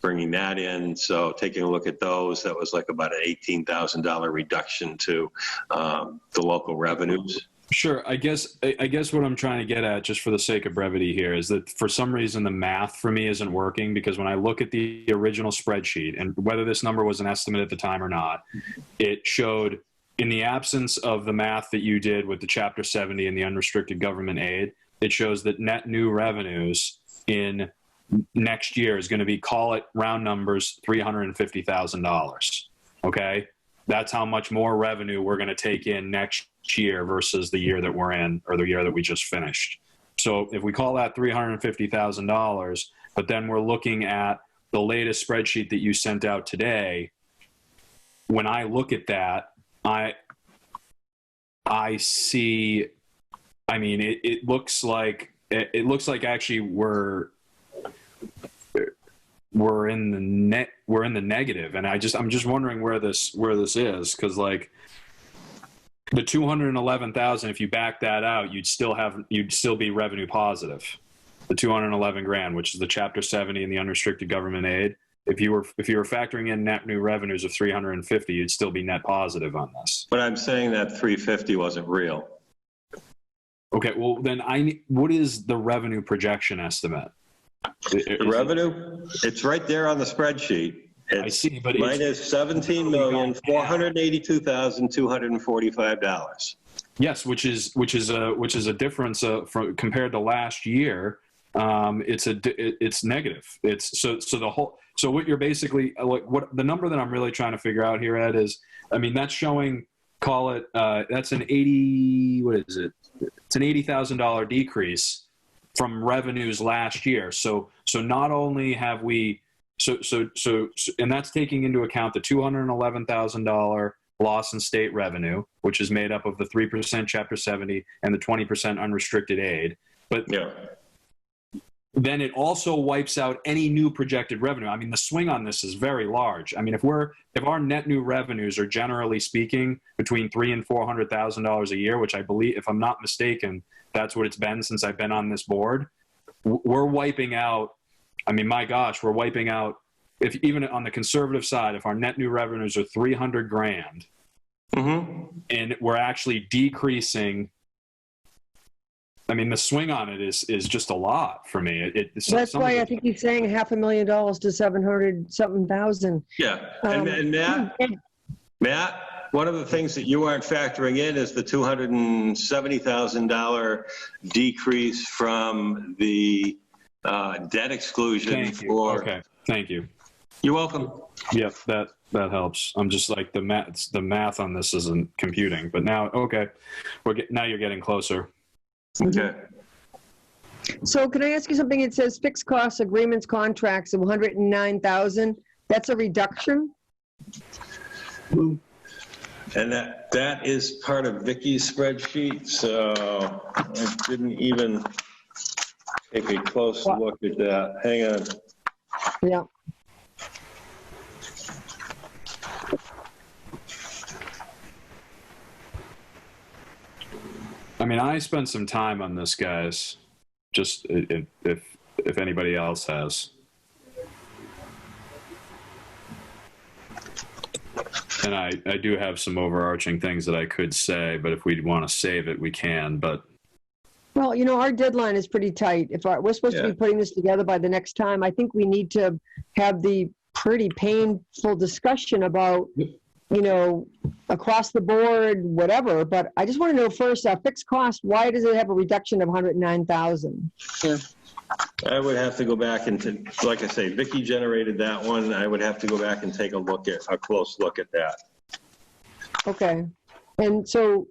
bringing that in. So taking a look at those, that was like about an $18,000 reduction to the local revenues. Sure. I guess what I'm trying to get at, just for the sake of brevity here, is that for some reason the math for me isn't working, because when I look at the original spreadsheet, and whether this number was an estimate at the time or not, it showed, in the absence of the math that you did with the Chapter 70 and the unrestricted government aid, it shows that net new revenues in next year is going to be, call it round numbers, $350,000. Okay? That's how much more revenue we're going to take in next year versus the year that we're in, or the year that we just finished. So if we call that $350,000, but then we're looking at the latest spreadsheet that you sent out today, when I look at that, I see, I mean, it looks like actually we're in the negative, and I'm just wondering where this is, because like the 211,000, if you back that out, you'd still be revenue positive. The 211 grand, which is the Chapter 70 and the unrestricted government aid. If you were factoring in net new revenues of 350, you'd still be net positive on this. But I'm saying that 350 wasn't real. Okay, well then what is the revenue projection estimate? The revenue, it's right there on the spreadsheet. It's I see, but minus $17,482,245. Yes, which is a difference compared to last year. It's negative. So what you're basically like, what the number that I'm really trying to figure out here, Ed, is, I mean, that's showing, call it, that's an 80, what is it? It's an $80,000 decrease from revenues last year. So not only have we, and that's taking into account the $211,000 loss in state revenue, which is made up of the 3% Chapter 70 and the 20% unrestricted aid. But yeah, then it also wipes out any new projected revenue. I mean, the swing on this is very large. I mean, if our net new revenues are, generally speaking, between $300,000 and $400,000 a year, which I believe, if I'm not mistaken, that's what it's been since I've been on this board, we're wiping out, I mean, my gosh, we're wiping out, if even on the conservative side, if our net new revenues are 300 grand, and we're actually decreasing, I mean, the swing on it is just a lot for me. That's why I think he's saying $500,000 to 700-something thousand. Yeah, and Matt, one of the things that you aren't factoring in is the $270,000 decrease from the debt exclusion. Thank you. Okay, thank you. You're welcome. Yep, that helps. I'm just like, the math on this isn't computing, but now, okay, now you're getting closer. Okay. So can I ask you something? It says fixed costs, agreements, contracts of 109,000. That's a reduction? And that is part of Vicky's spreadsheet, so I didn't even take a close look at that. Hang on. Yeah. I mean, I spent some time on this, guys, just if anybody else has. And I do have some overarching things that I could say, but if we want to save it, we can, but. Well, you know, our deadline is pretty tight. If we're supposed to be putting this together by the next time, I think we need to have the pretty painful discussion about, you know, across the board, whatever. But I just want to know first, fixed cost, why does it have a reduction of 109,000? Yeah. I would have to go back and, like I say, Vicky generated that one. I would have to go back and take a close look at that. Okay. And so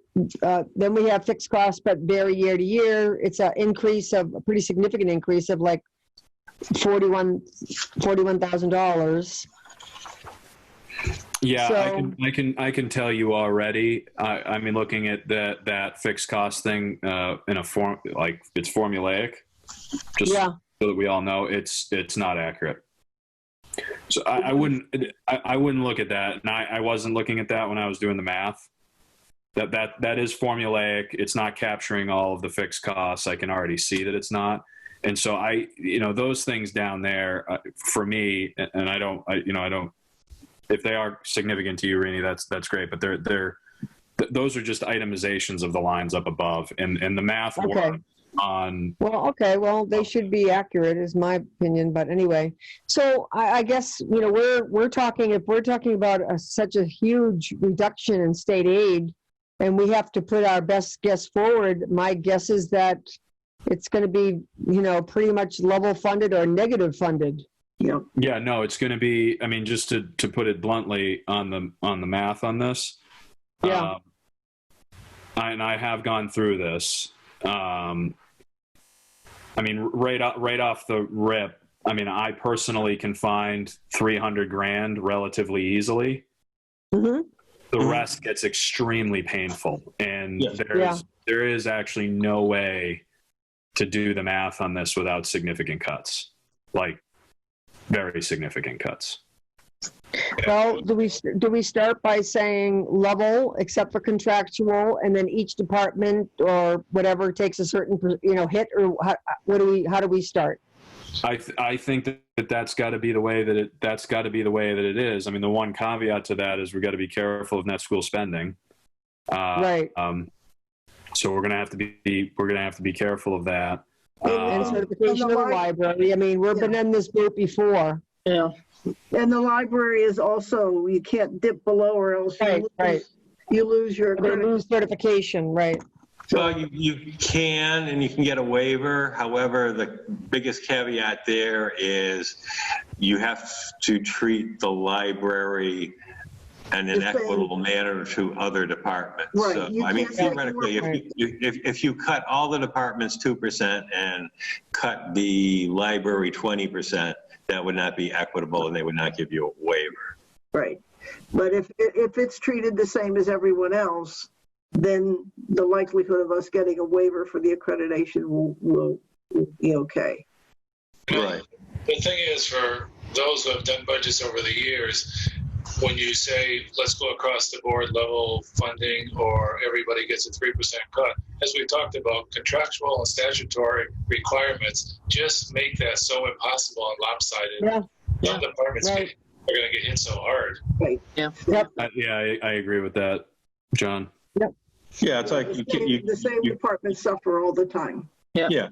then we have fixed costs, but vary year to year. It's a pretty significant increase of like $41,000. Yeah, so, I can tell you already. I mean, looking at that fixed cost thing in a form, like, it's formulaic. Just so that we all know, it's not accurate. So I wouldn't look at that, and I wasn't looking at that when I was doing the math. That is formulaic. It's not capturing all of the fixed costs. I can already see that it's not. And so those things down there for me, and I don't, if they are significant to you, Rini, that's great. But those are just itemizations of the lines up above, and the math Okay. work on. Well, okay, well, they should be accurate is my opinion, but anyway. So I guess, you know, we're talking, if we're talking about such a huge reduction in state aid and we have to put our best guess forward, my guess is that it's going to be, you know, pretty much level funded or negative funded. Yep. Yeah, no, it's going to be, I mean, just to put it bluntly on the math on this. Yeah. And I have gone through this. I mean, right off the rip, I mean, I personally can find 300 grand relatively easily. Mm-hmm. The rest gets extremely painful. And Yes. there is actually no way to do the math on this without significant cuts, like very significant cuts. Well, do we start by saying level except for contractual, and then each department or whatever takes a certain, you know, hit, or how do we start? I think that's got to be the way that it is. I mean, the one caveat to that is we got to be careful of net school spending. Right. So we're gonna have to be careful of that. And certification of the library. I mean, we've been in this boat before. Yeah. And the library is also, you can't dip below or else you lose your They lose certification, right? Well, you can, and you can get a waiver. However, the biggest caveat there is you have to treat the library in an equitable manner to other departments. Right. So, I mean, theoretically, if you cut all the departments 2% and cut the library 20%, that would not be equitable, and they would not give you a waiver. Right. But if it's treated the same as everyone else, then the likelihood of us getting a waiver for the accreditation will be okay. Right. The thing is, for those who have done budgets over the years, when you say, let's go across the board level funding or everybody gets a 3% cut, as we talked about, contractual and statutory requirements just make that so impossible and lopsided. Yeah. Some departments are going to get hit so hard. Right. Yeah. Yep. I agree with that, John. Yep. Yeah, it's like The same departments suffer all the time. Yeah.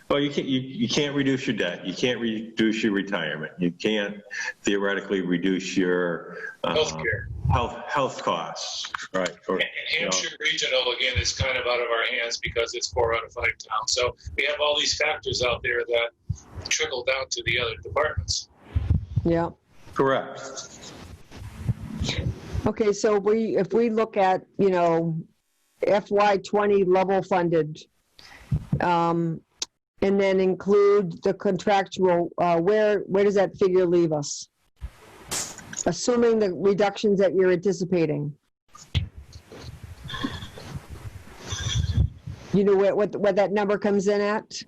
Well, you can't reduce your debt. You can't reduce your retirement. You can't theoretically reduce your Healthcare. health costs. Right. Or, Hampshire Regional, again, is kind of out of our hands because it's 4 out of 5 towns. So we have all these factors out there that trickle down to the other departments. Yeah. correct. Okay, so if we look at, you know, FY20 level funded, and then include the contractual, where does that figure leave us? Assuming the reductions that you're anticipating. You know what that number comes in at?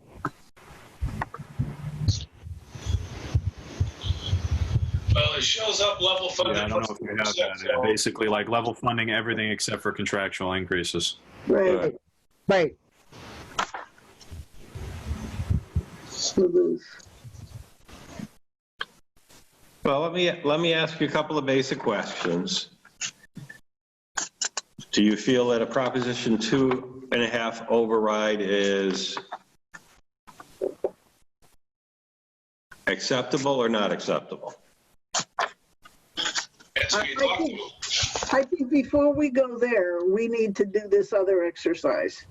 Well, it shows up level funded. Yeah, I don't know if we have that. So Basically, like level funding everything except for contractual increases. Right. Right. Well, let me ask you a couple of basic questions. Do you feel that a Proposition 2.5 override is acceptable or not acceptable? I think before we go there, we need to do this other exercise.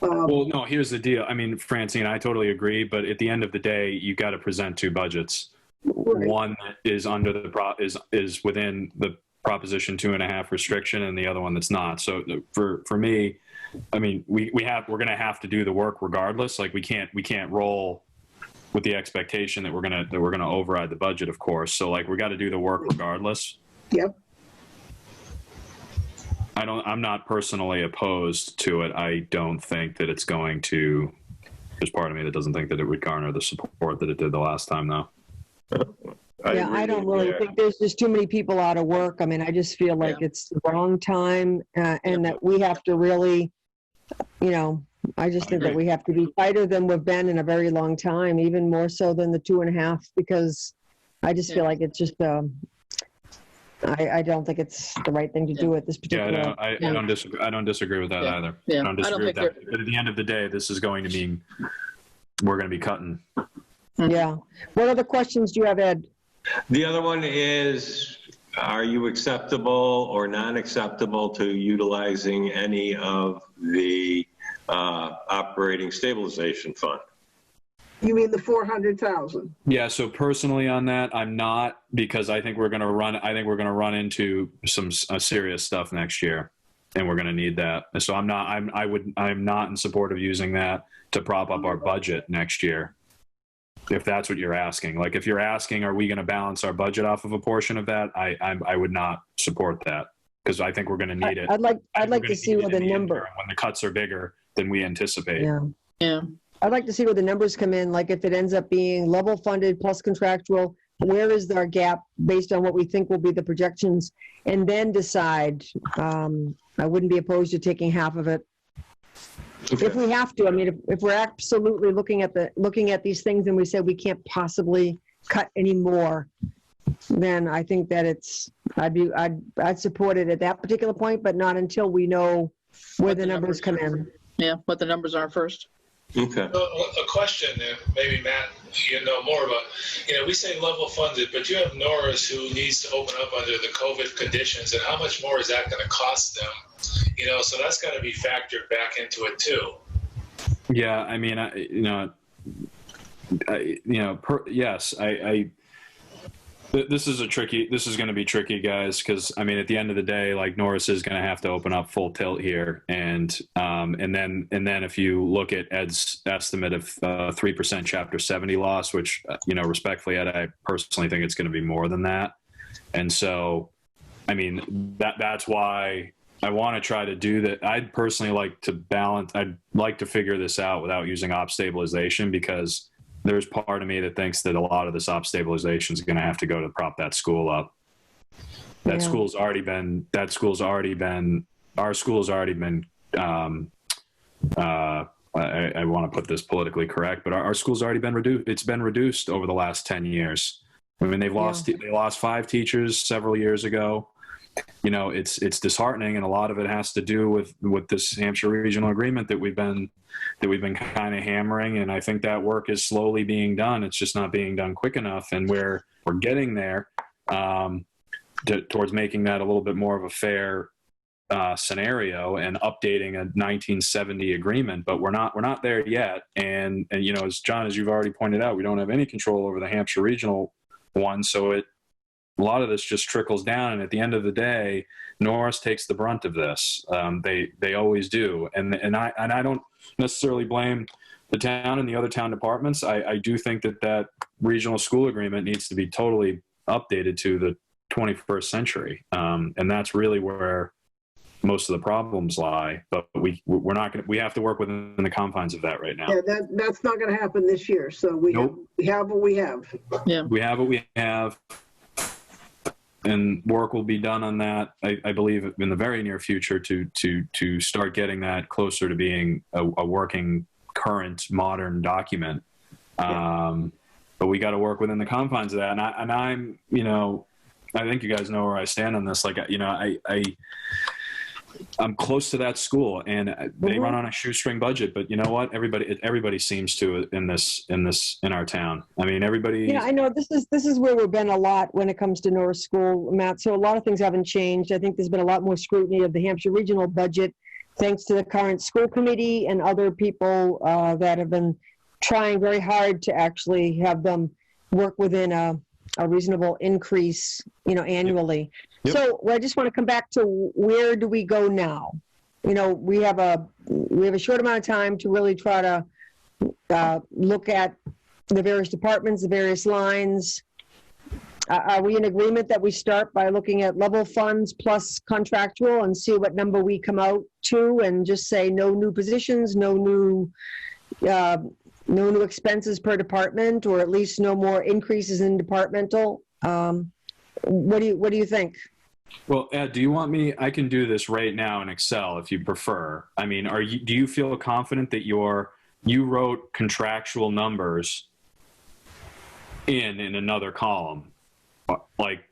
Well, no, here's the deal. I mean, Francine, I totally agree, but at the end of the day, you got to present two budgets. Right. One is under the is within the Proposition 2.5 restriction, and the other one that's not. So for me, I mean, we're going to have to do the work regardless. Like we can't roll with the expectation that we're gonna override the budget, of course. So like we got to do the work regardless. Yep. I'm not personally opposed to it. I don't think that it's going to. There's part of me that doesn't think that it would garner the support that it did the last time, though. I don't really think there's just too many people out of work. I mean, I just feel like it's the wrong time, and that we have to really, you know, I just think that we have to be tighter than we've been in a very long time, even more so than the 2.5, because I just feel like it's just I don't think it's the right thing to do at this Yeah, particular. no, I don't disagree. I don't disagree with that Yeah. either. Yeah, I don't I disagree don't with think that. But at the end of the day, this is going to mean we're going to be cutting. Yeah. What other questions do you have, Ed? The other one is, are you acceptable or non-acceptable to utilizing any of the operating stabilization fund? You mean the 400,000? Yeah. So personally on that, I'm not, because I think we're going to run into some serious stuff next year, and we're going to need that. And so I'm not in support of using that to prop up our budget next year. If that's what you're asking, like if you're asking, are we going to balance our budget off of a portion of that? I would not support that, because I think we're going to need it. I'd like to see where the number. When the cuts are bigger than we anticipate. Yeah. Yeah. I'd like to see where the numbers come in, like if it ends up being level funded plus contractual, where is our gap based on what we think will be the projections, and then decide. I wouldn't be opposed to taking half of it. Okay. If we have to. I mean, if we're absolutely looking at these things and we say we can't possibly cut any more, then I think that I'd support it at that particular point, but not until we know where the numbers come in. Yeah, what the numbers are first. Okay. A question, maybe Matt, you know more about, we say level funded, but you have Norris who needs to open up under the COVID conditions, and how much more is that going to cost them? So that's got to be factored back into it too. Yeah, I mean, yes, this is going to be tricky, guys, because I mean, at the end of the day, like Norris is going to have to open up full tilt here, and then if you look at Ed's estimate of 3% Chapter 70 loss, which respectfully, Ed, I personally think it's going to be more than that, and so, I mean, that's why I want to try to do that. I'd personally like to balance. I'd like to figure this out without using op stabilization, because there's part of me that thinks that a lot of this op stabilization is going to have to go to prop that school up. Our school's already been, I want to put this politically correct, but our school's already been reduced. It's been reduced over the last 10 years. I mean, they lost 5 teachers several years ago. It's disheartening, and a lot of it has to do with this Hampshire regional agreement that we've been kind of hammering, and I think that work is slowly being done. It's just not being done quick enough, and we're getting there towards making that a little bit more of a fair scenario and updating a 1970 agreement, but we're not there yet. And as John, as you've already pointed out, we don't have any control over the Hampshire regional one, so a lot of this just trickles down, and at the end of the day, Norris takes the brunt of this. They always do, and I don't necessarily blame the town and the other town departments. I do think that regional school agreement needs to be totally updated to the 21st century, and that's really where most of the problems lie. But we're not going. We have to work within the confines of that right now. Yeah, that's not going to happen this year. So we have what we have. Yeah, we have what we have. And work will be done on that, I believe, in the very near future to start getting that closer to being a working, current, modern document. But we got to work within the confines of that. And I'm, I think you guys know where I stand on this. Like, I'm close to that school, and they run on a shoestring budget. But you know what? Everybody seems to in our town. I mean, everybody. Yeah, I know this is where we've been a lot when it comes to Norris School, Matt. So a lot of things haven't changed. I think there's been a lot more scrutiny of the Hampshire regional budget, thanks to the current school committee and other people that have been trying very hard to actually have them work within a reasonable increase, annually. Yep. So I just want to come back to, where do we go now? We have a short amount of time to really try to look at the various departments, the various lines. Are we in agreement that we start by looking at level funds plus contractual and see what number we come out to, and just say no new positions, no new expenses per department, or at least no more increases in departmental? What do you think? Well, Ed, do you want me? I can do this right now in Excel if you prefer. I mean, do you feel confident that you wrote contractual numbers in another column? Like,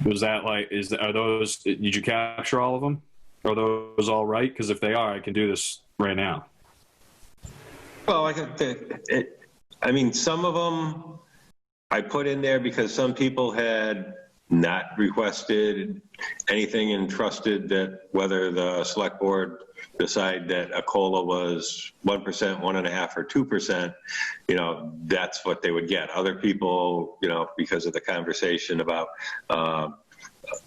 Was that like, are those, did you capture all of them? Are those all right? Because if they are, I can do this right now. Well, I mean, some of them I put in there because some people had not requested anything and trusted that whether the select board decide that a COLA was 1%, 1.5%, or 2%, you know, that's what they would get. Other people, you know, because of the conversation about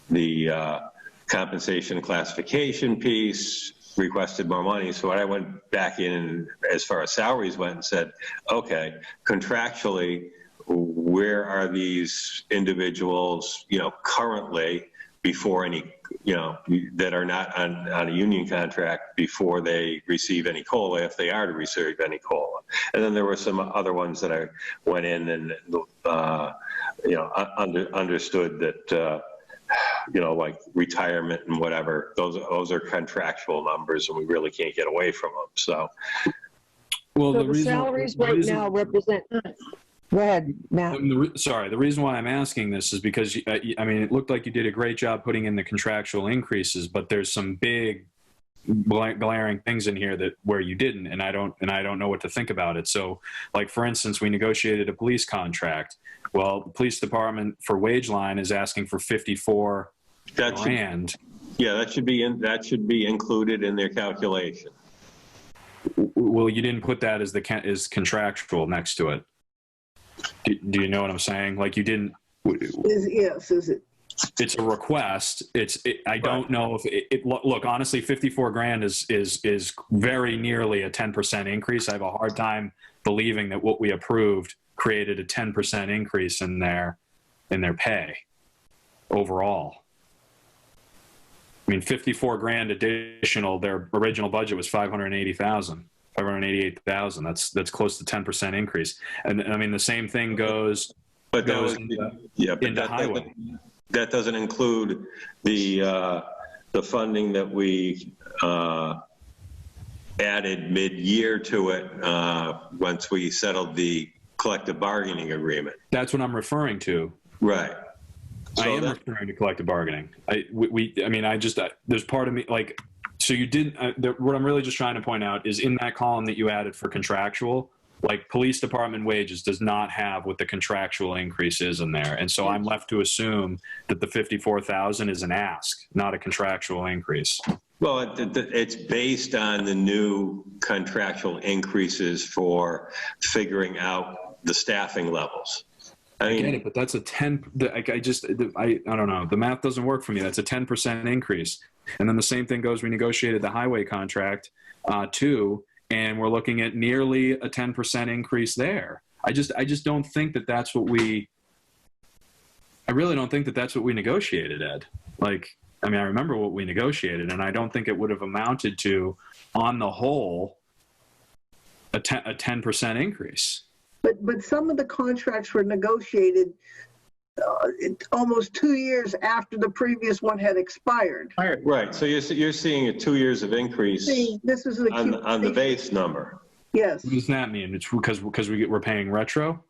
the compensation classification piece, requested more money. So I went back in as far as salaries went and said, okay, contractually, where are these individuals, you know, currently before any, you know, that are not on a union contract before they receive any COLA, if they are to receive any COLA. And then there were some other ones that I went in and, you know, understood that, you know, like retirement and whatever, those are contractual numbers and we really can't get away from them. So, well, So the salaries right now represent, go ahead, Matt. Sorry, the reason why I'm asking this is because, I mean, it looked like you did a great job putting in the contractual increases, but there's some big glaring things in here that where you didn't, and I don't know what to think about it. So, like, for instance, we negotiated a police contract. Well, the police department for wage line is asking for 54 grand. Yeah, that should be included in their calculation. Well, you didn't put that as as contractual next to it. Do you know what I'm saying? Like, you didn't. Yes, is it? It's a request. I don't know if it look, honestly, 54 grand is very nearly a 10% increase. I have a hard time believing that what we approved created a 10% increase in their pay overall. I mean, 54 grand additional, their original budget was 588,000. That's close to 10% increase. And I mean, the same thing goes into highway. That doesn't include the funding that we added mid-year to it once we settled the collective bargaining agreement. That's what I'm referring to. Right. So I am referring to collective bargaining. There's part of me like, so you didn't, what I'm really just trying to point out is in that column that you added for contractual, like police department wages does not have what the contractual increase is in there. And so I'm left to assume that the 54,000 is an ask, not a contractual increase. Well, it's based on the new contractual increases for figuring out the staffing levels. I get it, but that's a 10, I don't know. The math doesn't work for me. That's a 10% increase. And then the same thing goes, we negotiated the highway contract too, and we're looking at nearly a 10% increase there. I just don't think that that's what I really don't think that that's what we negotiated, Ed. Like, I mean, I remember what we negotiated, and I don't think it would have amounted to, on the whole, a 10% increase. But some of the contracts were negotiated almost 2 years after the previous one had expired. Right. So you're seeing a 2 years of increase This is on the base number. Yes. What does that mean? It's because we're paying retro?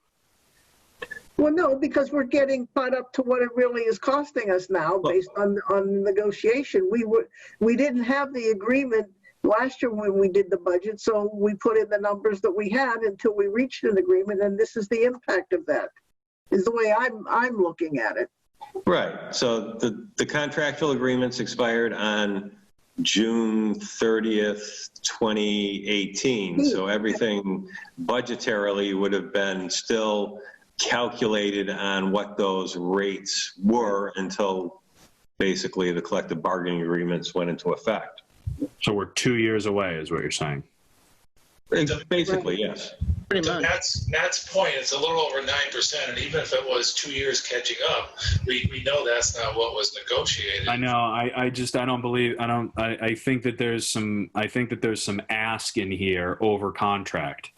Well, no, because we're getting caught up to what it really is costing us now based on negotiation. We didn't have the agreement last year when we did the budget, so we put in the numbers that we had until we reached an agreement, and this is the impact of that, is the way I'm looking at it. Right. So the contractual agreements expired on June 30th, 2018. So everything budgetarily would have been still calculated on what those rates were until basically the collective bargaining agreements went into effect. So we're 2 years away is what you're saying? Basically, yes. Pretty To much. Matt's point, it's a little over 9%, and even if it was 2 years catching up, we know that's not what was negotiated. I know. I think that there's some ask in here over contract.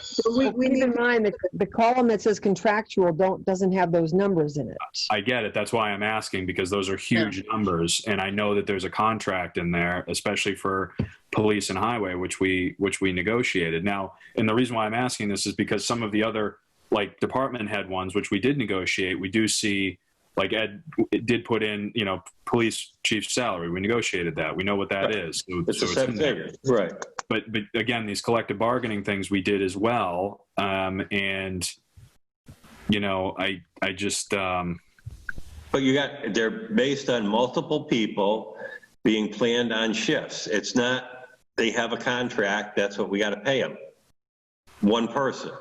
So we Keep in mind that the column that says contractual doesn't have those numbers in it. I get it. That's why I'm asking, because those are huge numbers, and I know that there's a contract in there, especially for police and highway, which we negotiated. Now, and the reason why I'm asking this is because some of the other, like, department head ones, which we did negotiate, we do see like Ed did put in, police chief's salary. We negotiated that. We know what that is. So, It's a so set in there. figure, right? But again, these collective bargaining things we did as well. And I just. But they're based on multiple people being planned on shifts. It's not, they have a contract, that's what we got to pay them. One person.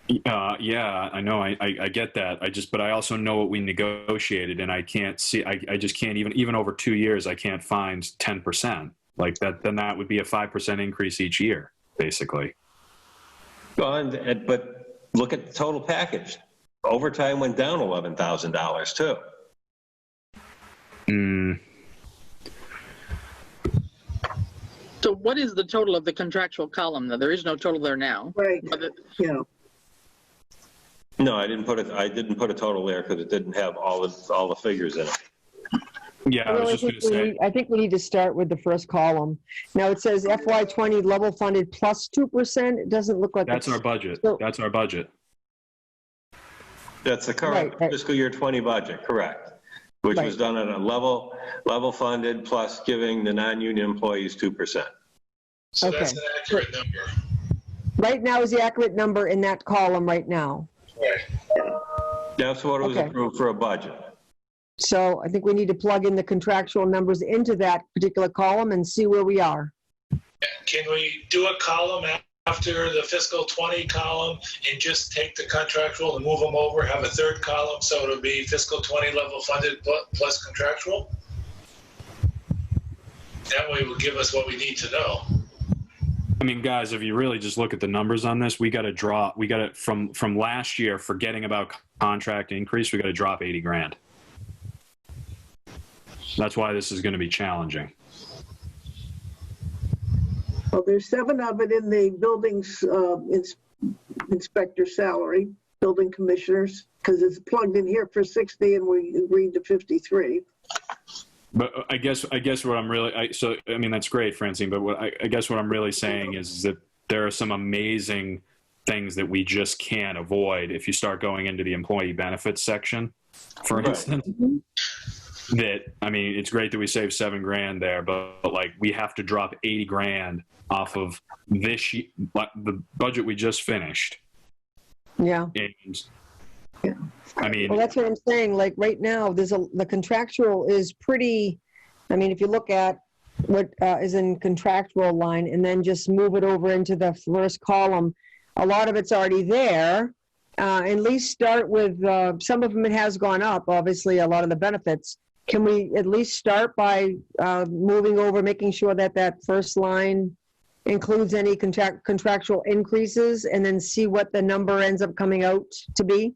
Yeah, I know. I get that. But I also know what we negotiated, and I can't see. I just can't even over 2 years. I can't find 10% like that. Then that would be a 5% increase each year, basically. Well, but look at the total package. Overtime went down $11,000 too. So what is the total of the contractual column? There is no total there now. Right. Yeah. No, I didn't put a total there because it didn't have all the figures in it. Yeah, I was just going to say. I think we need to start with the first column. Now it says FY20 level funded plus 2%. It doesn't look like That's our budget. That's our budget. That's the current fiscal year 20 budget, correct? Which was done at a level funded plus giving the non-union employees 2%. So that's an accurate number. Right now is the accurate number in that column right now. Right. That's what was approved for a budget. So I think we need to plug in the contractual numbers into that particular column and see where we are. Can we do a column after the fiscal 20 column and just take the contractual and move them over, have a third column so it'll be fiscal 20 level funded plus contractual? That way it will give us what we need to know. I mean, guys, if you really just look at the numbers on this, we got to from last year, forgetting about contract increase, we got to drop 80 grand. That's why this is going to be challenging. Well, there's 7 of it in the buildings inspector salary, building commissioners, because it's plugged in here for 60 and we agreed to 53. But I guess what I'm really, that's great, Francine, but I guess what I'm really saying is that there are some amazing things that we just can't avoid if you start going into the employee benefits section, for instance. That, it's great that we saved 7 grand there, but like we have to drop 80 grand off of the budget we just finished. Yeah. And well, that's what I'm saying. Like right now, the contractual is pretty. If you look at what is in contractual line and then just move it over into the first column, a lot of it's already there. At least start with some of them. It has gone up. Obviously, a lot of the benefits. Can we at least start by moving over, making sure that first line includes any contractual increases, and then see what the number ends up coming out to be?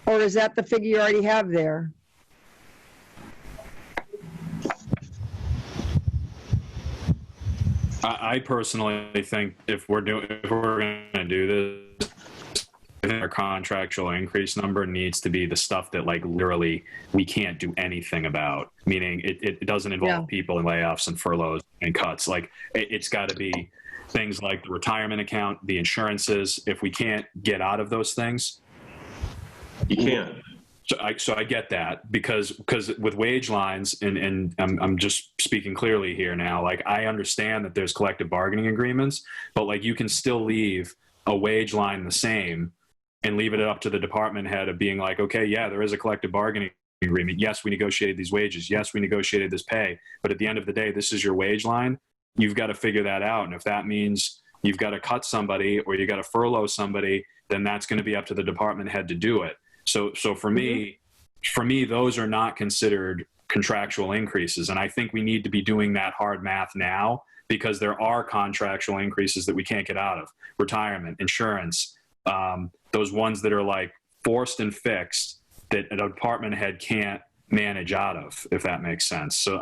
Or is that the figure you already have there? I personally think if we're going to do this, I think our contractual increase number needs to be the stuff that like literally we can't do anything about, meaning it doesn't involve people and layoffs and furloughs and cuts. Like it's got to be things like the retirement account, the insurances. If we can't get out of those things, you can't. So I get that because with wage lines, and I'm just speaking clearly here now, like I understand that there's collective bargaining agreements, but like you can still leave a wage line the same and leave it up to the department head of being like, okay, yeah, there is a collective bargaining agreement. Yes, we negotiated these wages. Yes, we negotiated this pay. But at the end of the day, this is your wage line. You've got to figure that out. And if that means you've got to cut somebody or you got to furlough somebody, then that's going to be up to the department head to do it. So for me, those are not considered contractual increases. And I think we need to be doing that hard math now because there are contractual increases that we can't get out of. Retirement, insurance, those ones that are like forced and fixed that a department head can't manage out of, if that makes sense. So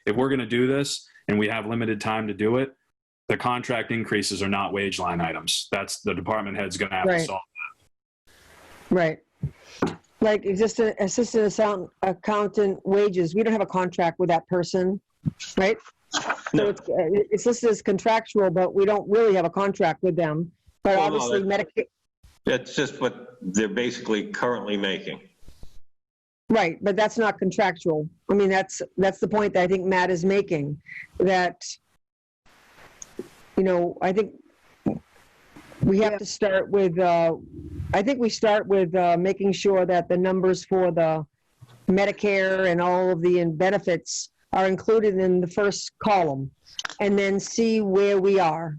if we're going to do this and we have limited time to do it, the contract increases are not wage line items. That's the department head's going to have to solve that. Right. Like assistant accountant wages, we don't have a contract with that person, right? No. So it's listed as contractual, but we don't really have a contract with them. But Well, no, obviously Medicare, That's just what they're basically currently making. right, but that's not contractual. I mean, that's the point that I think Matt is making, that, you know, I think we have to start with, I think we start with making sure that the numbers for the Medicare and all of the benefits are included in the first column, and then see where we are.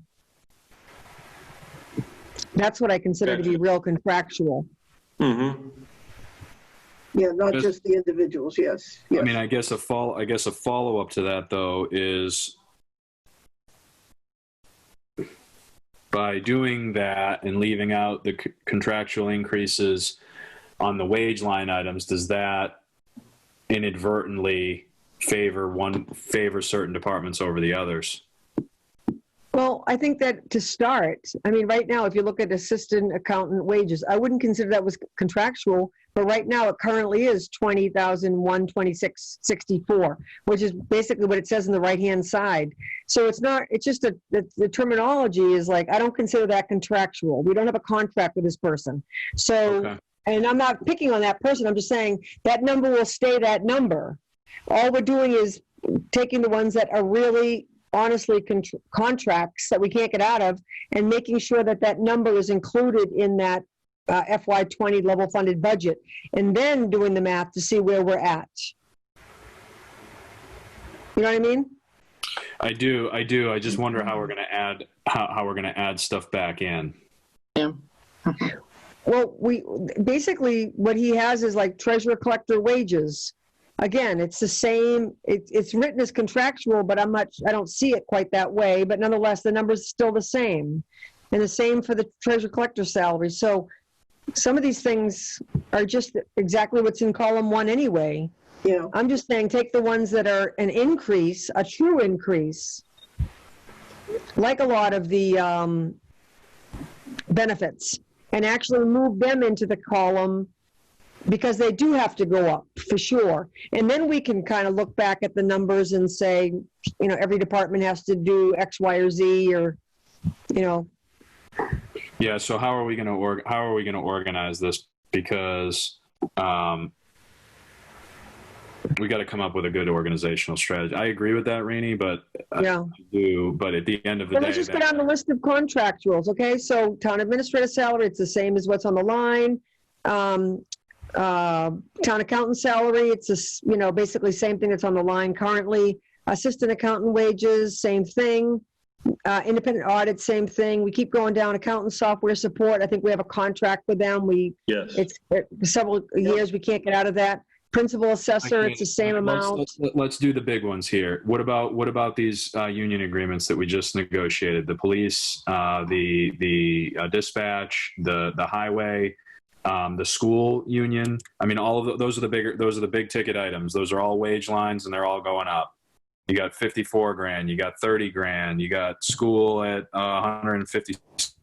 That's what I consider to be real contractual. Mm-hmm. Yeah, not just the individuals, yes. I mean, I guess a follow-up to that, though, is by doing that and leaving out the contractual increases on the wage line items, does that inadvertently favor certain departments over the others? Well, I think that to start, I mean, right now, if you look at assistant accountant wages, I wouldn't consider that was contractual, but right now it currently is $20,126.64, which is basically what it says on the right-hand side. So it's not, it's just the terminology is like, I don't consider that contractual. We don't have a contract with this person. So, Okay. And I'm not picking on that person. I'm just saying that number will stay that number. All we're doing is taking the ones that are really honestly contracts that we can't get out of, and making sure that that number is included in that FY20 level funded budget, and then doing the math to see where we're at. You know what I mean? I do. I just wonder how we're going to add how we're going to add stuff back in. Yeah. Well, basically what he has is like treasurer collector wages. Again, it's the same, it's written as contractual, but I don't see it quite that way, but nonetheless, the number's still the same. And the same for the treasurer collector salary. So some of these things are just exactly what's in column 1 anyway. Yeah. I'm just saying, take the ones that are an increase, a true increase, like a lot of the benefits, and actually move them into the column, because they do have to go up for sure. And then we can kind of look back at the numbers and say, you know, every department has to do X, Y, or Z, or, you know. Yeah. So how are we going to organize this? Because we got to come up with a good organizational strategy. I agree with that, Rainey, but Yeah. I do. But at the end of the Well, day, let's just get on the list of contractuals, okay? So town administrator salary, it's the same as what's on the line. Town accountant salary, it's basically same thing that's on the line currently. Assistant accountant wages, same thing. Independent audit, same thing. We keep going down. Accountant software support, I think we have a contract with them. Yes. It's several years, we can't get out of that. Principal assessor, it's the same amount. Let's do the big ones here. What about these union agreements that we just negotiated? The police, the dispatch, the highway, the school union. I mean, all of those are the big ticket items. Those are all wage lines, and they're all going up. You got 54 grand, you got 30 grand, you got school at 156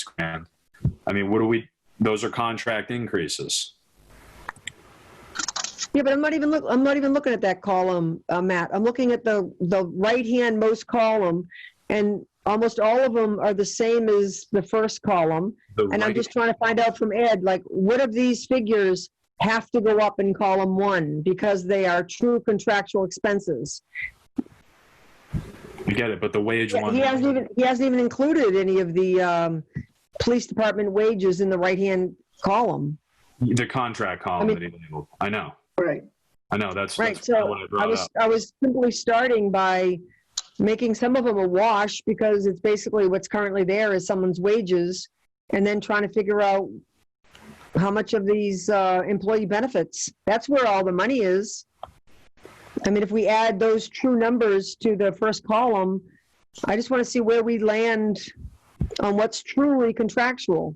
grand. I mean, those are contract increases. Yeah, but I'm not even looking at that column, Matt. I'm looking at the right-hand most column, and almost all of them are the same as the first column. And I'm just trying to find out from Ed, like, what of these figures have to go up in column 1 because they are true contractual expenses? I get it, but the wage one. He hasn't even included any of the police department wages in the right-hand column. The contract column that he labeled. I know. Right. I know. That's right. That's So what I brought up. I was simply starting by making some of them a wash, because it's basically what's currently there is someone's wages, and then trying to figure out how much of these employee benefits. That's where all the money is. I mean, if we add those true numbers to the first column, I just want to see where we land on what's truly contractual.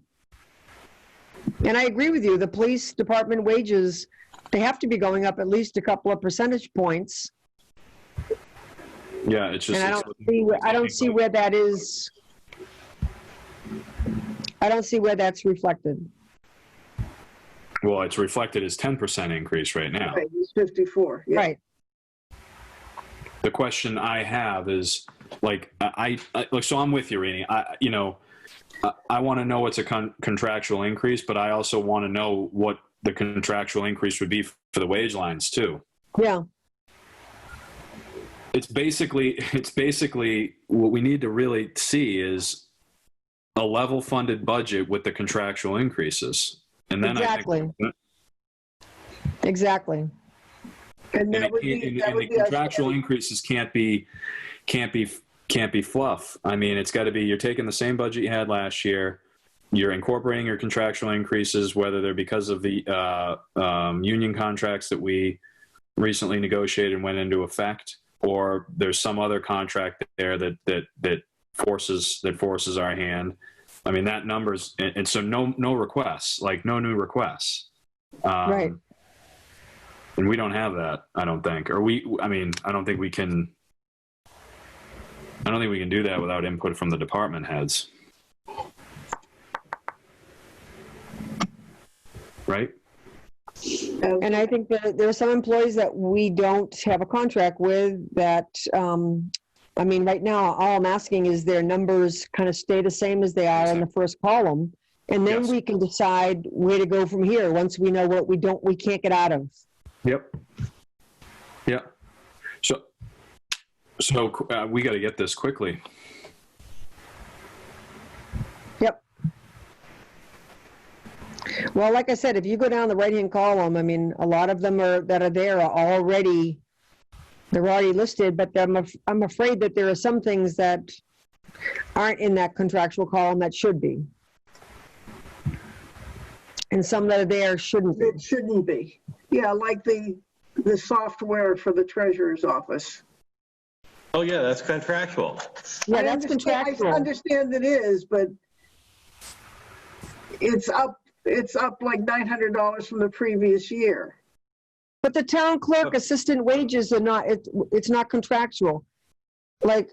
And I agree with you, the police department wages, they have to be going up at least a couple of percentage points. Yeah, it's just. And I don't see where that is. I don't see where that's reflected. Well, it's reflected as 10% increase right now. Right, it's 54. Yeah. Right. The question I have is, like, look, so I'm with you, Rini. I want to know what's a contractual increase, but I also want to know what the contractual increase would be for the wage lines too. Yeah, It's basically what we need to really see is a level funded budget with the contractual increases. And then exactly. I think Exactly. And and that would be, that the would be our contractual increases can't be fluff. I mean, it's got to be, you're taking the same budget you had last year, you're incorporating your contractual increases, whether they're because of the union contracts that we recently negotiated and went into effect, or there's some other contract there that forces our hand. I mean, that number's, and so no requests, like no new requests. Right. And we don't have that, I don't think. Or I don't think we can do that without input from the department heads. Right? And I think that there are some employees that we don't have a contract with that, I mean, right now, all I'm asking is their numbers kind of stay the same as they are in the first column. And then Yes. we can decide where to go from here once we know what we can't get out of. Yep. Yep. So we got to get this quickly. Yep. Well, like I said, if you go down the right-hand column, I mean, a lot of them that are there are already, they're already listed, but I'm afraid that there are some things that aren't in that contractual column that should be. And some that are there shouldn't be. It shouldn't be. Yeah, like the software for the treasurer's office. Oh, yeah, that's contractual. Yeah, that's contractual. I understand it is, but it's up like $900 from the previous year. But the town clerk assistant wages are not, it's not contractual. Like,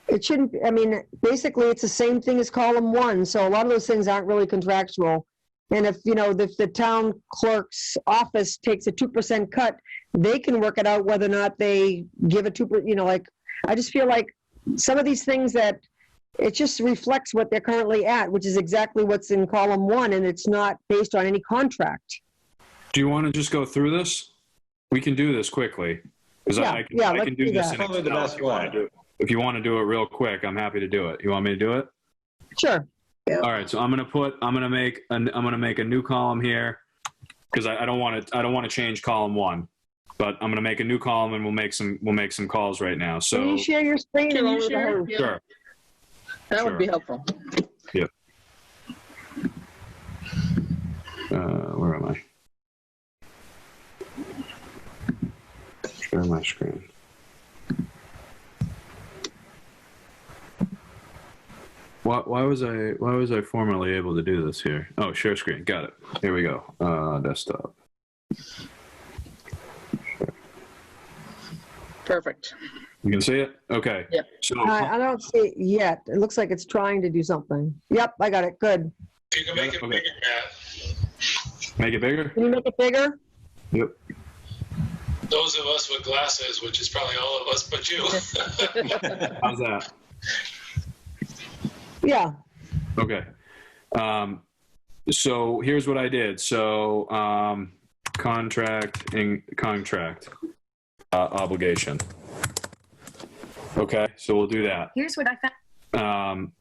it shouldn't, I mean, basically, it's the same thing as column 1, so a lot of those things aren't really contractual. And if the town clerk's office takes a 2% cut, they can work it out whether or not they give a 2%, like, I just feel like some of these things that it just reflects what they're currently at, which is exactly what's in column 1, and it's not based on any contract. Do you want to just go through this? We can do this quickly. Because I can do this in Probably the Excel best way. if you want to do it real quick. I'm happy to do it. You want me to do it? Sure. Yeah. All right. So I'm gonna make a new column here because I don't want to change column 1, but I'm gonna make a new column and we'll make some calls right now. So Can you share your screen? Can you over the share? whole- Yeah. Sure. That would be helpful. Yep. Where am I? Share my screen. Why was I formerly able to do this here? Oh, share screen. Got it. Here we go. Desktop. Perfect. You can see it? Okay. Yep. So I don't see it yet. It looks like it's trying to do something. Yep, I got it. Good. You can make it Okay. bigger, Matt. make it bigger? Can you make it bigger? Yep. Those of us with glasses, which is probably all of us but you. How's that? Yeah. Okay. So here's what I did. So contract obligation. Okay, so we'll do that. Here's what I found.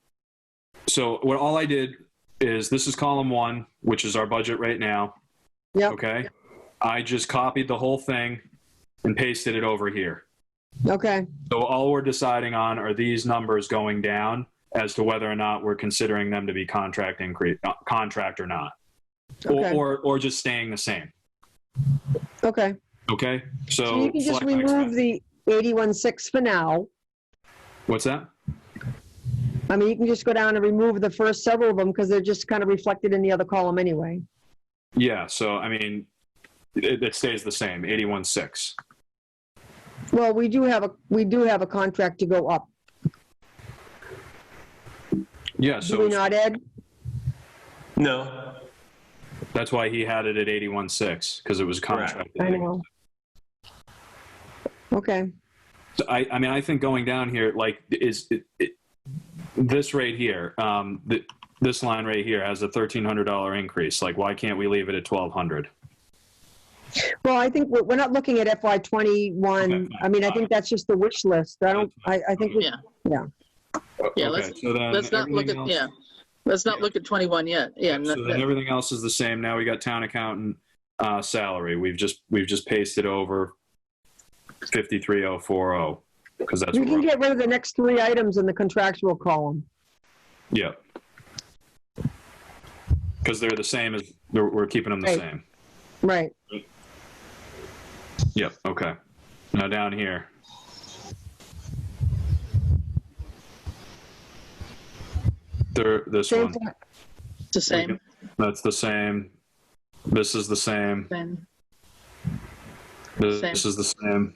So all I did is this is column 1, which is our budget right now. Yep. Okay. I just copied the whole thing and pasted it over here. Okay. So all we're deciding on are these numbers going down as to whether or not we're considering them to be contract or not, Okay. or just staying the same. Okay. Okay. So you can just select my remove expense. the 81.6 for now. What's that? I mean, you can just go down and remove the first several of them because they're just kind of reflected in the other column anyway. Yeah. So I mean, it stays the same. 81.6. Well, we do have a contract to go up. Yeah. Do we So not, Ed? No. that's why he had it at 81.6 because it was Correct. contracted. I know. Okay. I mean, I think going down here, like, this right here, this line right here has a $1,300 increase. Like, why can't we leave it at 1,200? Well, I think we're not looking at FY '21. Okay. I mean, I think that's just the wish list. I think, Yeah. yeah. Yeah, Okay, so then let's not look at, everything else- yeah. Let's not look at 21 yet. Yeah. So then everything else is the same. Now we got town accountant salary. We've just pasted over 53,040 because that's We what can we're, get rid of the next 3 items in the contractual column. yeah. Because they're the same as we're keeping them the Right. same. Right. Yep. Okay. Now down here. This Same one. thing. It's the same. That's the same. This is the same. Same. This Same. is the same.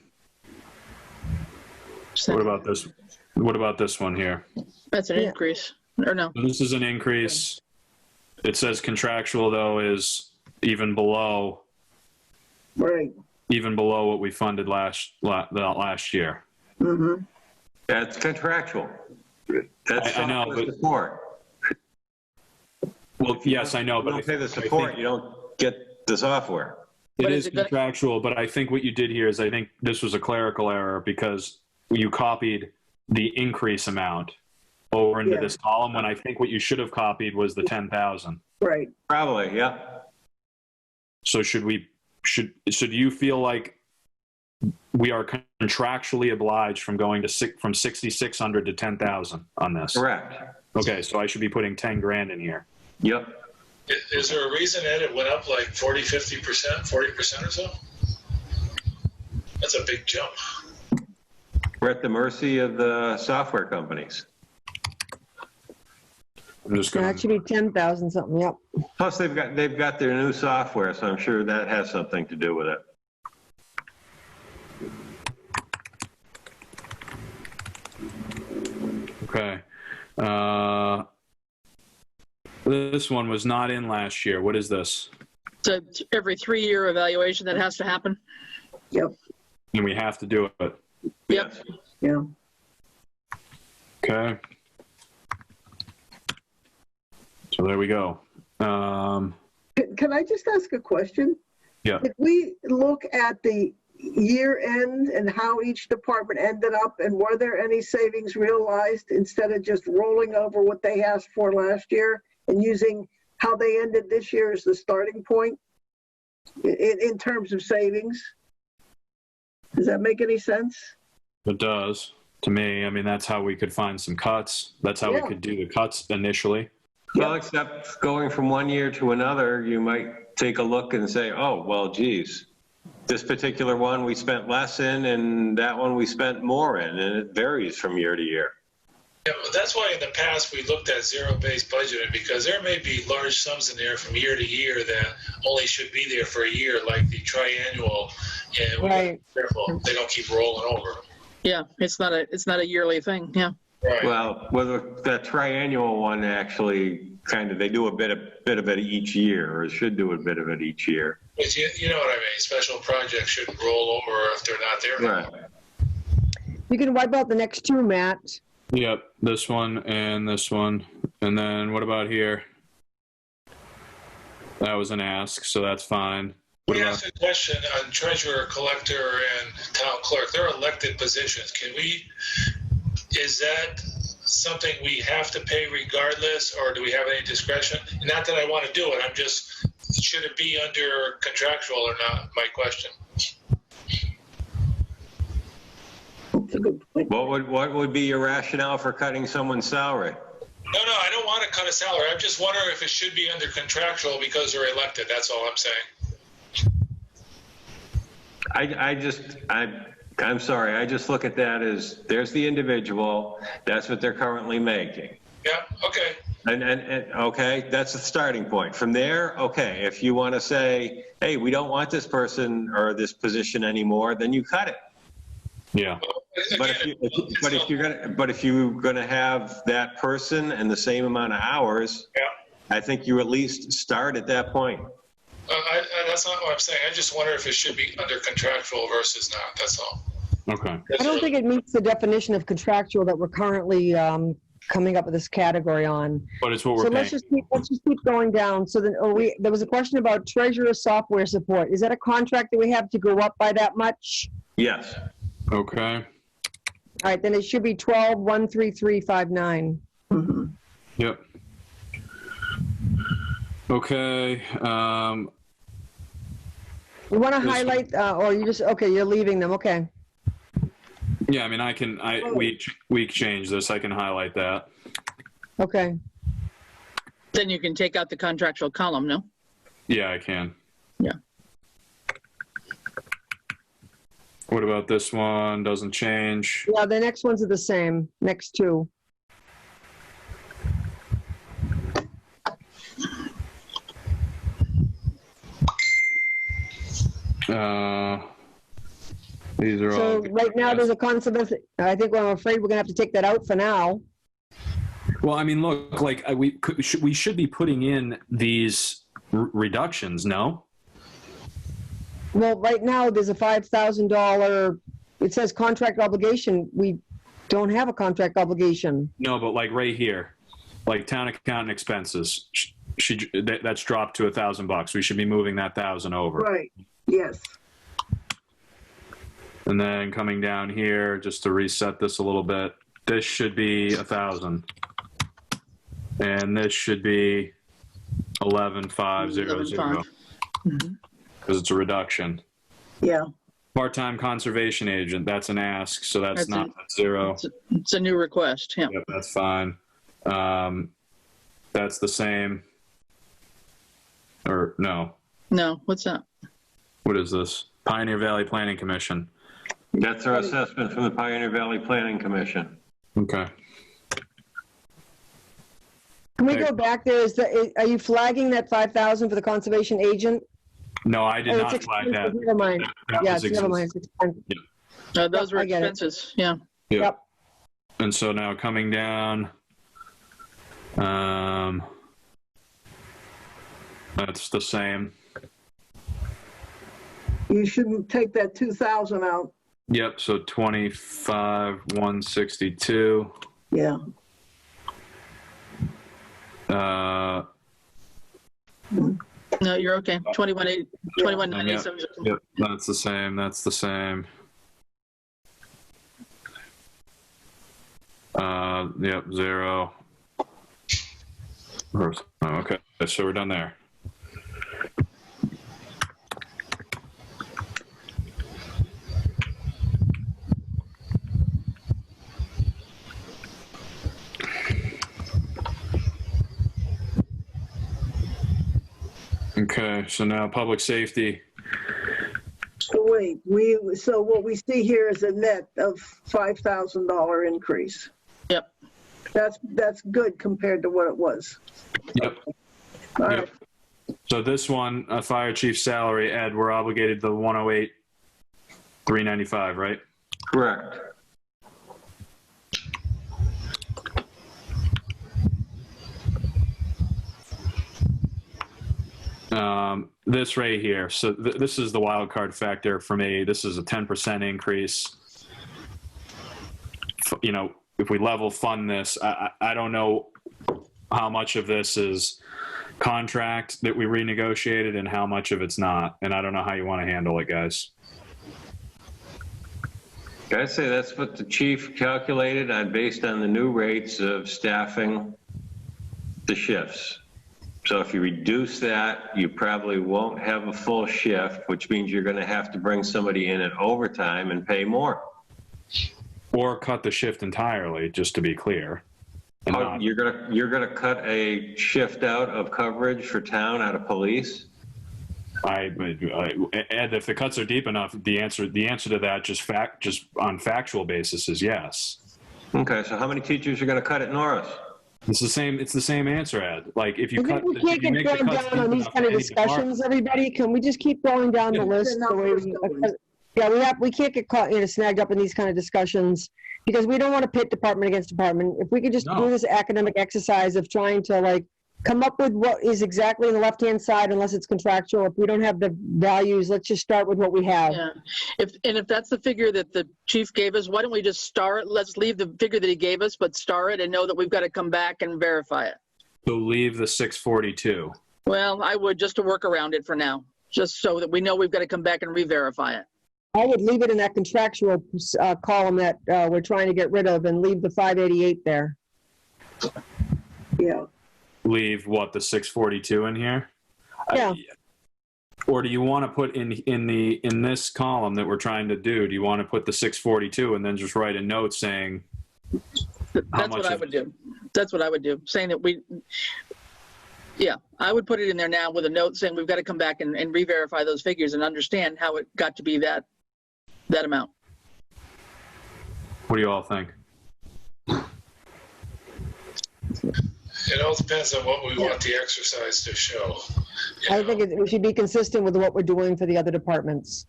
Same. What about this? What about this one here? That's an Yeah. increase. Or no? This is an increase. It says contractual though is even below Right. what we funded last year. Mm-hmm. That's contractual. That's I know, software but- support. Well, yes, I know, You but don't pay the support, you don't get the software. it But is is it gonna- contractual. But I think what you did here is I think this was a clerical error because you copied the increase amount over into Yeah. this column when I think what you should have copied was the 10,000. Right. Probably, yeah. So do you feel like we are contractually obliged from going from 6,600 to 10,000 on this? Correct. Okay, so I should be putting 10 grand in here. Yep. Is there a reason that it went up like 40, 50%, 40% or so? That's a big jump. We're at the mercy of the software companies. I'm just Yeah, going it should be 10,000 something, yep. Plus, they've got their new software, so I'm sure that has something to do with it. Okay. This one was not in last year. What is this? So every 3-year evaluation that has to happen. Yep. And we have to do it. Yep. Yeah. Okay. So there we go. Can I just ask a question? Yeah. Did we look at the year end and how each department ended up, and were there any savings realized instead of just rolling over what they asked for last year and using how they ended this year as the starting point in terms of savings? Does that make any sense? It does to me. I mean, that's how we could find some cuts. That's how we Yeah. could do the cuts initially. Well, except going from one year to another, you might take a look and say, oh, well, geez, this particular one we spent less in and that one we spent more in, and it varies from year to year. Yeah, well, that's why in the past we looked at zero-based budgeting, because there may be large sums in there from year to year that only should be there for a year, like the triannual, and we gotta Right. be careful they don't keep rolling over. Yeah. It's not a yearly thing. Yeah. Right. Well, whether that triannual one actually they do a bit of it each year, or should do a bit of it each year. But you know what I mean? Special projects shouldn't roll over if they're not there. Right. You can wipe out the next 2, Matt. Yep. This one and this one. And then what about here? That was an ask, so that's fine. What We about, asked a question on treasurer, collector, and town clerk. They're elected positions. Is that something we have to pay regardless, or do we have any discretion? Not that I want to do it, I'm just, should it be under contractual or not, my question. That's a good point. What would be your rationale for cutting someone's salary? No, I don't want to cut a salary. I'm just wondering if it should be under contractual because they're elected, that's all I'm saying. I'm sorry, I just look at that as, there's the individual, that's what they're currently making. Yeah, okay. And okay, that's the starting point. From there, okay, if you want to say, hey, we don't want this person or this position anymore, then you cut it. yeah. But if you're gonna have that person and the same amount of hours, Yeah. I think you at least start at that point. That's not what I'm saying. I just wonder if it should be under contractual versus not, that's all. Okay. I don't think it meets the definition of contractual that we're currently coming up with this category on. But it's what we're So paying. let's just keep going down. So then, there was a question about treasurer software support. Is that a contract that we have to go up by that much? Yes. Okay. All right, then it should be 12,13359. Yep. Okay. You want to This- highlight, or you just, okay, you're leaving them, okay. Yeah, I mean, we change this. I can highlight that. Okay. Then you can take out the contractual column, no? Yeah, I can. Yeah. What about this one? Doesn't change. Yeah, the next ones are the same, next two. These are So all. right now, there's a concept, I think I'm afraid we're gonna have to take that out for now. Well, I mean, look, like we should be putting in these reductions, no? Well, right now, there's a $5,000, it says contract obligation. We don't have a contract obligation. No, but like right here, like town accountant expenses, that's dropped to $1,000. We should be moving that 1,000 over. Right, yes. And then coming down here, just to reset this a little bit, this should be 1,000. And this should be 11,500. 11,500. Because it's a reduction. Yeah, Part-time conservation agent, that's an ask, so that's not zero. It's a new request, yeah. Yep, that's fine. That's the same. Or no, No, what's that? what is this? Pioneer Valley Planning Commission. That's our assessment from the Pioneer Valley Planning Commission. Okay. Can we go back there? Are you flagging that 5,000 for the conservation agent? No, I did Oh, not it's flag that. expensive. Never mind. That Yeah, was never mind. exist- It's expensive. Those were I get it. expenses, yeah. Yep. And so now coming down, that's the same. you shouldn't take that 2,000 out. Yep, so 25,162. Yeah, No, you're okay. 21,987. Yep, that's the same, that's the same. Yep, zero. Okay, so we're done there. Okay, so now public safety. so wait, so what we see here is a net of $5,000 increase. Yep. That's good compared to what it was. Yep. All right. Yep. So this one, fire chief salary, Ed, we're obligated to 108,395, right? Correct. This right here. So this is the wild card factor for me. This is a 10% increase. You know, if we level fund this, I don't know how much of this is contract that we renegotiated and how much of it's not. And I don't know how you want to handle it, guys. I'd say that's what the chief calculated on based on the new rates of staffing the shifts. So if you reduce that, you probably won't have a full shift, which means you're going to have to bring somebody in at overtime and pay more. Or cut the shift entirely, just to be clear. And not- You're gonna cut a shift out of coverage for town out of police? Ed, if the cuts are deep enough, the answer to that, just on factual basis, is yes. Okay, so how many teachers are gonna cut at Norris? It's the same answer, Ed. Like if you I think cut, we if can't you get make the dragged cuts down on deep these enough kind of in any department- discussions, everybody. Can we just keep going down the list the way we, yeah, we can't get caught, snagged up in these kind of discussions because we don't want to pit department against department. If we could just No. do this academic exercise of trying to come up with what is exactly on the left-hand side unless it's contractual. If we don't have the values, let's just start with what we have. Yeah. If that's the figure that the chief gave us, why don't we just star it? Let's leave the figure that he gave us, but star it and know that we've got to come back and verify it. So leave the 642. Well, I would, just to work around it for now, just so that we know we've got to come back and re-verify it. I would leave it in that contractual column that we're trying to get rid of and leave the 588 there. Yeah. Leave what, the 642 in here? Yeah. Or do you want to put in this column that we're trying to do you want to put the 642 and then just write a note saying That's what I would do. That's what I would do, saying that yeah, I would put it in there now with a note saying we've got to come back and re-verify those figures and understand how it got to be that amount. What do you all think? It all depends on what we want the exercise to show. I think we should be consistent with what we're doing for the other departments.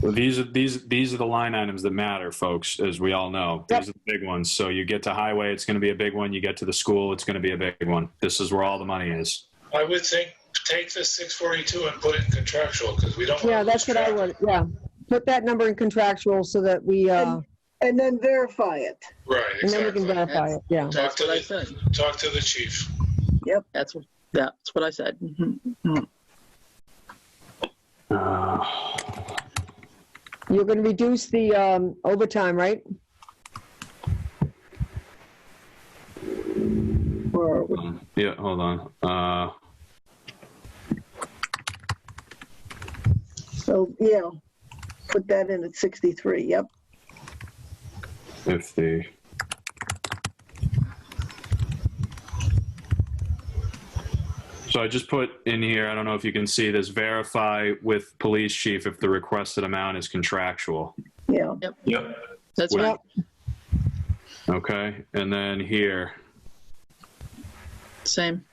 Well, these are the line items that matter, folks, as we all know. These are the big ones. So you get to highway, it's going to be a big one. You get to the school, it's going to be a big one. This is where all the money is. I would think take the 642 and put it in contractual because we don't want Yeah, that's what I would, yeah. Put that number in contractual so that we, And then verify it. Right, and then we exactly. can verify it, yeah. Talk to That's what I said. talk to the chief. That's what I said. Mhm. You're going to reduce the overtime, right? Yeah, hold on. So, yeah, put that in at 63, yep. If the So I just put in here, I don't know if you can see this, verify with police chief if the requested amount is contractual. Yeah. Yep. That's right. Okay, and then here, Same.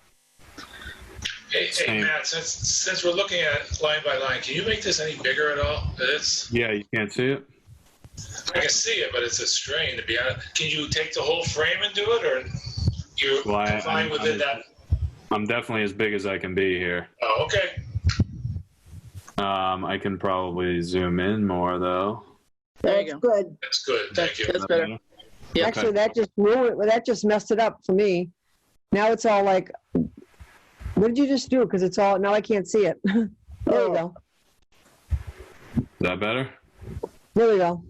Hey, Same. Matt, since we're looking at line by line, can you make this any bigger at all? yeah, you can't see it? I can see it, but it's a strain to be honest. Can you take the whole frame and do it, or you're Well, fine within that? I'm definitely as big as I can be here. Oh, okay. I can probably zoom in more though. There you That's go. good. That's good. Thank you. That's better. Yeah. Actually, that just ruined, well, that just messed it up for me. Now it's all like, what did you just do? Because it's all, now I can't see it. There you go. Is that better? There we go.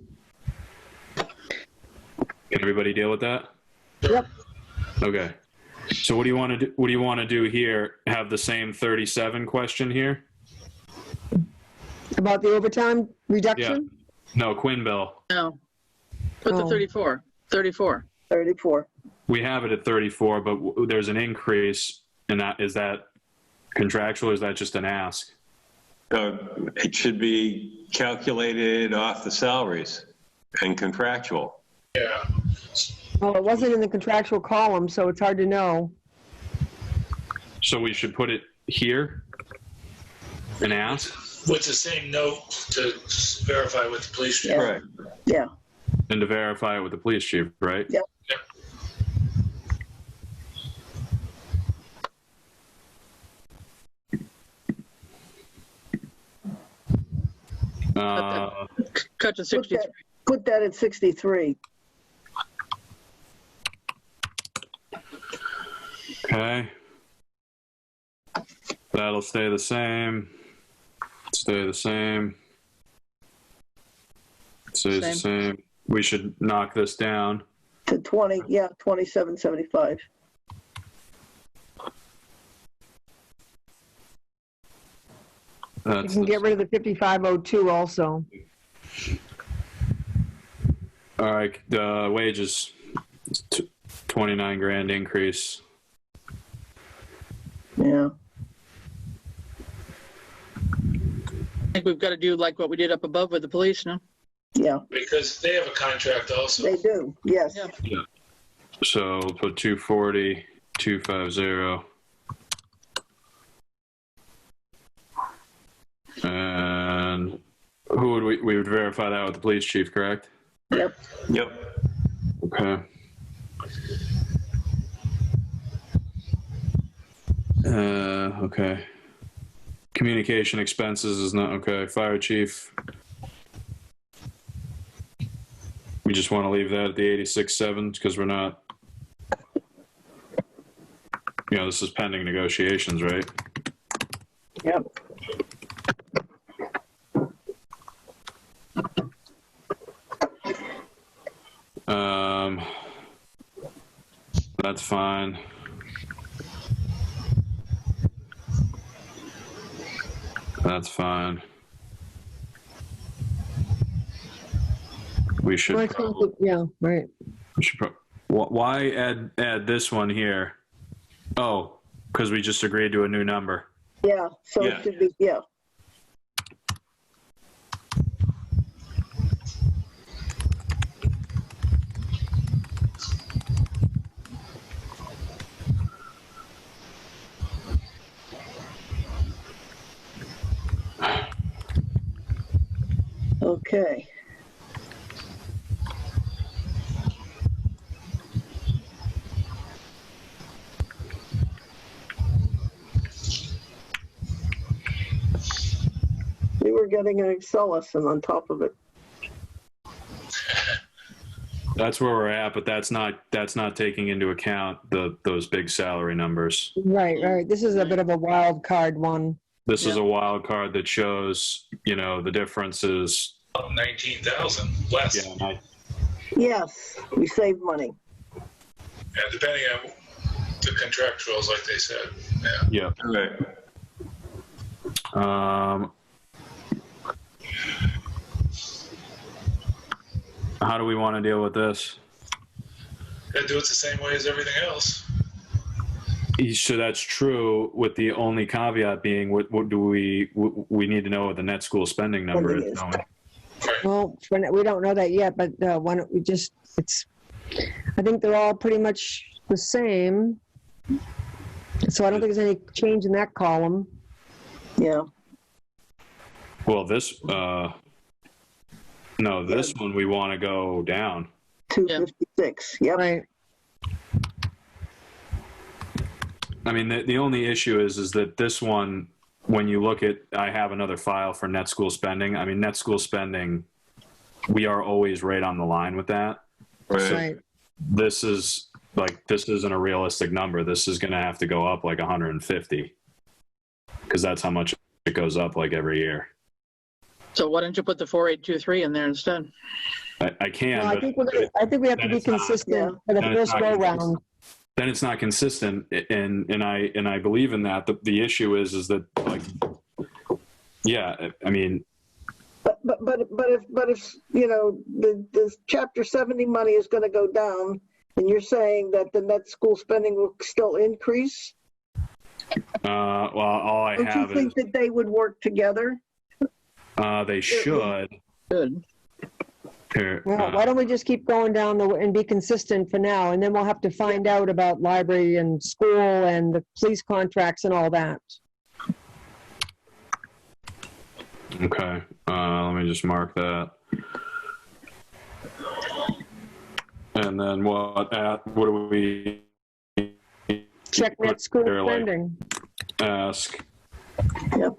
Can everybody deal with that? Yep. Okay. So what do you want to do? What do you want to do here? Have the same 37 question here? About the overtime reduction? No, Quinn bill. No. Put the Oh. 34. 34. 34. We have it at 34, but there's an increase, and is that contractual or is that just an ask? It should be calculated off the salaries and contractual. Yeah. Well, it wasn't in the contractual column, so it's hard to know. So we should put it here and ask, With the same note to verify with the police chief. Correct. Yeah. and to verify it with the police chief, right? Yep. Cut to 63. Put that at 63. Okay. That'll stay the same. Stay the same. Stays the same. We should knock this down. To 20, yeah, 2775. You That's can get rid of the 5502 also. all right. The wages, 29 grand increase. Yeah. I think we've got to do like what we did up above with the police, no? Yeah, Because they have a contract also. they do. Yes. Yeah. So put 240, 250. And who would we would verify that with the police chief, correct? Yep. Yep. Okay. Okay. Communication expenses is not, okay. Fire chief. We just want to leave that at the 86.7 because we're not, this is pending negotiations, right? Yep. That's fine. That's fine. We should Well, I think that- yeah, right. we should why add this one here? Oh, because we just agreed to a new number. Yeah, so Yeah. it should be, yeah. Okay. We were getting an Excel lesson on top of it. That's where we're at, but that's not taking into account those big salary numbers. Right. This is a bit of a wild card one. This is a wild card that shows, the differences. 19,000 less. Yeah, Yes, we saved money. Yeah, depending on the contractuals, like they said. Yeah. yeah. Right. How do we want to deal with this? Gotta do it the same way as everything else. So that's true, with the only caveat being, what do we need to know what the net school spending number is, don't we? Right. Well, we don't know that yet, but why don't we just, I think they're all pretty much the same. So I don't think there's any change in that column. Yeah. Well, this one we want to go down. 256, yep. Right. I mean, the only issue is that this one, when you look at, I have another file for net school spending. I mean, net school spending, we are always right on the line with that. Right. This isn't a realistic number. This is going to have to go up like 150, because that's how much it goes up like every year. So why don't you put the 4823 in there instead? I can. Well, I think we have to be consistent for the first go round. Then it's not consistent, and I believe in that. The issue is that, like, yeah, I mean, But if the Chapter 70 money is going to go down, and you're saying that the net school spending will still increase, well, all I don't have you think that they would work together? they should. Good. Here, Well, why don't we just keep going down and be consistent for now, and then we'll have to find out about library and school and the police contracts and all that. Okay, let me just mark that. And then what do we Check net school They're like- spending. ask? Yep.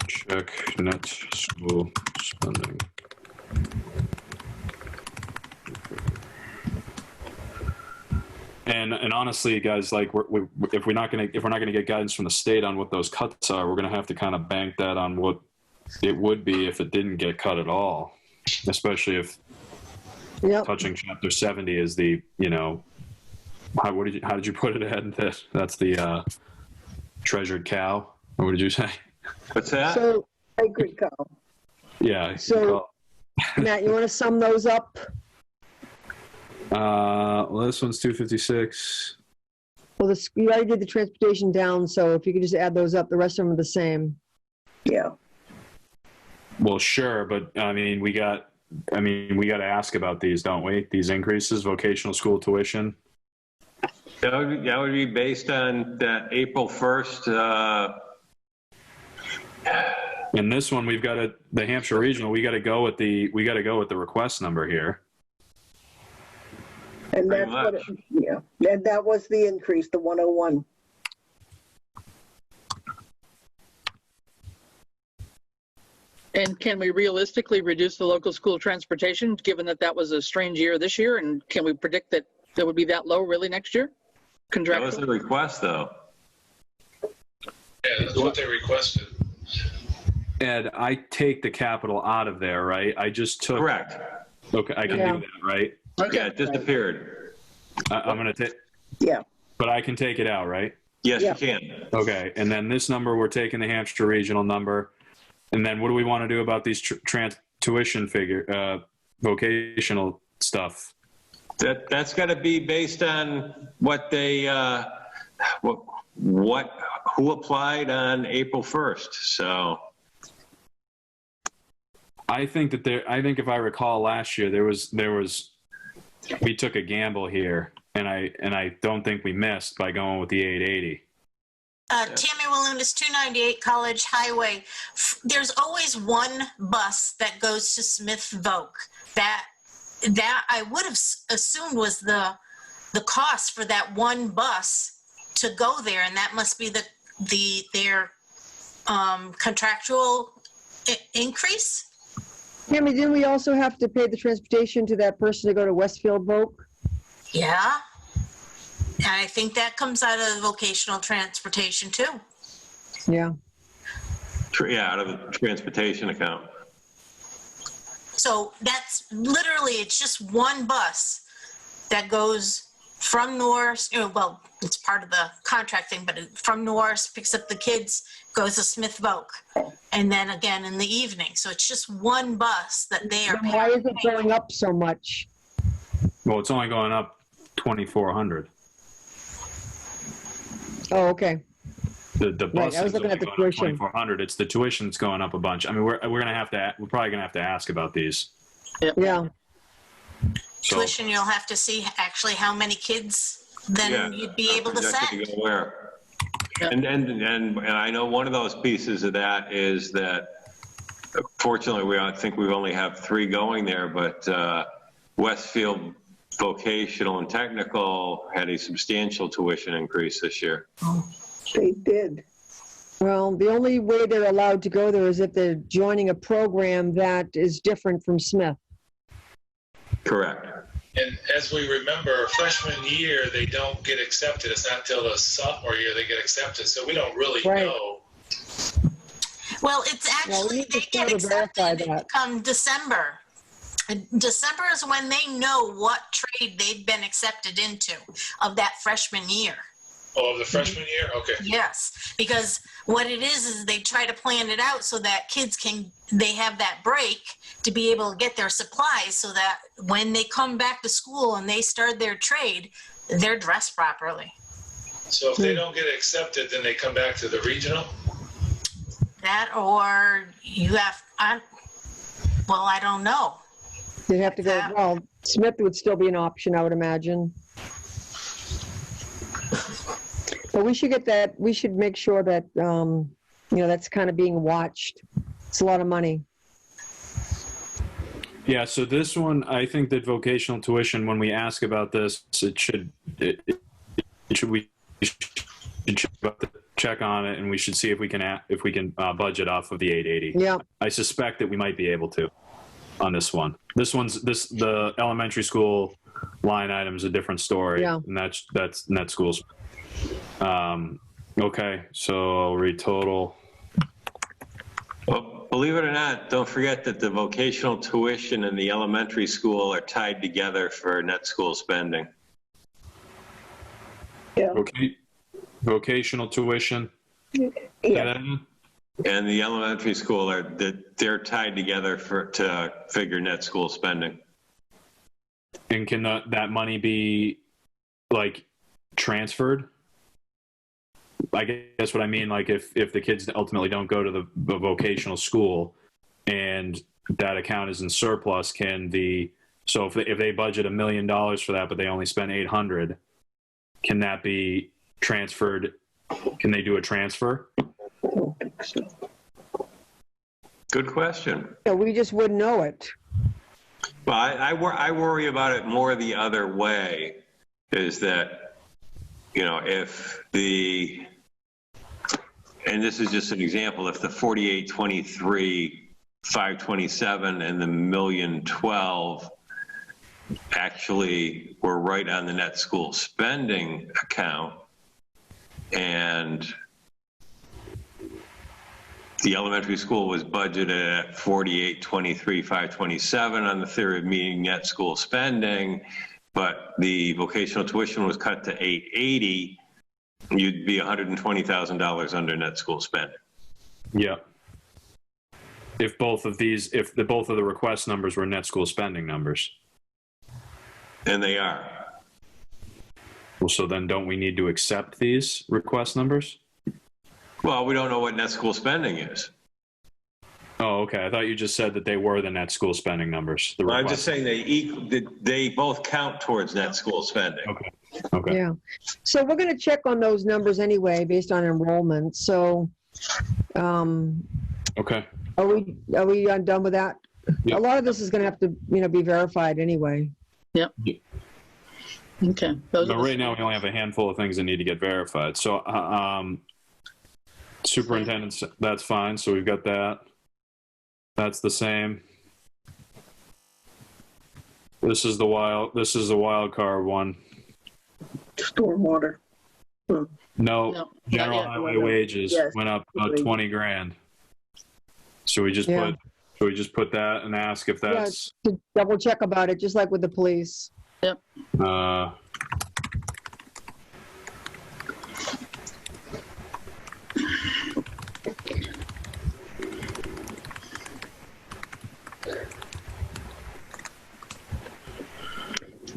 Check net school spending. And honestly, guys, like, if we're not gonna get guidance from the state on what those cuts are, we're gonna have to kind of bank that on what it would be if it didn't get cut at all. Especially if Yep. touching Chapter 70 is the, how did you put it, Ed? That's the treasured cow. Or what did you say? What's that? So, I agree, Kyle. Yeah. So- Matt, you want to sum those up? Well, this one's 256. Well, you already did the transportation down, so if you could just add those up, the rest of them are the same. Yeah. Well, sure, but I mean, we got to ask about these, don't we? These increases, vocational school tuition. That would be based on that April 1st. In this one, we've got the Hampshire Regional. We got to go with the request number here. And Pretty that's what, and that was the increase, the 101. And can we realistically reduce the local school transportation, given that that was a strange year this year? And can we predict that it would be that low really next year? That was a request, though. Yeah, that's what they requested. Ed, I take the capital out of there, right? I just took. Correct. Okay, I can Yeah. do that, right? Yeah, it disappeared. I'm going to take, Yeah. but I can take it out, right? Yes, Yeah. you can. Okay, and then this number, we're taking the Hampshire regional number. And then what do we want to do about these tuition vocational stuff? That's got to be based on what they, who applied on April 1st. So I think that I think if I recall last year, we took a gamble here, and I don't think we missed by going with the 880. Tammy Walunas, 298 College Highway. There's always one bus that goes to Smith Voc. That I would have assumed was the cost for that one bus to go there, and that must be their contractual increase. Tammy, didn't we also have to pay the transportation to that person to go to Westfield Voc? Yeah. And I think that comes out of the vocational transportation too. Yeah. yeah, out of the transportation account. So that's literally, it's just one bus that goes from Norris, well, it's part of the contract thing, but from Norris, picks up the kids, goes to Smith Voc, and then again in the evening. So it's just one bus that they are Then why is it going up so much? Well, it's only going up 2,400. Oh, okay. The Right, bus I was is looking only at the going up tuition. 2,400. It's the tuition's going up a bunch. I mean, we're probably gonna have to ask about these. Yeah. So, tuition. You'll have to see actually how many kids then you'd be able to projected send. to go where. Yeah. And I know one of those pieces of that is that, fortunately, I think we only have 3 going there, but Westfield Vocational and Technical had a substantial tuition increase this year. They did. Well, the only way they're allowed to go there is if they're joining a program that is different from Smith. Correct. And as we remember, freshman year, they don't get accepted. It's not till the sophomore year they get accepted. So we don't really Right. know. Well, it's Well, we actually, need to they get sort of verify accepted that. come December. December is when they know what trade they've been accepted into of that freshman year. Oh, of the freshman year? Okay. Yes, because what it is they try to plan it out so that kids they have that break to be able to get their supplies so that when they come back to school and they start their trade, they're dressed properly. So if they don't get accepted, then they come back to the regional? That or you have, I don't know. They'd have to go, well, Smith would still be an option, I would imagine. But we should get that, we should make sure that, that's kind of being watched. It's a lot of money. yeah. So this one, I think that vocational tuition, when we ask about this, we should check on it, and we should see if we can budget off of the 880. Yeah. I suspect that we might be able to on this one. The elementary school line item is a different story. Yeah. And that's net schools. Okay, so I'll read total. Well, believe it or not, don't forget that the vocational tuition and the elementary school are tied together for net school spending. Yeah. Vocational tuition. Yeah. And the elementary school they're tied together to figure net school spending. And can that money be like transferred? I guess what I mean, like if the kids ultimately don't go to the vocational school and that account is in surplus, so if they budget $1 million for that, but they only spend 800, can that be transferred? Can they do a transfer? Good question. Yeah, we just wouldn't know it. Well, I worry about it more the other way, is that, if and this is just an example, if the 4823 527 and the 1,012,000 actually were right on the net school spending account. And the elementary school was budgeted at 4823,527 on the theory of meeting net school spending, but the vocational tuition was cut to 880. You'd be $120,000 under net school spending. Yeah. If both of the request numbers were net school spending numbers. And they are. Well, so then don't we need to accept these request numbers? Well, we don't know what net school spending is. Oh, okay. I thought you just said that they were the net school spending numbers. The I'm just request. saying they both count towards net school spending. Okay. Okay. Yeah. So we're going to check on those numbers anyway, based on enrollment. So, Okay. are we done with that? Yep. A lot of this is going to have to, be verified anyway. Yep. Okay. But right now, we only have a handful of things that need to get verified. So, superintendents, that's fine. So we've got that. That's the same. This is the wild card one. Stormwater. No, general not yet. highway wages Yes. went up about 20 grand. So we just Yeah. put that and ask if that's, To double check about it, just like with the police.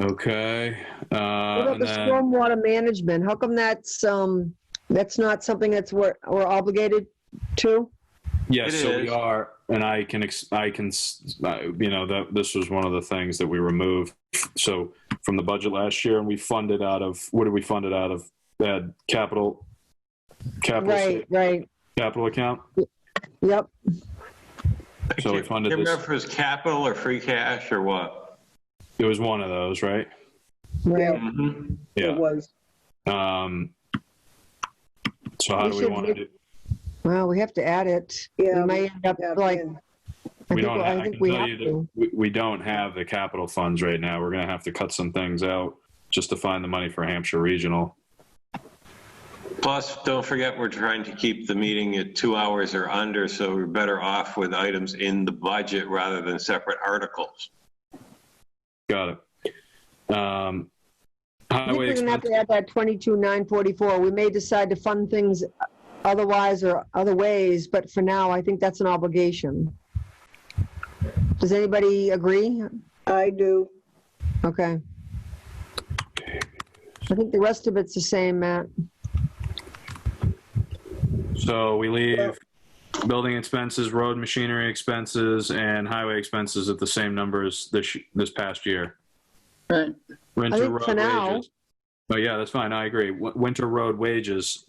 okay. What about And the then, stormwater management? How come that's not something that's we're obligated to? yes, It so we is. are, and I can, this was one of the things that we removed. So from the budget last year, and we funded out of, what did we fund it out of? That capital Right. capital account. Yep. So we funded Do you this. remember if it was capital or free cash or what? It was one of those, right? Right. Mhm. It Yeah. was. So how We do we should want to do- do? Well, we have to add it. Yeah, We may end up Yeah, like, and I We think, don't. I I think can we tell have you to. that we don't have the capital funds right now. We're going to have to cut some things out just to find the money for Hampshire Regional. Plus, don't forget, we're trying to keep the meeting at 2 hours or under, so we're better off with items in the budget rather than separate articles. Got it. I think Highway we're gonna have expense. to add that 22,944. We may decide to fund things otherwise or other ways, but for now, I think that's an obligation. Does anybody agree? I do. Okay. I think the rest of it's the same, Matt. So we leave building expenses, road machinery expenses, and highway expenses at the same numbers this past year. Right. Winter I think road for now- wages. Oh yeah, that's fine. I agree. Winter road wages,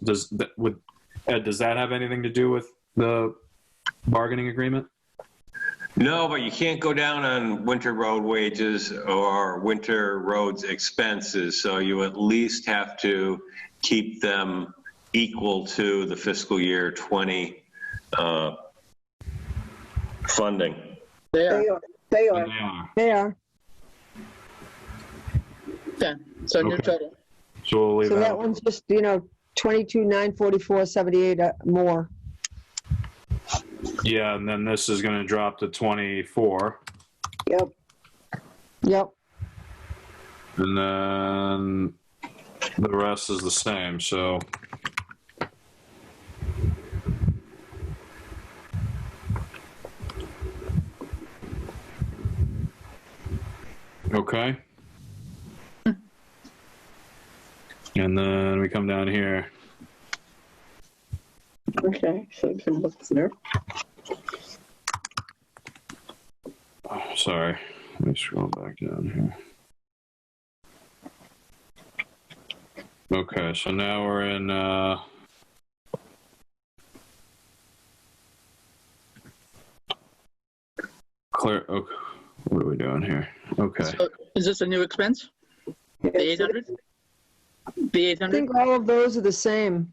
Ed, does that have anything to do with the bargaining agreement? No, but you can't go down on winter road wages or winter roads expenses, so you at least have to keep them equal to the fiscal year 20 funding. They are. They are. They And are. they are. They are. Okay. So new Okay. total. So we'll leave So that. that one's just, 22,944.78 more. Yeah, and then this is going to drop to 24, Yep. Yep. and then the rest is the same. So okay. And then we come down here. Okay. So you can look there. Oh, sorry. Let me scroll back down here. Okay, so now we're in clear. Okay, what are we doing here? Okay. So is this a new expense? The 800? The I 800? think all of those are the same.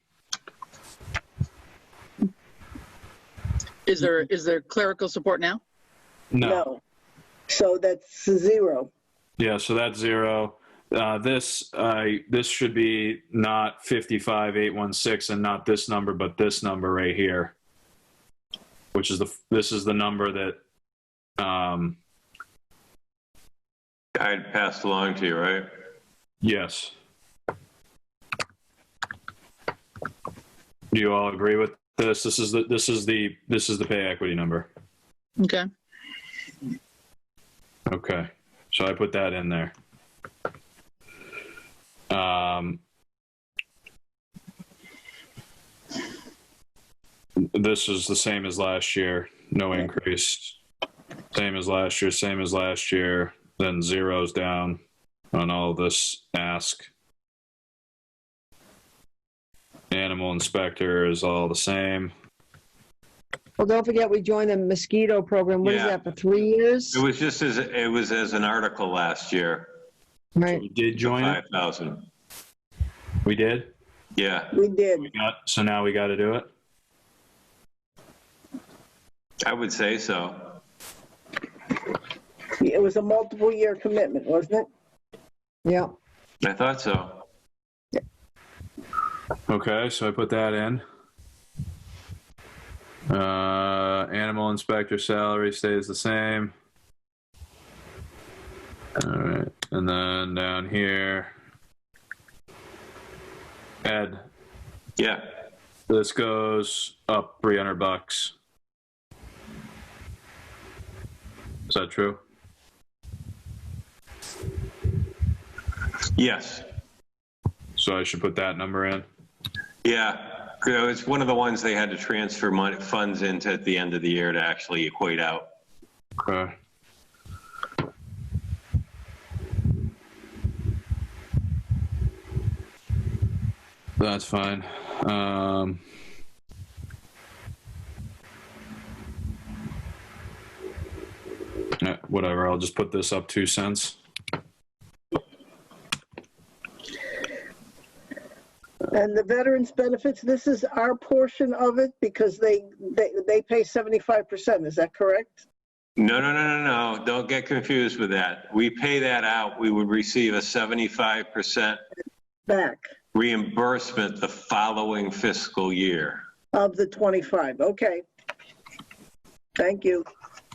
Is there clerical support now? No. So that's 0. Yeah, so that's 0. This should be not 55,816 and not this number, but this number right here, which is this is the number that I had passed along to you, right? yes. Do you all agree with this? This is the pay equity number. Okay. Okay, so I put that in there. This is the same as last year, no increase. Same as last year, same as last year, then zeros down on all this ask. Animal inspector is all the same. Well, don't forget, we joined the mosquito program. What is Yeah. that, for 3 years? It was just as an article last year. Right. We did join it? 5,000. We did? Yeah, We did. So now we got to do it? I would say so. It was a multiple year commitment, wasn't it? Yeah. I thought so. Okay, so I put that in. Animal inspector salary stays the same. All right, and then down here, Ed, Yeah. this goes up $300. Is that true? Yes. So I should put that number in. Yeah. You know, it's one of the ones they had to transfer funds into at the end of the year to actually equate out. Okay. That's fine. Whatever, I'll just put this up 2 cents. And the veterans benefits, this is our portion of it because they pay 75%. Is that correct? No. Don't get confused with that. We pay that out. We would receive a 75% Back reimbursement the following fiscal year. of the 25. Okay. Thank you.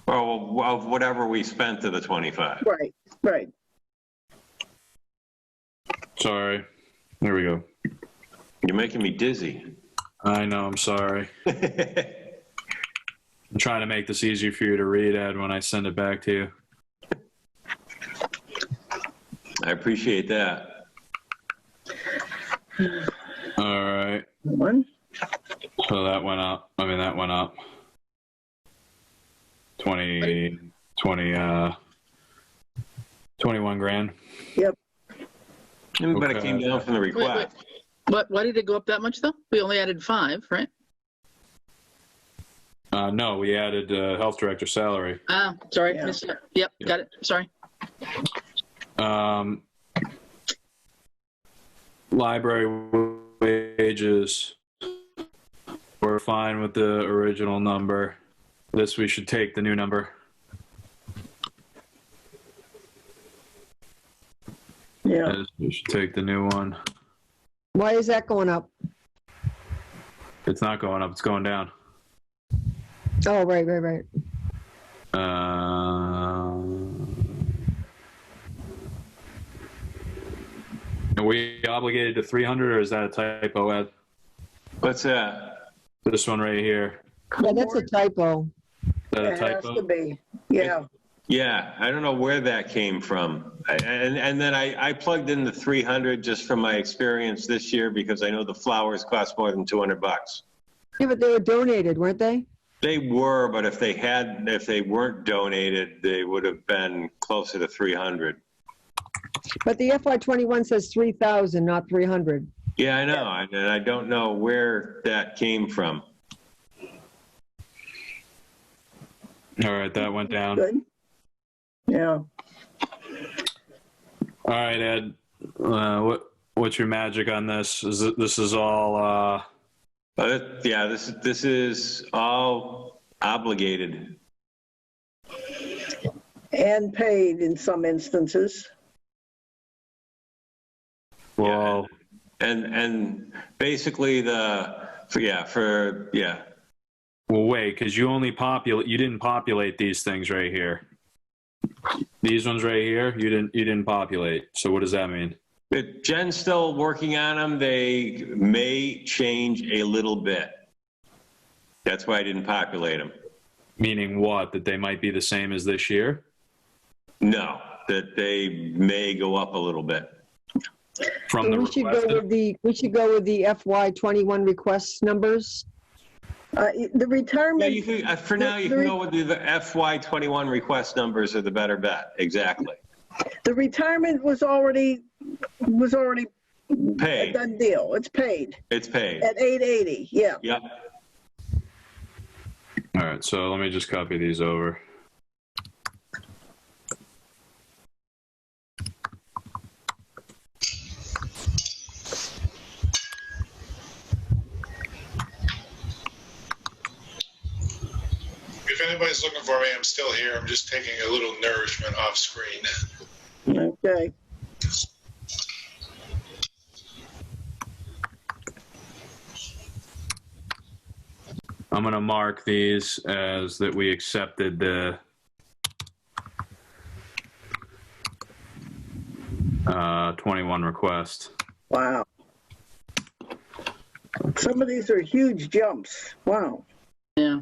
Or of whatever we spent to the 25. Right. Sorry. There we go. You're making me dizzy. I know, I'm sorry. I'm trying to make this easier for you to read, Ed, when I send it back to you. I appreciate that. All right. One. So that went up. I mean, that went up. 21 grand. Yep. But it Okay. came down from the request. Why did it go up that much though? We only added 5, right? No, we added health director salary. Ah, sorry, Yeah. missed it. Yep, got it. Sorry. Library wages. We're fine with the original number. This, we should take the new number. Yeah. This, we should take the new one. Why is that going up? It's not going up, it's going down. Oh, right. Are we obligated to 300 or is that a typo, Ed? What's that? This one right here. Yeah, that's a typo. Is that a It has typo? to be. Yeah. Yeah, I don't know where that came from. And then I plugged in the 300 just from my experience this year because I know the flowers cost more than $200. Yeah, but they were donated, weren't they? They were, but if they weren't donated, they would have been closer to 300. But the FY21 says 3,000, not 300. Yeah, I know, and I don't know where that came from. All right, that went down. Good. Yeah. All right, Ed. What's your magic on this? This is all? Yeah, this is all obligated. And paid in some instances. Well, And basically Well, wait, because you didn't populate these things right here. These ones right here, you didn't populate. So what does that mean? Jen's still working on them. They may change a little bit. That's why I didn't populate them. Meaning what? That they might be the same as this year? No, that they may go up a little bit. From the We should go with the FY21 request numbers. The Yeah, retirement, you can, for now, you can go with the FY21 request numbers are the better bet. Exactly. the retirement was already a Paid. done deal. It's paid It's paid. at 880, yeah. Yep. All right, so let me just copy these over. If anybody's looking for me, I'm still here. I'm just taking a little nourishment off screen. Okay. I'm going to mark these as that we accepted the 21 request. Wow. Some of these are huge jumps. Wow. Yeah.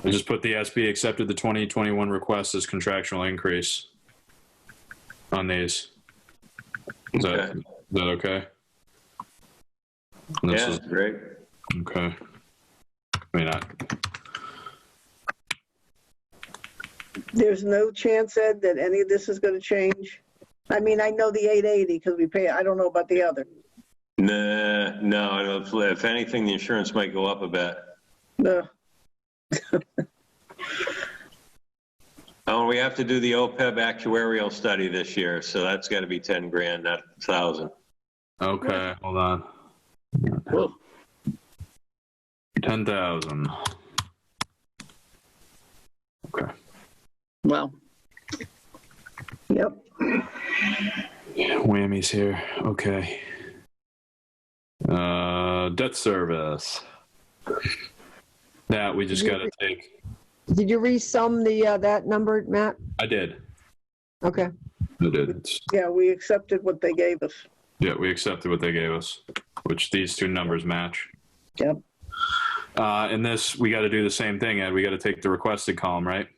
I just put the SB accepted the 2021 request as contractual increase on these. Is that okay? And this Yeah, is- great. okay. I mean, There's no chance, Ed, that any of this is going to change? I mean, I know the 880 because we pay, I don't know about the other. No. If anything, the insurance might go up a bit. No. Oh, we have to do the OPEB actuarial study this year, so that's got to be 10 grand, not 1,000. okay, hold on. Whoa. 10,000. Okay. Well, Yep. Whammies here. Okay. Debt service. That we just got to take. Did you resum that number, Matt? I did. Okay. I did. Yeah, we accepted what they gave us. Yeah, we accepted what they gave us, which these two numbers match. Yep. In this, we got to do the same thing, Ed. We got to take the requested column, right?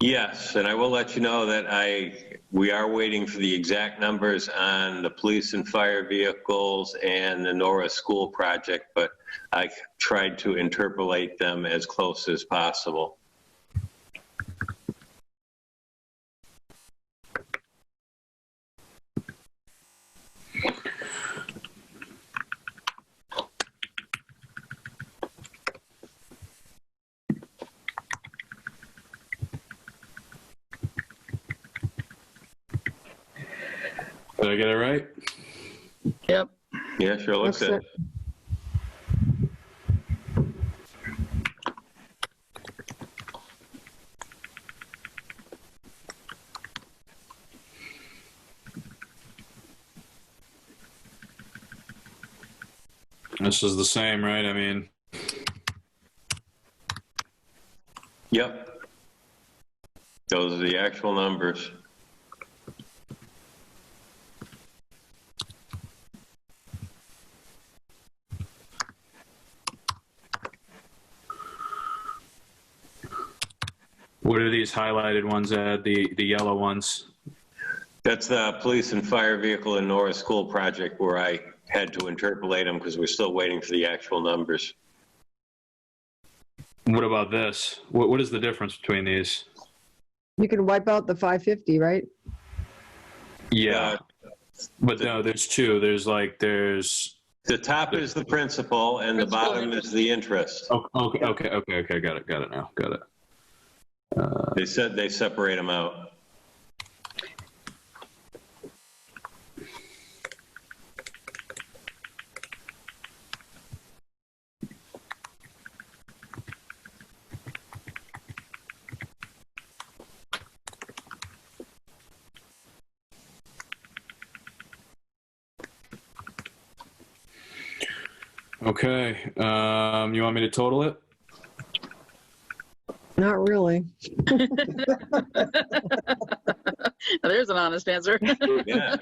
Yes, and I will let you know that we are waiting for the exact numbers on the police and fire vehicles and the Nora School project, but I tried to interpolate them as close as possible. Did I get it right? yep. Yeah, sure looks Looks it. This is the same, right? I mean, Yep. Those are the actual numbers. what are these highlighted ones, Ed? The yellow ones? That's the police and fire vehicle and Nora School project where I had to interpolate them because we're still waiting for the actual numbers. What about this? What is the difference between these? You can wipe out the 550, right? Yeah, but no, there's two. There's The top is the principal and the Principal bottom interest. is the interest. okay. Got it now. Got it. They said they separate them out. Okay. You want me to total it? Not really. There's an honest answer. Yeah.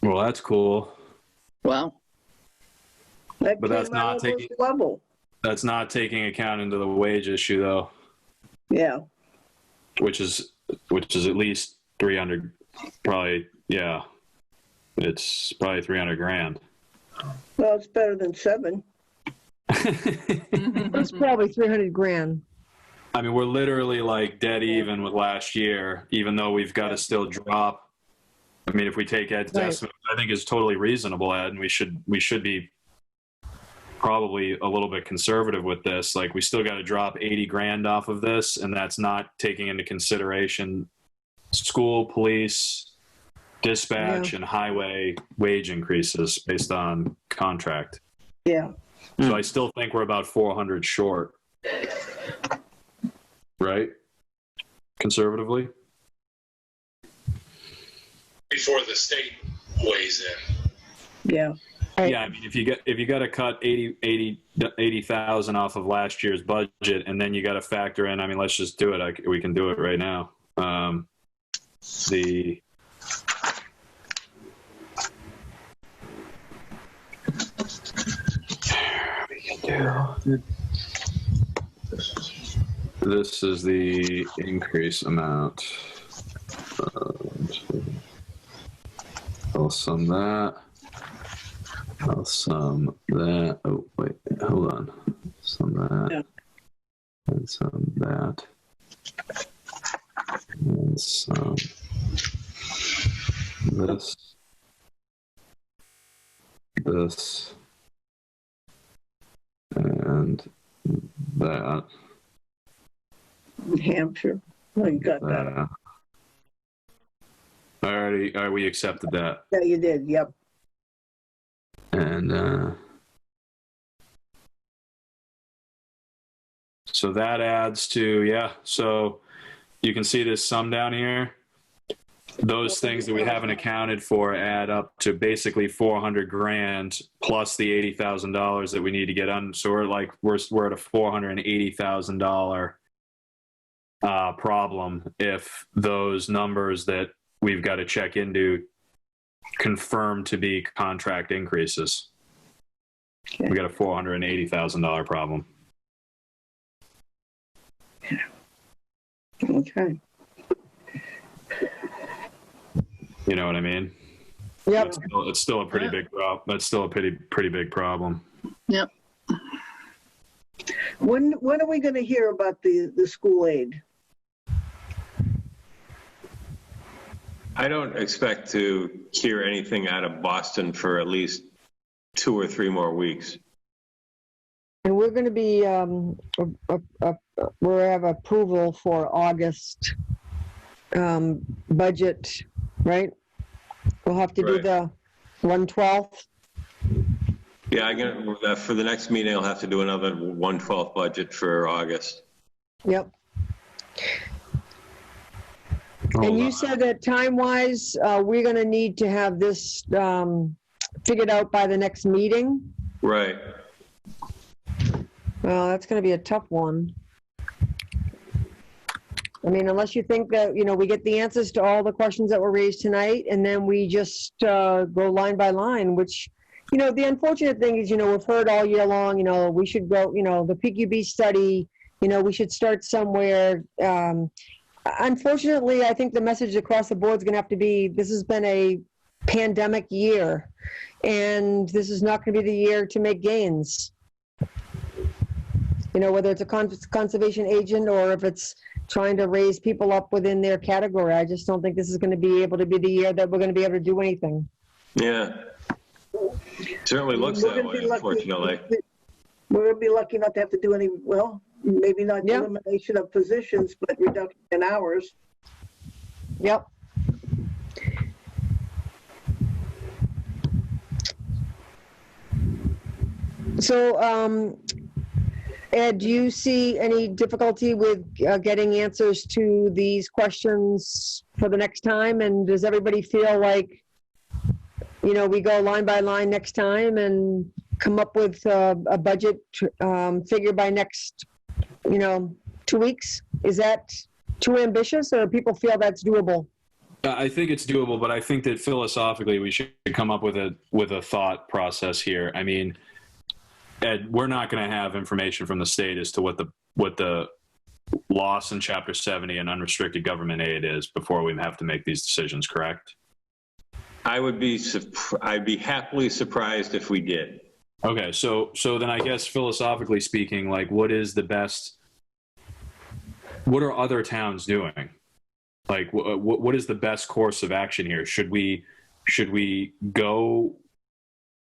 Well, that's cool. Wow. That But that's came out not almost taking- level. That's not taking account into the wage issue though, Yeah. which is at least 300. Probably, yeah. It's probably 300 grand. Well, it's better than 7. It's probably 300 grand. I mean, we're literally like dead even with last year, even though we've got to still drop. I mean, if we take Ed's Right. estimate, I think it's totally reasonable, Ed, and we should be probably a little bit conservative with this. Like, we still got to drop 80 grand off of this, and that's not taking into consideration school, police, dispatch, and highway wage increases based on contract. Yeah. So I still think we're about 400 short. Right? Conservatively? Before the state weighs in. Yeah. Right. Yeah, I mean, if you got to cut 80,000 off of last year's budget, and then you got to factor in, I mean, let's just do it. We can do it right now. This is the increase amount. I'll sum that. I'll sum that. Oh, wait, hold on. Sum that. Yeah. And sum that. And sum this. This. And that. Hampshire. Oh, you got that. We accepted that. Yeah, you did. Yep. And so that adds to, yeah, so you can see this sum down here. Those things that we haven't accounted for add up to basically 400 grand plus the $80,000 that we need to get on. So we're at a $480,000 problem if those numbers that we've got to check into confirm to be contract increases. Okay. We got a $480,000 problem. Okay. You know what I mean? Yep. It's still a pretty big problem. That's still a pretty big problem. Yep. When are we going to hear about the school aid? I don't expect to hear anything out of Boston for at least 2 or 3 more weeks. And we're going to be, we'll have approval for August budget, right? We'll have to do Right. the 1/12. Yeah, for the next meeting, I'll have to do another 1/12 budget for August. Yep. And you said that time-wise, we're going to need to have this figured out by the next meeting? Right. Well, that's going to be a tough one. I mean, unless you think that, we get the answers to all the questions that were raised tonight, and then we just go line by line, which, the unfortunate thing is, we've heard all year long, we should go, the PQB study, we should start somewhere. Unfortunately, I think the message across the board is going to have to be, this has been a pandemic year, and this is not going to be the year to make gains. Whether it's a conservation agent or if it's trying to raise people up within their category, I just don't think this is going to be able to be the year that we're going to be able to do anything. Yeah. Certainly looks that way, unfortunately. We're going to be lucky not to have to do any, maybe not Yeah. elimination of positions, but reduction in hours. Yep. So, Ed, do you see any difficulty with getting answers to these questions for the next time? And does everybody feel like, we go line by line next time and come up with a budget figure by next, 2 weeks? Is that too ambitious, or people feel that's doable? I think it's doable, but I think that philosophically we should come up with a thought process here. I mean, Ed, we're not going to have information from the state as to what the loss in Chapter 70 and unrestricted government aid is before we have to make these decisions, correct? I'd be happily surprised if we did. Okay, so then I guess philosophically speaking, like, what are other towns doing? Like, what is the best course of action here? Should we go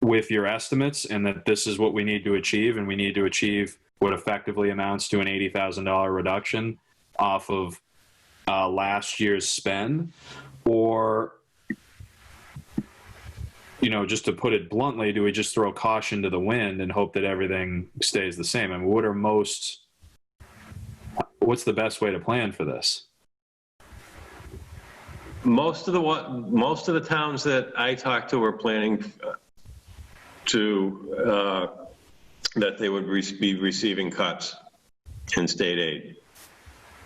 with your estimates and that this is what we need to achieve, and we need to achieve what effectively amounts to an $80,000 reduction off of last year's spend? Or, just to put it bluntly, do we just throw caution to the wind and hope that everything stays the same? I mean, what's the best way to plan for this? Most of the towns that I talked to were planning that they would be receiving cuts in state aid.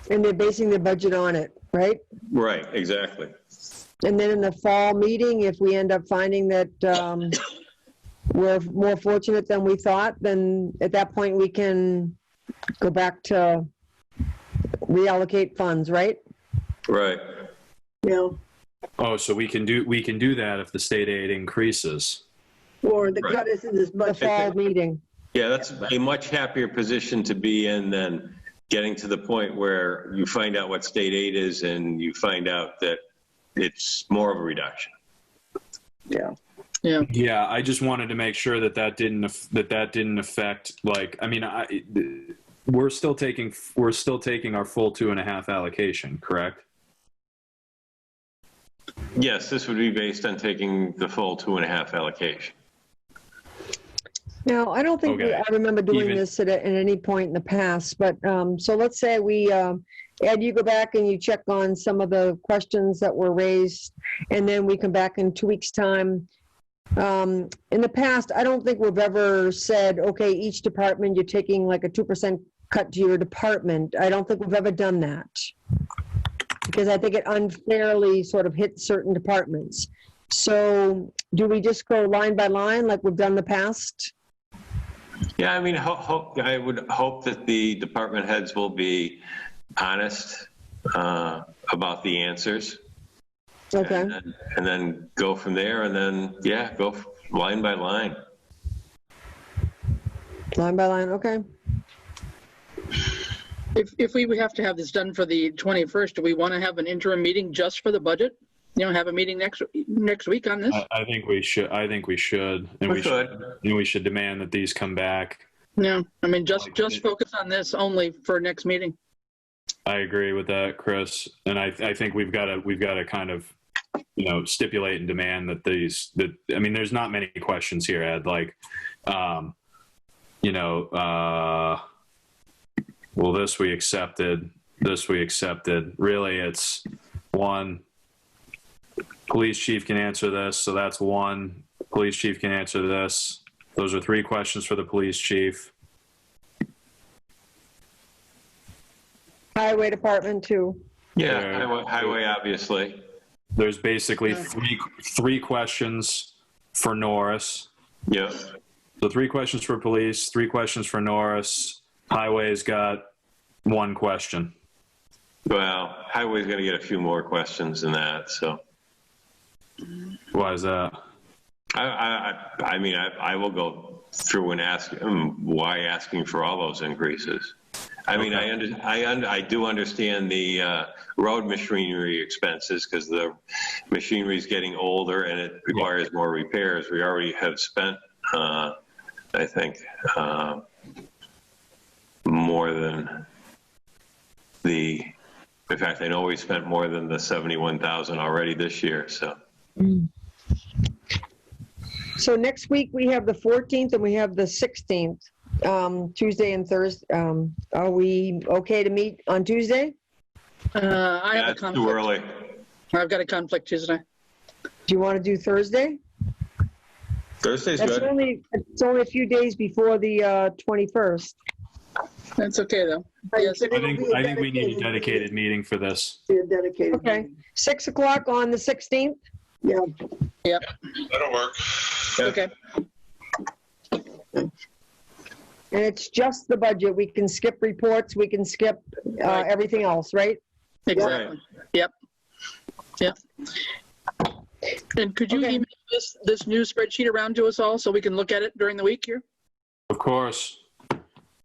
And they're basing their budget on it, right? Right, exactly. And then in the fall meeting, if we end up finding that we're more fortunate than we thought, then at that point we can go back to reallocate funds, right? Right. Yeah. Oh, so we can do that if the state aid increases. Or the cut isn't as The much. fall meeting. Yeah, that's a much happier position to be in than getting to the point where you find out what state aid is and you find out that it's more of a reduction. Yeah. Yeah. Yeah, I just wanted to make sure that didn't affect, like, I mean, we're still taking our full 2.5 allocation, correct? Yes, this would be based on taking the full 2.5 allocation. Now, I don't think Okay. I remember doing this at any point in the past, but so let's say Ed, you go back and you check on some of the questions that were raised, and then we come back in 2 weeks' time. In the past, I don't think we've ever said, okay, each department, you're taking like a 2% cut to your department. I don't think we've ever done that, because I think it unfairly sort of hits certain departments. So do we just go line by line like we've done in the past? Yeah, I mean, I would hope that the department heads will be honest about the answers. Okay. And then go from there, and then, yeah, go line by line. Line by line, okay. If we would have to have this done for the 21st, do we want to have an interim meeting just for the budget? Have a meeting next week on this? I think we should. And we should demand that these come back. No, I mean, just focus on this only for next meeting. I agree with that, Chris. And I think we've got to kind of stipulate and demand that I mean, there's not many questions here, Ed, like, well, this we accepted. Really, it's one, police chief can answer this, so that's one. Police chief can answer this. Those are 3 questions for the police chief. Highway department too. Yeah, highway, obviously. There's basically three questions for Norris. Yeah. So 3 questions for police, 3 questions for Norris. Highway's got 1 question. Well, highway's going to get a few more questions than that, so. Why is that? I mean, I will go through and ask why asking for all those increases. I mean, I do understand the road machinery expenses because the machinery is getting older and it requires more repairs. We already have spent, I think, more than in fact, I know we spent more than the 71,000 already this year, so. So next week we have the 14th and we have the 16th, Tuesday and Thursday. Are we okay to meet on Tuesday? I have a conflict. Too early. I've got a conflict Tuesday. Do you want to do Thursday? Thursday's It's good. only a few days before the 21st. That's okay, though. Yes. I think we need a dedicated meeting for this. Be a dedicated. Okay, meeting. 6 o'clock on the 16th? Yeah. Yep. That'll work. Okay. And it's just the budget. We can skip reports, we can skip everything else, right? Exactly. Yep. And could you Okay. email this new spreadsheet around to us all so we can look at it during the week here? Of course.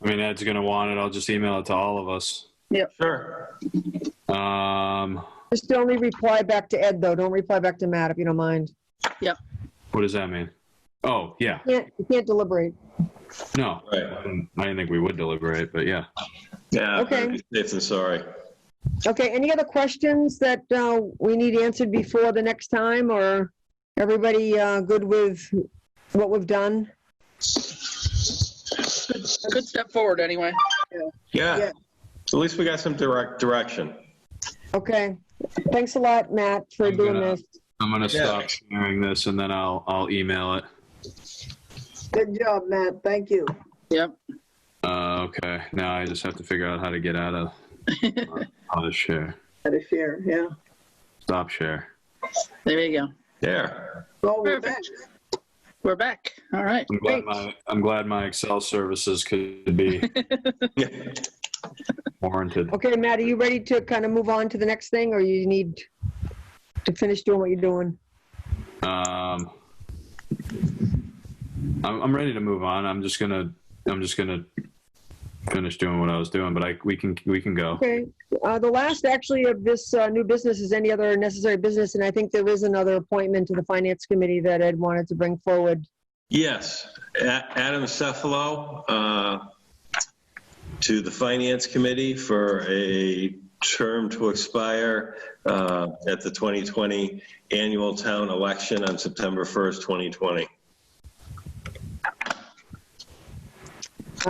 I mean, Ed's going to want it. I'll just email it to all of us. Sure. Just only reply back to Ed, though. Don't reply back to Matt if you don't mind. What does that mean? Oh, yeah. You can't deliberate. No. Right. I didn't think we would deliberate, but yeah. Yeah. Okay. Safe than sorry. Okay, any other questions that we need answered before the next time, or everybody good with what we've done? Good step forward, anyway. Yeah. At least we got some direction. Okay, thanks a lot, Matt, for doing this. I'm going to stop sharing this and then I'll email it. Good job, Matt. Thank you. Yep. Okay. Now I just have to figure out how to get out of how to share. Had a share, yeah. Stop share. There you go. There. Oh, we're back. Perfect. We're back. All right. I'm glad my Excel services could be warranted. Okay, Matt, are you ready to kind of move on to the next thing, or you need to finish doing what you're doing? I'm ready to move on. I'm just gonna finish doing what I was doing, but we can go. Okay, the last actually of this new business is any other necessary business, and I think there is another appointment to the Finance Committee that Ed wanted to bring forward. Yes. Adam Cefalo to the Finance Committee for a term to expire at the 2020 annual town election on September 1st, 2020.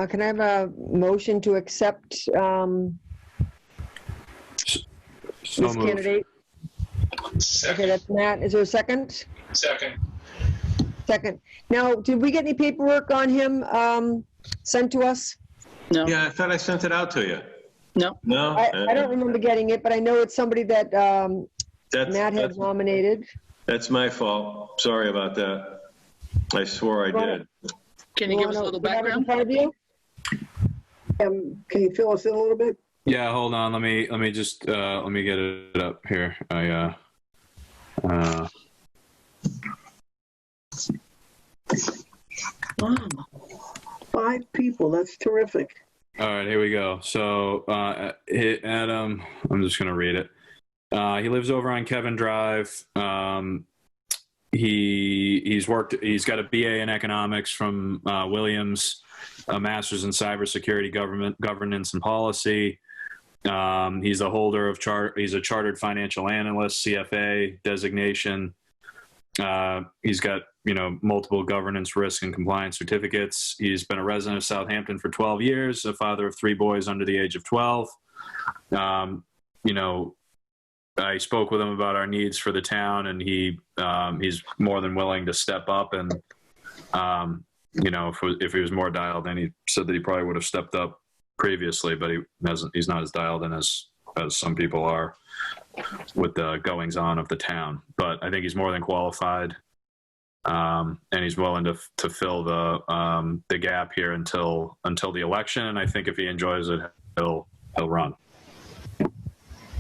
Can I have a motion to accept So this moved. candidate? Okay, Second. that's Matt. Is there a second? Second. Second. Now, did we get any paperwork on him sent to us? No. Yeah, I thought I sent it out to you. No. No? I don't remember getting it, but I know it's somebody that Matt had nominated. That's my fault. Sorry about that. I swore I did. Can you give us a little Do you have it in background? front of you? Can you fill us in a little bit? Yeah, hold on. Let me just let me get it up here. Wow. 5 people, that's terrific. All right, here we go. So Adam, I'm just gonna read it. He lives over on Kevin Drive. He's got a BA in economics from Williams, a master's in cybersecurity, governance and policy, He's a holder of he's a chartered financial analyst, CFA designation. He's got, multiple governance, risk, and compliance certificates. He's been a resident of Southampton for 12 years, a father of 3 boys under the age of 12. I spoke with him about our needs for the town, and he's more than willing to step up. And, if he was more dialed in, he said that he probably would have stepped up previously, but he's not as dialed in as some people are with the goings on of the town. But I think he's more than qualified, and he's willing to fill the gap here until the election. And I think if he enjoys it, he'll run.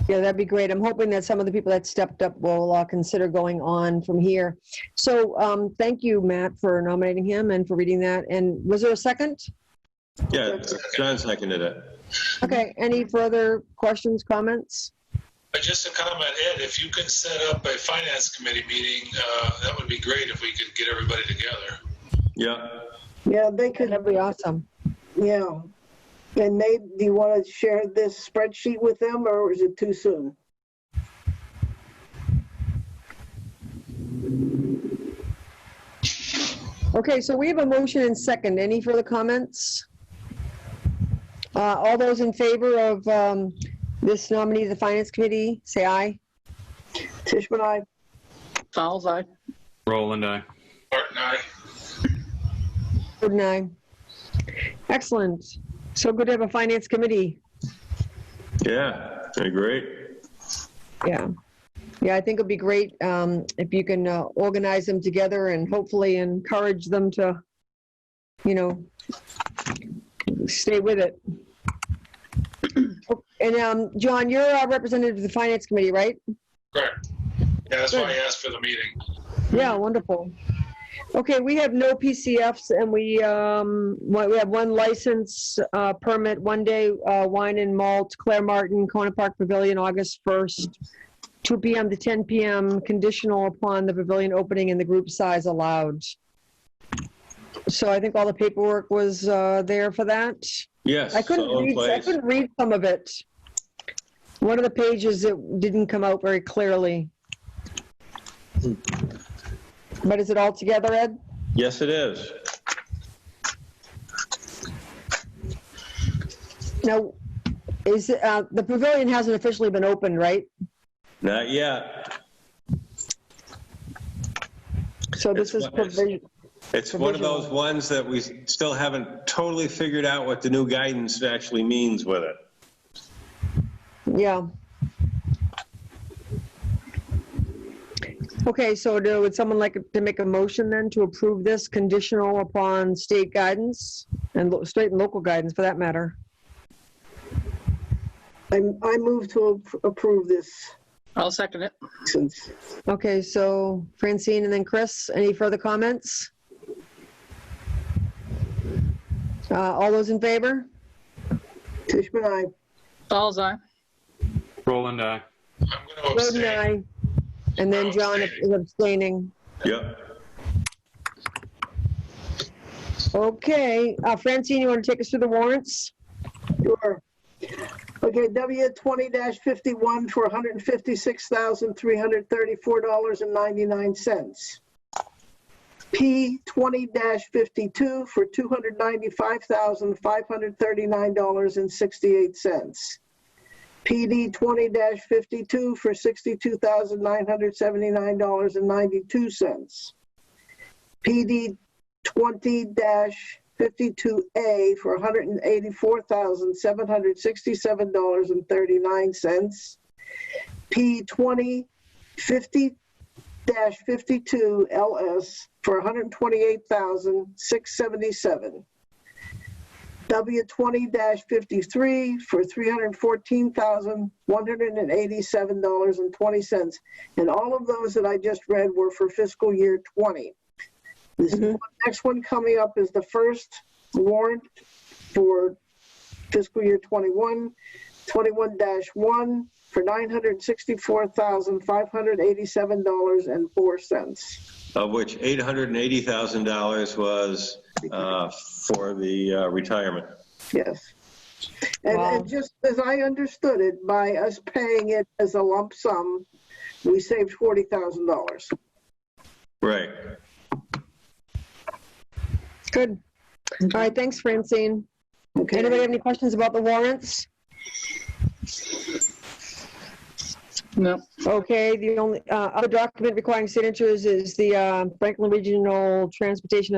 Yeah, that'd be great. I'm hoping that some of the people that stepped up will consider going on from here. So thank you, Matt, for nominating him and for reading that. And was there a second? Yeah, John seconded it. Okay, any further questions, comments? Just a comment, Ed, if you can set up a finance committee meeting, that would be great if we could get everybody together. Yeah. Yeah, they could. That'd be awesome. Yeah. And do you want to share this spreadsheet with them, or is it too soon? Okay, so we have a motion and second. Any further comments? All those in favor of this nominee to the Finance Committee, say aye. Tishman, aye. Fowles, aye. Roland, aye. Martin, aye. Gordon, aye. Excellent. So good to have a Finance Committee. Yeah, great. Yeah. Yeah, I think it'd be great if you can organize them together and hopefully encourage them to, stay with it. And John, you're a representative of the Finance Committee, right? Correct. Yeah, that's why I asked for the meeting. Yeah, wonderful. Okay, we have no PCFs, and we have one license permit, 1 day wine and malt, Claire Martin, Kona Park Pavilion, August 1st, 2 p.m. to 10 p.m., conditional upon the pavilion opening and the group size allowed. So I think all the paperwork was there for that. Yes. I couldn't read some of it. One of the pages, it didn't come out very clearly. But is it all together, Ed? Yes, it is. Now, is it, the pavilion hasn't officially been opened, right? Not yet. So this is provision. It's one of those ones that we still haven't totally figured out what the new guidance actually means with it. Yeah. Okay, so would someone like to make a motion then to approve this conditional upon state guidance and state and local guidance for that matter? I move to approve this. I'll second it. Okay, so Francine and then Chris, any further comments? All those in favor? Tishman, aye. Fowles, aye. Roland, aye. I'm going to Gordon, abstain. aye. And then John is abstaining. Yep. Okay, Francine, you want to take us through the warrants? Sure. Okay, W 20-51 for $156,334.99. P 20-52 for $295,539.68. PD 20-52 for $62,979.92. PD 20-52A for $184,767.39. P 20-50-52 LS for $128,677. W 20-53 for $314,187.20. And all of those that I just read were for fiscal year 20. This next one coming up is the first warrant for fiscal year 21, 21-1 for $964,587.04. Of which $880,000 was for the retirement. Yes. And just as I understood it, by us paying it as a lump sum, we saved $40,000. Right. Good. All right, thanks, Francine. Okay. Anybody have any questions about the warrants? No. Okay, the only other document requiring signatures is the Franklin Regional Transportation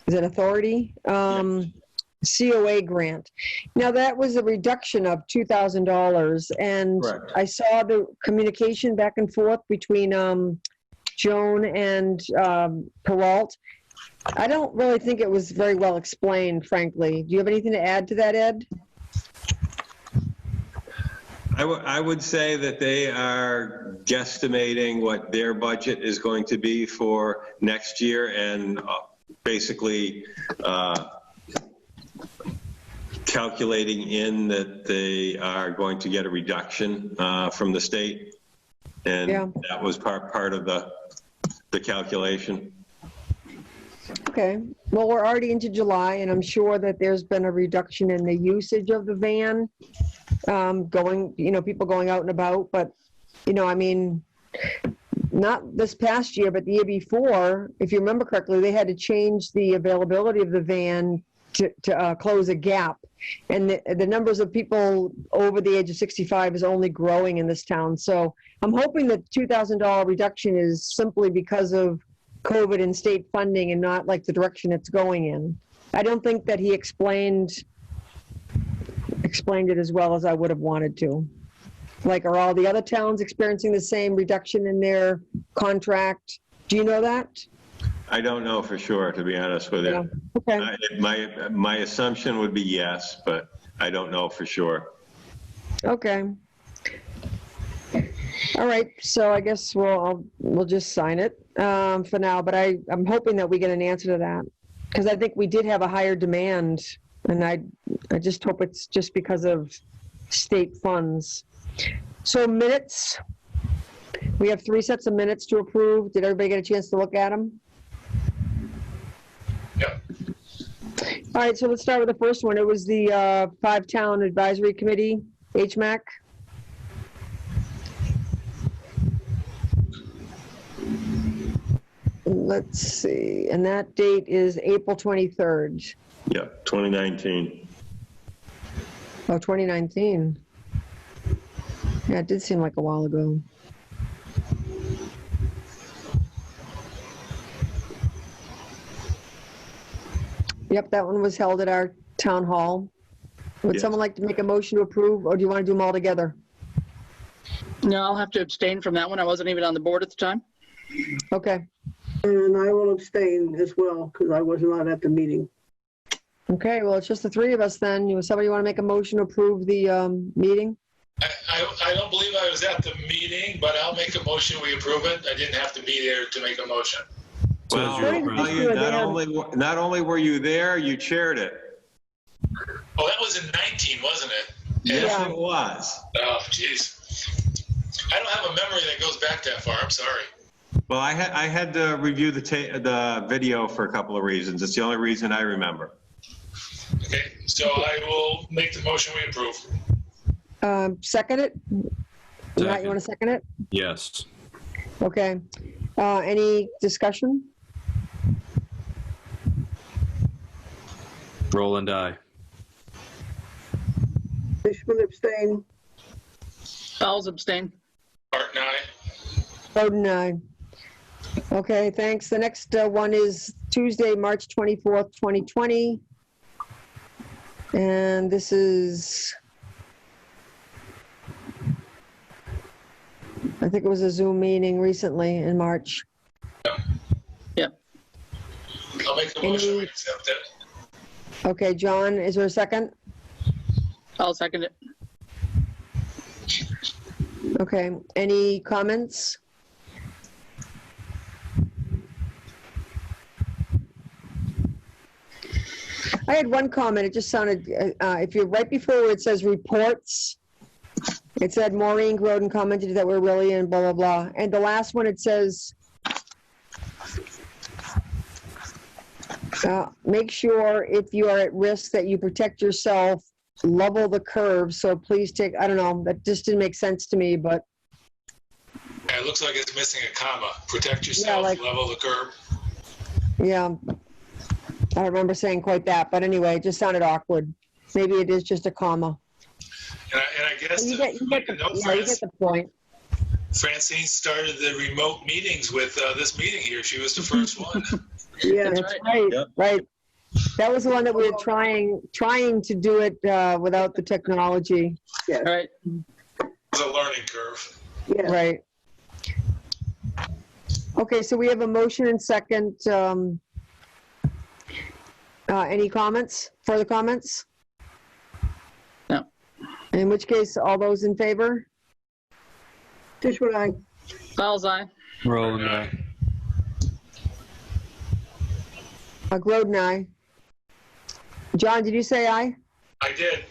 is it Authority? COA grant. Now, that was a reduction of $2,000, and Correct. I saw the communication back and forth between Joan and Peralt. I don't really think it was very well explained, frankly. Do you have anything to add to that, Ed? I would say that they are guesstimating what their budget is going to be for next year, and basically calculating in that they are going to get a reduction from the state, and Yeah. that was part of the calculation. Okay, well, we're already into July, and I'm sure that there's been a reduction in the usage of the van, people going out and about, but, I mean, not this past year, but the year before, if you remember correctly, they had to change the availability of the van to close a gap. And the numbers of people over the age of 65 is only growing in this town. So I'm hoping that $2,000 reduction is simply because of COVID and state funding and not like the direction it's going in. I don't think that he explained it as well as I would have wanted to. Like, are all the other towns experiencing the same reduction in their contract? Do you know that? I don't know for sure, to be honest with you. Yeah. Okay. My assumption would be yes, but I don't know for sure. Okay. All right, so I guess we'll just sign it for now, but I'm hoping that we get an answer to that, because I think we did have a higher demand, and I just hope it's just because of state funds. So minutes, we have 3 sets of minutes to approve. Did everybody get a chance to look at them? Yep. All right, so let's start with the first one. It was the 5-town advisory committee, HMAC. Let's see, and that date is April 23rd. Yeah, 2019. Oh, 2019. Yeah, it did seem like a while ago. Yep, that one was held at our town hall. Would Yes. someone like to make a motion to approve, or do you want to do them all together? No, I'll have to abstain from that one. I wasn't even on the board at the time. Okay, And I will abstain as well because I was not at the meeting. okay, well, it's just the 3 of us then. Somebody want to make a motion to approve the meeting? I don't believe I was at the meeting, but I'll make a motion, we approve it. I didn't have to be there to make a motion. Well, not only were you there, you chaired it. Oh, that was in 19, wasn't it? Yes, Yeah. it was. Oh, jeez. I don't have a memory that goes back that far. I'm sorry. Well, I had to review the video for a couple of reasons. It's the only reason I remember. Okay, so I will make the motion, we approve. Second it? Matt, you want to second it? Yes. Okay. Any discussion? Roland, aye. Fishman abstain. Fowles abstain. Martin, aye. Bowden, aye. Okay, thanks. The next one is Tuesday, March 24th, 2020. And this is, I think it was a Zoom meeting recently in March. Yep. I'll make the motion, we accept it. Okay, John, is there a second? I'll second it. Okay, any comments? I had one comment. It just sounded, if you're right before it says reports, it said Maureen Groden commented that we're really in blah, blah, blah. And the last one, it says, make sure if you are at risk that you protect yourself level the curve, so please take, I don't know, that just didn't make sense to me, but Yeah, it looks like it's missing a comma. Protect yourself, like- level the curb. yeah. I don't remember saying quite that, but anyway, it just sounded awkward. Maybe it is just a comma. And I guess You to get make a note, you get the point. Francine started the remote meetings with this meeting here. She was the first one. Yeah, That's right, Yep. right. That was the one that we were trying to do it without the technology, All right. It's a learning curve. yeah. right? Okay, so we have a motion and second. Any comments, further comments? No. In which case, all those in favor? Dishwood, aye. Fowles eye. Roland, aye. Groden, aye. John, did you say aye? I did.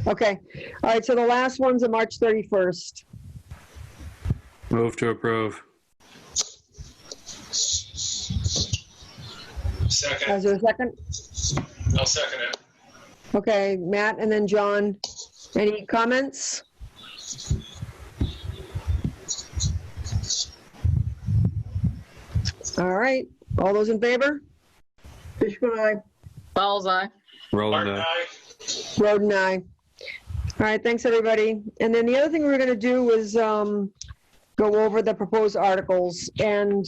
Okay. All right, so the last one's on March 31st. Move to approve. Second. Is there a second? I'll second it. Okay, Matt and then John. Any comments? All right, all those in favor? Dishwood, aye. Fowles eye. Roland, Martin, aye. aye. Roden, aye. All right, thanks, everybody. And then the other thing we were going to do was go over the proposed articles. And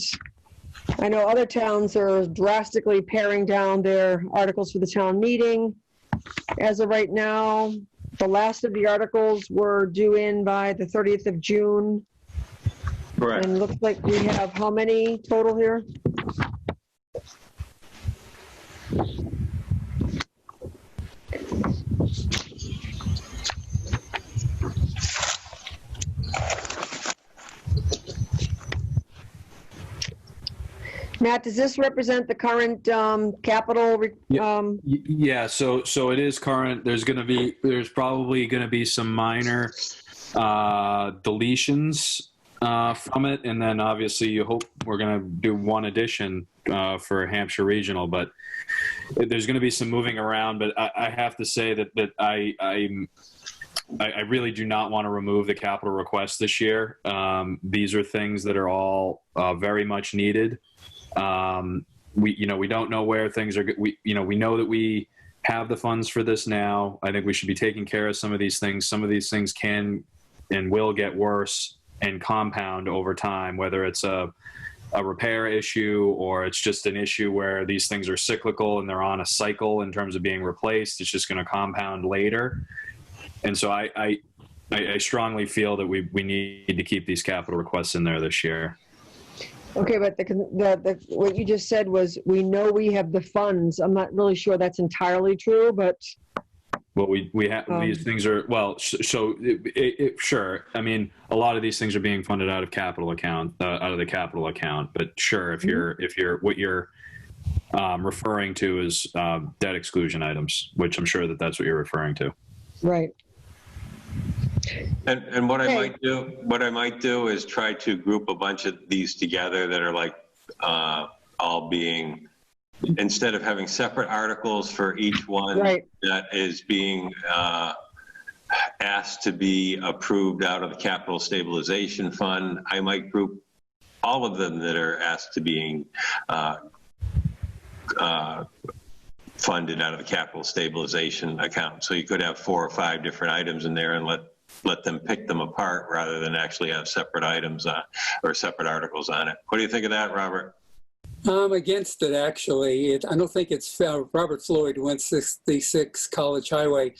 I know other towns are drastically paring down their articles for the town meeting. As of right now, the last of the articles were due in by the 30th of June. Correct. And looks like we have how many total here? Matt, does this represent the current capital? Yeah, so it is current. There's probably gonna be some minor deletions from it, and then obviously you hope we're gonna do one addition for Hampshire Regional, but there's gonna be some moving around. But I have to say that I really do not want to remove the capital request this year. These are things that are all very much needed. We don't know where things are. We know that we have the funds for this now. I think we should be taking care of some of these things. Some of these things can and will get worse and compound over time, whether it's a repair issue or it's just an issue where these things are cyclical and they're on a cycle in terms of being replaced. It's just going to compound later. And so I strongly feel that we need to keep these capital requests in there this year. Okay, but the what you just said was, we know we have the funds. I'm not really sure that's entirely true, but. Well, we have these things are, well, sure. I mean, a lot of these things are being funded out of the capital account. But sure, if you're what you're referring to is debt exclusion items, which I'm sure that's what you're referring to. Right. And what I might do is try to group a bunch of these together that are like all being, instead of having separate articles for each one that is being asked to be approved out of the capital stabilization fund, I might group all of them that are asked to being funded out of the capital stabilization account. So you could have 4 or 5 different items in there and let them pick them apart rather than actually have separate items or separate articles on it. What do you think of that, Robert? I'm against it, actually. I don't think it's Robert Floyd, 166 College Highway.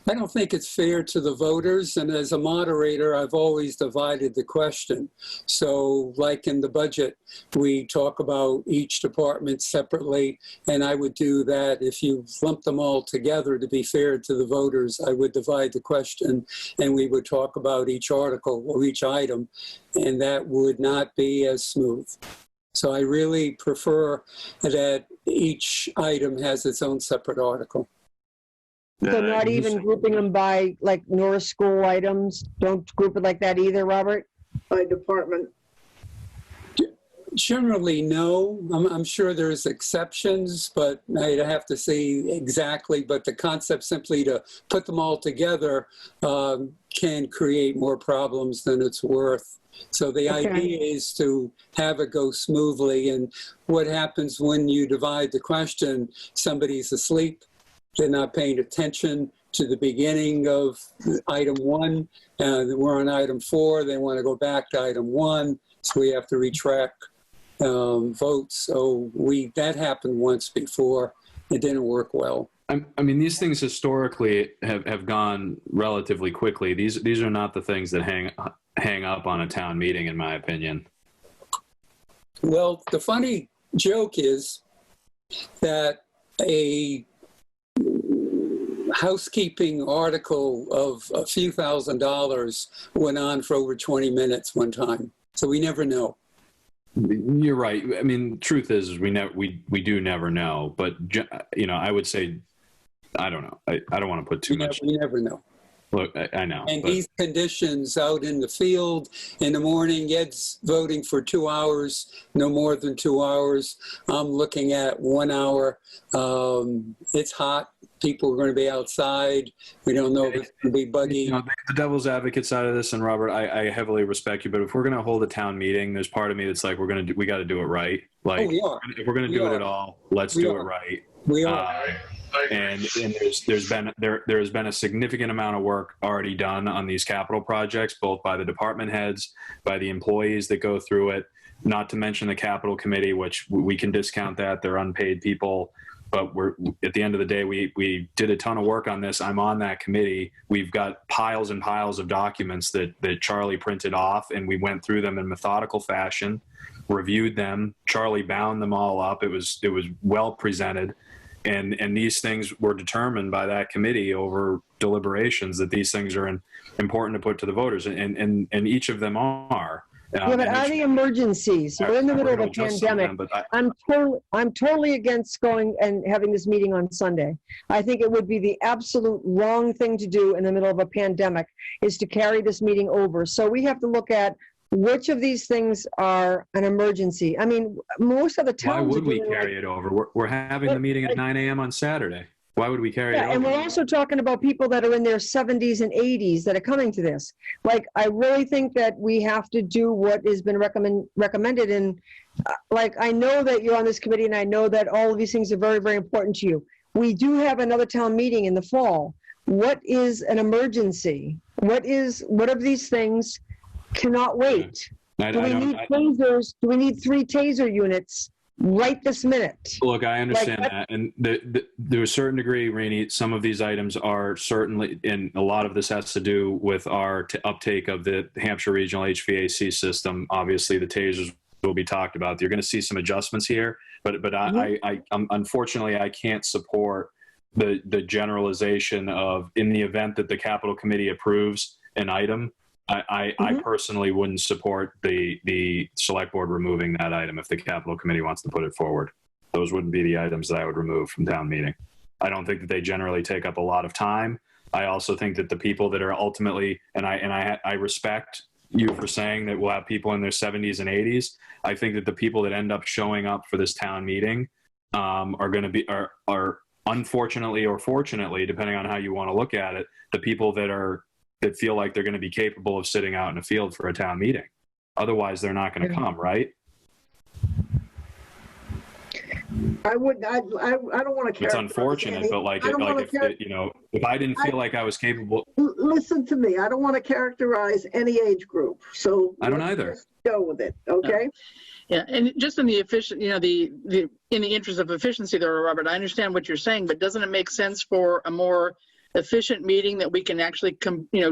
I don't think it's fair to the voters. And as a moderator, I've always divided the question. So like in the budget, we talk about each department separately. And I would do that if you lump them all together to be fair to the voters. I would divide the question and we would talk about each article or each item. And that would not be as smooth. So I really prefer that each item has its own separate article. So not even grouping them by like Norris School items? Don't group it like that either, Robert? By department. Generally, no. I'm sure there's exceptions, but I'd have to see exactly. But the concept simply to put them all together can create more problems than it's worth. So the idea is to have it go smoothly. And what happens when you divide the question, somebody's asleep, they're not paying attention to the beginning of item 1, we're on item 4, they want to go back to item 1, so we have to retract votes. So that happened once before. It didn't work well. I mean, these things historically have gone relatively quickly. These are not the things that hang up on a town meeting, in my opinion. Well, the funny joke is that a housekeeping article of a few $1,000s went on for over 20 minutes one time. So we never know. You're right. I mean, truth is we do never know. But I would say, I don't know. I don't want to put too much. We never know. Look, I know. And these conditions out in the field in the morning, Ed's voting for 2 hours, no more than 2 hours. I'm looking at 1 hour. It's hot. People are going to be outside. We don't know if it's going to be buggy. The devil's advocate side of this, and Robert, I heavily respect you, but if we're going to hold a town meeting, there's part of me that's like, we got to do it right. Like, if we're going to do it at all, let's do it right. We are. And there has been a significant amount of work already done on these capital projects, both by the department heads, by the employees that go through it, not to mention the capital committee, which we can discount that. They're unpaid people. But at the end of the day, we did a ton of work on this. I'm on that committee. We've got piles and piles of documents that Charlie printed off, and we went through them in methodical fashion, reviewed them. Charlie bound them all up. It was well presented. And these things were determined by that committee over deliberations that these things are important to put to the voters, and each of them are. Yeah, but are the emergencies? We're in the middle of a pandemic. I'm totally against going and having this meeting on Sunday. I think it would be the absolute wrong thing to do in the middle of a pandemic is to carry this meeting over. So we have to look at which of these things are an emergency. I mean, most of the towns. Why would we carry it over? We're having the meeting at 9 a.m. on Saturday. Why would we carry it over? And we're also talking about people that are in their 70s and 80s that are coming to this. Like, I really think that we have to do what has been recommended. And like, I know that you're on this committee, and I know that all of these things are very, very important to you. We do have another town meeting in the fall. What is an emergency? What of these things cannot wait? Do we need tasers? Do we need 3 taser units right this minute? Look, I understand that. And to a certain degree, Rainey, some of these items are certainly, and a lot of this has to do with our uptake of the Hampshire Regional HVAC system. Obviously, the tasers will be talked about. You're going to see some adjustments here, but unfortunately, I can't support the generalization of, in the event that the capital committee approves an item, I personally wouldn't support the select board removing that item if the capital committee wants to put it forward. Those wouldn't be the items that I would remove from town meeting. I don't think that they generally take up a lot of time. I also think that the people that are ultimately, and I respect you for saying that we'll have people in their 70s and 80s. I think that the people that end up showing up for this town meeting are going to be, are unfortunately or fortunately, depending on how you want to look at it, the people that feel like they're going to be capable of sitting out in a field for a town meeting. Otherwise, they're not going to come, right? I don't want to. It's unfortunate, but if I didn't feel like I was capable. Listen to me. I don't want to characterize any age group. So I don't either. Go with it, okay? Yeah, and just in the in the interest of efficiency there, Robert, I understand what you're saying, but doesn't it make sense for a more efficient meeting that we can actually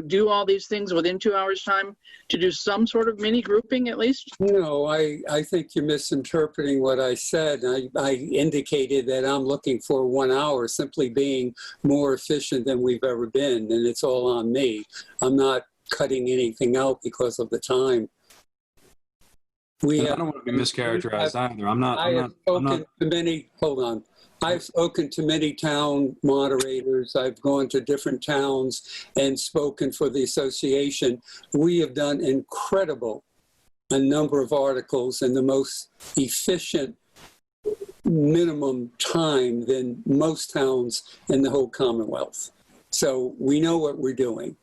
do all these things within 2 hours time, to do some sort of mini grouping at least? No, I think you're misinterpreting what I said. I indicated that I'm looking for 1 hour, simply being more efficient than we've ever been, and it's all on me. I'm not cutting anything out because of the time. I don't want to be mischaracterized either. I've spoken to many town moderators. I've gone to different towns and spoken for the association. We have done incredible a number of articles in the most efficient minimum time than most towns in the whole Commonwealth. So we know what we're doing.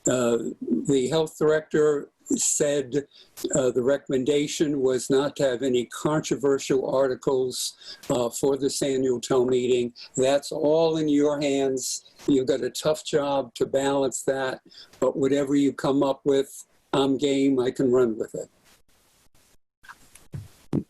The health director said the recommendation was not to have any controversial articles for this annual town meeting. That's all in your hands. You've got a tough job to balance that, but whatever you come up with, I'm game, I can run with it.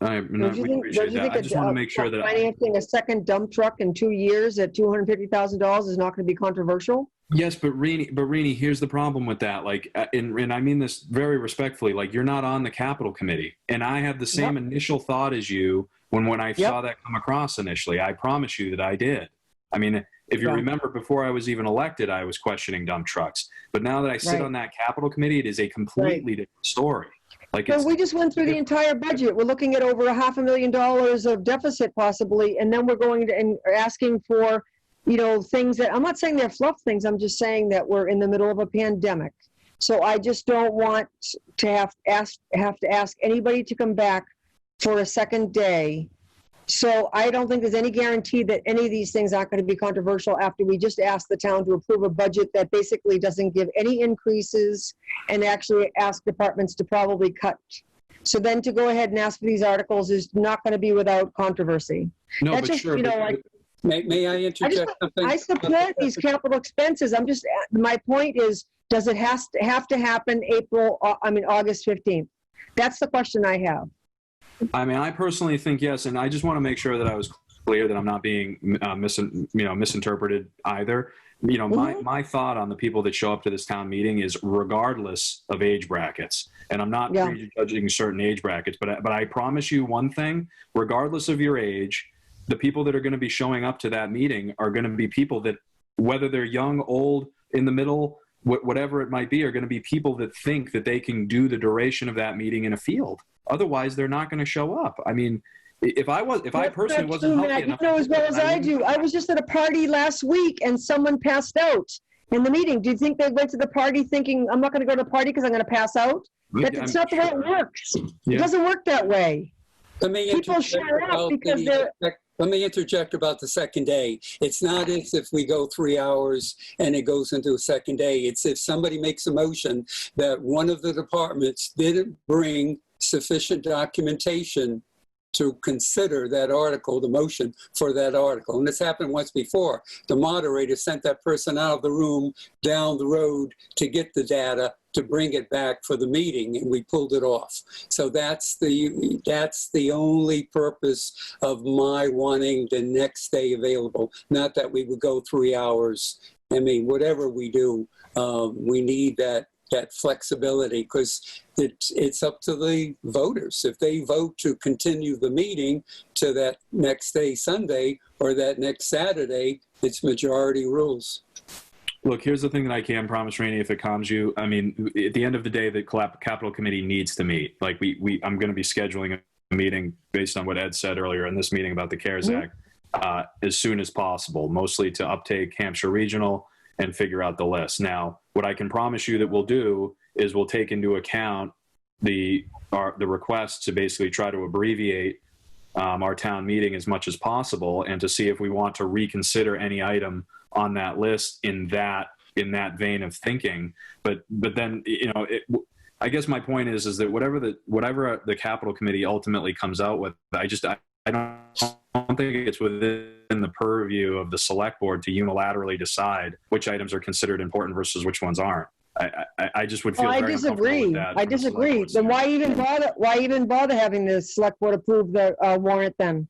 We appreciate that. I just want to make sure that financing a second dump truck in 2 years at $250,000 is not going to be controversial? Yes, but Rini, here's the problem with that. Like, and I mean this very respectfully. Like, you're not on the capital committee, and I have the same initial thought as you when I saw that come across initially. I promise you that I did. I mean, if you remember, before I was even elected, I was questioning dump trucks. But now that I sit on that capital committee, it is a completely different story. Like, so we just went through the entire budget. We're looking at over $500,000 of deficit possibly, and then we're going to and asking for, you know, things that, I'm not saying they're fluff things, I'm just saying that we're in the middle of a pandemic. So I just don't want to have to ask anybody to come back for a second day. So I don't think there's any guarantee that any of these things aren't going to be controversial after we just ask the town to approve a budget that basically doesn't give any increases and actually ask departments to probably cut. So then to go ahead and ask for these articles is not going to be without controversy. No, that's but just, sure. you know, like, May I interject something? I support these capital expenses. I'm just, my point is, does it have to happen August 15th? That's the question I have. I mean, I personally think yes, and I just want to make sure that I was clear that I'm not being misinterpreted either. You know, my thought on the people that show up to this town meeting is regardless of age brackets, and I'm not prejudging certain age brackets, but I promise you one thing: regardless of your age, the people that are going to be showing up to that meeting are going to be people that, whether they're young, old, in the middle, whatever it might be, are going to be people that think that they can do the duration of that meeting in a field. Otherwise, they're not going to show up. I mean, if I personally wasn't healthy enough, you know as well as I do. I was just at a party last week and someone passed out in the meeting. Do you think they went to the party thinking, I'm not going to go to the party because I'm going to pass out? That's not the way it works. It doesn't work that way. People show up because they're... Let me interject about the second day. It's not as if we go 3 hours and it goes into a second day. It's if somebody makes a motion that one of the departments didn't bring sufficient documentation to consider that article, the motion for that article. And this happened once before. The moderator sent that person out of the room down the road to get the data to bring it back for the meeting, and we pulled it off. So that's the only purpose of my wanting the next day available. Not that we would go 3 hours. I mean, whatever we do, we need that flexibility, because it's up to the voters. If they vote to continue the meeting to that next day, Sunday, or that next Saturday, it's majority rules. Look, here's the thing that I can promise, Rainey, if it calms you. I mean, at the end of the day, the capital committee needs to meet. Like I'm going to be scheduling a meeting based on what Ed said earlier in this meeting about the CARES Act as soon as possible, mostly to uptake Hampshire Regional and figure out the list. Now, what I can promise you that we'll do is we'll take into account the request to basically try to abbreviate our town meeting as much as possible, and to see if we want to reconsider any item on that list in that vein of thinking. But then, you know, I guess my point is that whatever the capital committee ultimately comes out with, I don't think it's within the purview of the select board to unilaterally decide which items are considered important versus which ones aren't. I just would feel very uncomfortable with that. I disagree. Then why even bother having the select board approve the warrant then?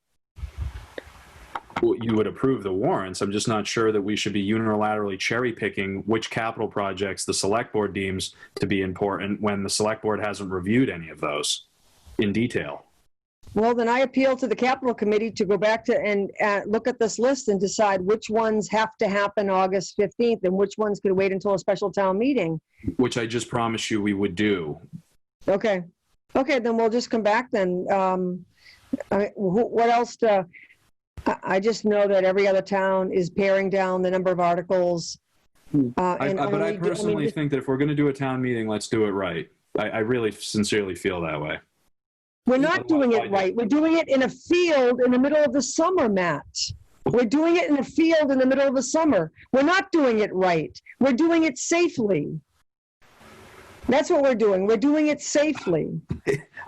Well, you would approve the warrants. I'm just not sure that we should be unilaterally cherry picking which capital projects the select board deems to be important when the select board hasn't reviewed any of those in detail. Well, then I appeal to the capital committee to go back to and look at this list and decide which ones have to happen August 15th and which ones could wait until a special town meeting. Which I just promised you we would do. Okay. Okay, then we'll just come back then. What else I just know that every other town is paring down the number of articles. But I personally think that if we're going to do a town meeting, let's do it right. I really sincerely feel that way. We're not doing it right. We're doing it in a field in the middle of the summer, Matt. We're doing it in a field in the middle of the summer. We're not doing it right. We're doing it safely. That's what we're doing. We're doing it safely.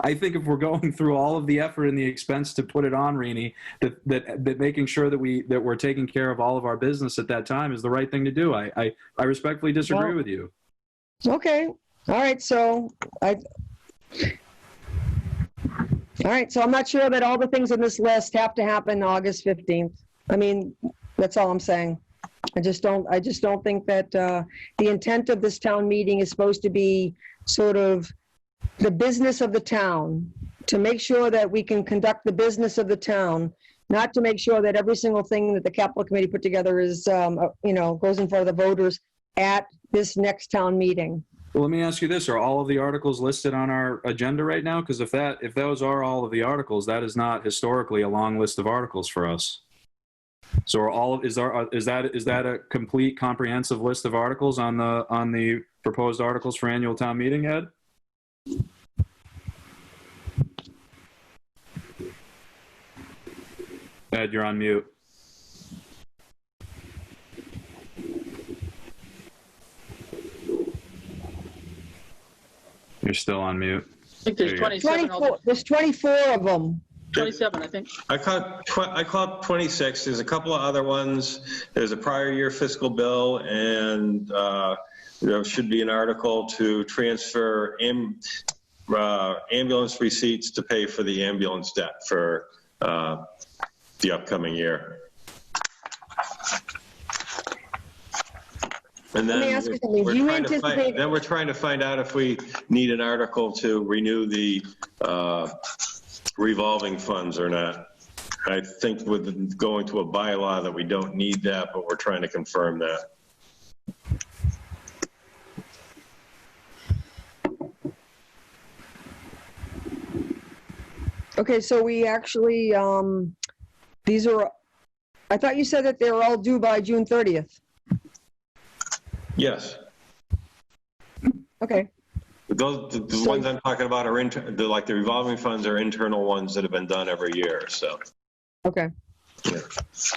I think if we're going through all of the effort and the expense to put it on, Rini, that making sure that we're taking care of all of our business at that time is the right thing to do. I respectfully disagree with you. Okay. All right. So I'm not sure that all the things on this list have to happen August 15th. I mean, that's all I'm saying. I just don't think that the intent of this town meeting is supposed to be sort of the business of the town, to make sure that we can conduct the business of the town, not to make sure that every single thing that the capital committee put together is, goes in front of the voters at this next town meeting. Well, let me ask you this: are all of the articles listed on our agenda right now? Because if those are all of the articles, that is not historically a long list of articles for us. So is that a complete, comprehensive list of articles on the proposed articles for annual town meeting, Ed? Ed, you're on mute. You're still on mute. I think there's 27. 24, there's 24 of them. 27, I think. I caught 26. There's a couple of other ones. There's a prior year fiscal bill, and there should be an article to transfer ambulance receipts to pay for the ambulance debt for the upcoming year. And then Let me ask you something. Do you anticipate? Then we're trying to find out if we need an article to renew the revolving funds or not. I think with going to a bylaw that we don't need that, but we're trying to confirm that. Okay, so we actually, these are, I thought you said that they were all due by June 30th. Yes. Okay. The ones I'm talking about are like the revolving funds are internal ones that have been done every year. So. Okay. Yeah.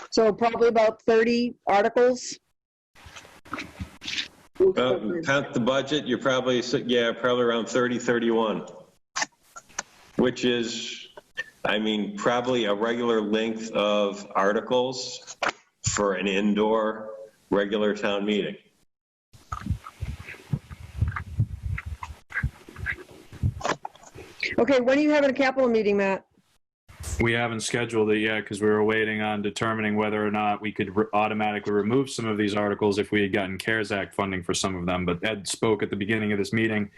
So probably about 30 articles. Count the budget. You're probably around 30, 31, which is, I mean, probably a regular length of articles for an indoor regular town meeting. Okay, when are you having a capital meeting, Matt? We haven't scheduled it yet because we were waiting on determining whether or not we could automatically remove some of these articles if we had gotten CARES Act funding for some of them. But Ed spoke at the beginning of this meeting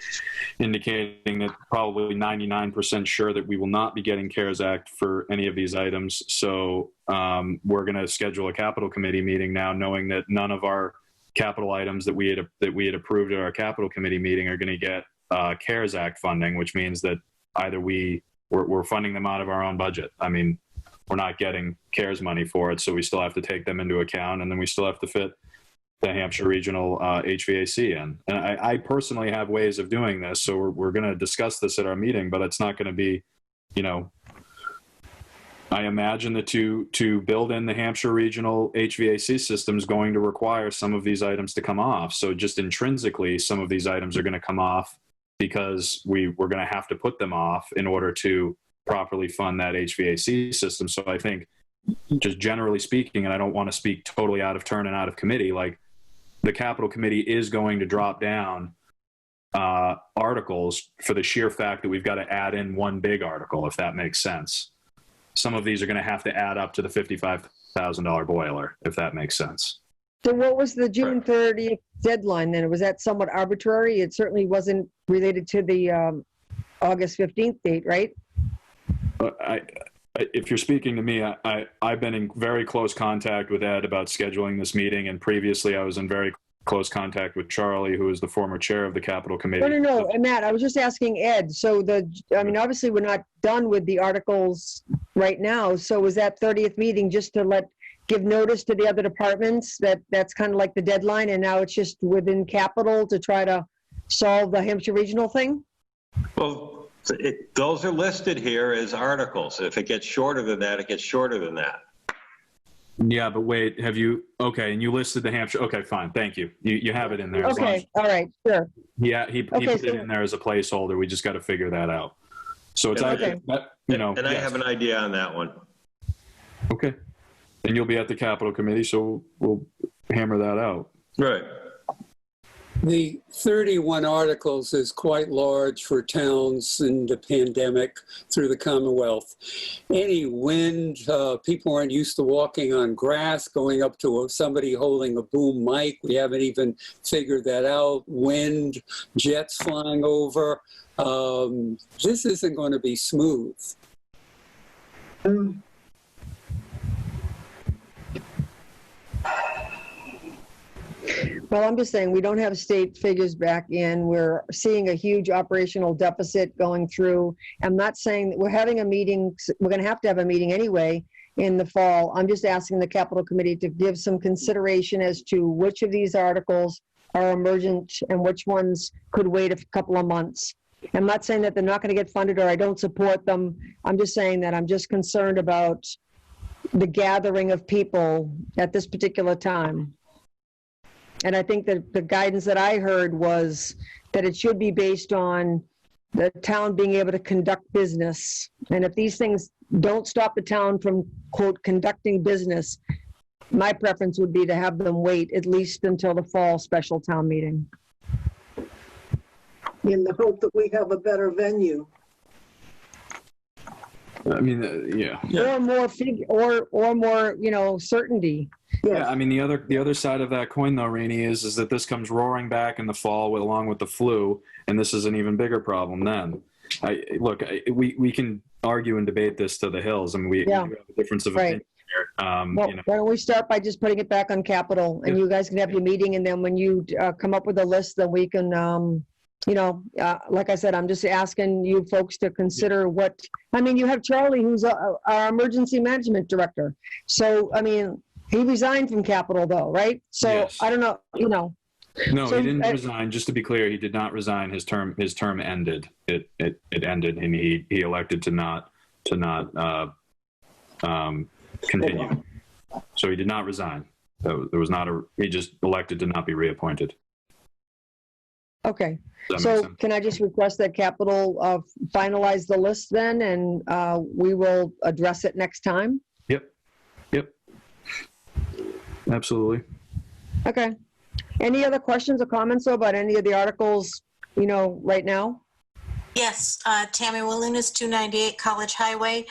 indicating that probably 99% sure that we will not be getting CARES Act for any of these items. So we're going to schedule a capital committee meeting now, knowing that none of our capital items that we had approved at our capital committee meeting are going to get CARES Act funding, which means that either we're funding them out of our own budget. I mean, we're not getting CARES money for it, so we still have to take them into account, and then we still have to fit the Hampshire Regional HVAC in. And I personally have ways of doing this, so we're going to discuss this at our meeting, but it's not going to be, I imagine that to build in the Hampshire Regional HVAC system is going to require some of these items to come off. So just intrinsically, some of these items are going to come off because we're going to have to put them off in order to properly fund that HVAC system. So I think, just generally speaking, and I don't want to speak totally out of turn and out of committee, like the capital committee is going to drop down articles for the sheer fact that we've got to add in one big article, if that makes sense. Some of these are going to have to add up to the $55,000 boiler, if that makes sense. So what was the June 30th deadline then? Was that somewhat arbitrary? It certainly wasn't related to the August 15th date, right? If you're speaking to me, I've been in very close contact with Ed about scheduling this meeting, and previously I was in very close contact with Charlie, who is the former chair of the Capital Committee. No, Matt, I was just asking Ed. So obviously we're not done with the articles right now. So was that 30th meeting just to give notice to the other departments that's kind of like the deadline, and now it's just within capital to try to solve the Hampshire Regional thing? Well, those are listed here as articles. If it gets shorter than that, it gets shorter than that. Yeah, but wait, have you, okay, and you listed the Hampshire, okay, fine, thank you. You have it in there. As long as- Okay, all right, sure. Yeah, he Okay, put it so- in there as a placeholder. We just got to figure that out. So it's And I- either, you know. And I yes. have an idea on that one. Okay. And you'll be at the Capital Committee, so we'll hammer that out. Right. The 31 articles is quite large for towns in the pandemic through the Commonwealth. Any wind, people aren't used to walking on grass, going up to somebody holding a boom mic. We haven't even figured that out. Wind, jets flying over. This isn't going to be smooth. Well, I'm just saying, we don't have state figures back in. We're seeing a huge operational deficit going through. I'm not saying that we're having a meeting, we're going to have a meeting anyway in the fall. I'm just asking the Capital Committee to give some consideration as to which of these articles are emergent and which ones could wait a couple of months. I'm not saying that they're not going to get funded or I don't support them. I'm just saying that I'm just concerned about the gathering of people at this particular time. And I think that the guidance that I heard was that it should be based on the town being able to conduct business. And if these things don't stop the town from, quote, conducting business, my preference would be to have them wait at least until the fall special town meeting. In the hope that we have a better venue. I mean, yeah. Or more or more, you know, certainty. Yeah, I mean, the other side of that coin, though, Rainey, is that this comes roaring back in the fall along with the flu, and this is an even bigger problem then. We can argue and debate this to the hills, and we have a difference of opinion here. Well, you know. why don't we start by just putting it back on capital, and you guys can have your meeting, and then when you come up with a list, then we can, you know, like I said, I'm just asking you folks to consider what, I mean, you have Charlie, who's our emergency management director. So, I mean, he resigned from Capital though, right? So Yes. I don't know, you know. No, So, he didn't resign. Just to be clear, he did not resign. His term ended. It ended, and he elected to not continue. So he did not resign. There was not he just elected to not be reappointed. Okay, Does that make so sense? can I just request that Capital finalize the list then, and we will address it next time? Yep. Absolutely. Okay. Any other questions or comments about any of the articles, you know, right now? Yes, Tammy Walunas, 298 College Highway.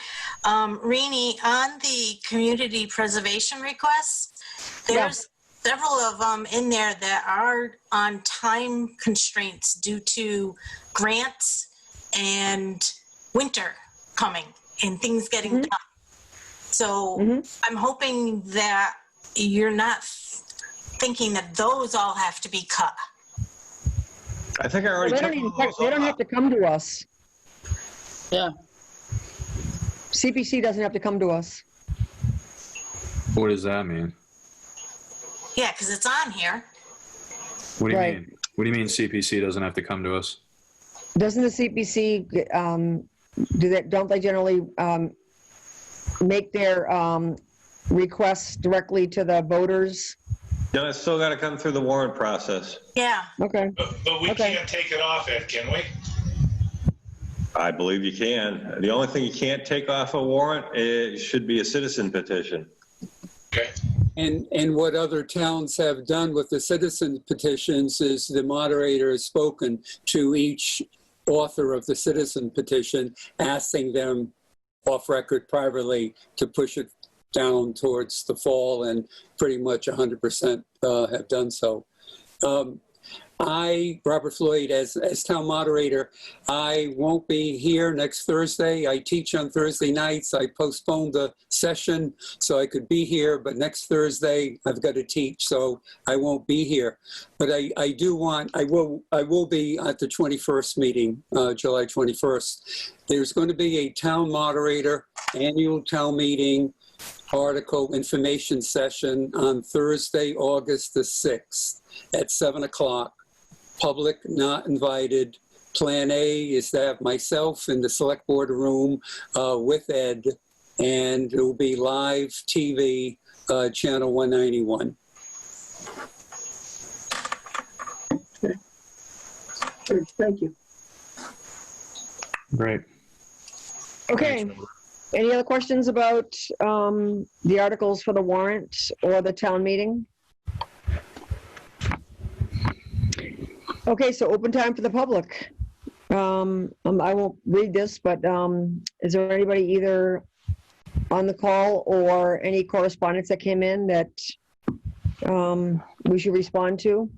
Rini, on the community preservation requests, there's several of them in there that are on time constraints due to grants and winter coming and things getting done. So I'm hoping that you're not thinking that those all have to be cut. I think I already They took don't, all those they don't off. have to come to us. Yeah. CPC doesn't have to come to us. What does that mean? Yeah, because it's on here. What do you Right. mean? What do you mean CPC doesn't have to come to us? Doesn't the CPC, don't they generally make their requests directly to the voters? No, it's still got to come through the warrant process. Yeah. Okay. But we Okay. can't take it off, Ed, can we? I believe you can. The only thing you can't take off a warrant, it should be a citizen petition. Okay. And what other towns have done with the citizen petitions is the moderator has spoken to each author of the citizen petition, asking them off record privately to push it down towards the fall, and pretty much 100% have done so. I, Robert Floyd, as town moderator, I won't be here next Thursday. I teach on Thursday nights. I postponed the session so I could be here, but next Thursday I've got to teach, so I won't be here. But I will be at the 21st meeting, July 21st. There's going to be a town moderator annual town meeting article information session on Thursday, August the 6th at 7 o'clock. Public not invited, Plan A is to have myself in the select board room with Ed, and it will be live TV, channel 191. Good, thank you. Great. Okay. Any other questions about the articles for the warrant or the town meeting? Okay, so open time for the public. I won't read this, but is there anybody either on the call or any correspondence that came in that we should respond to?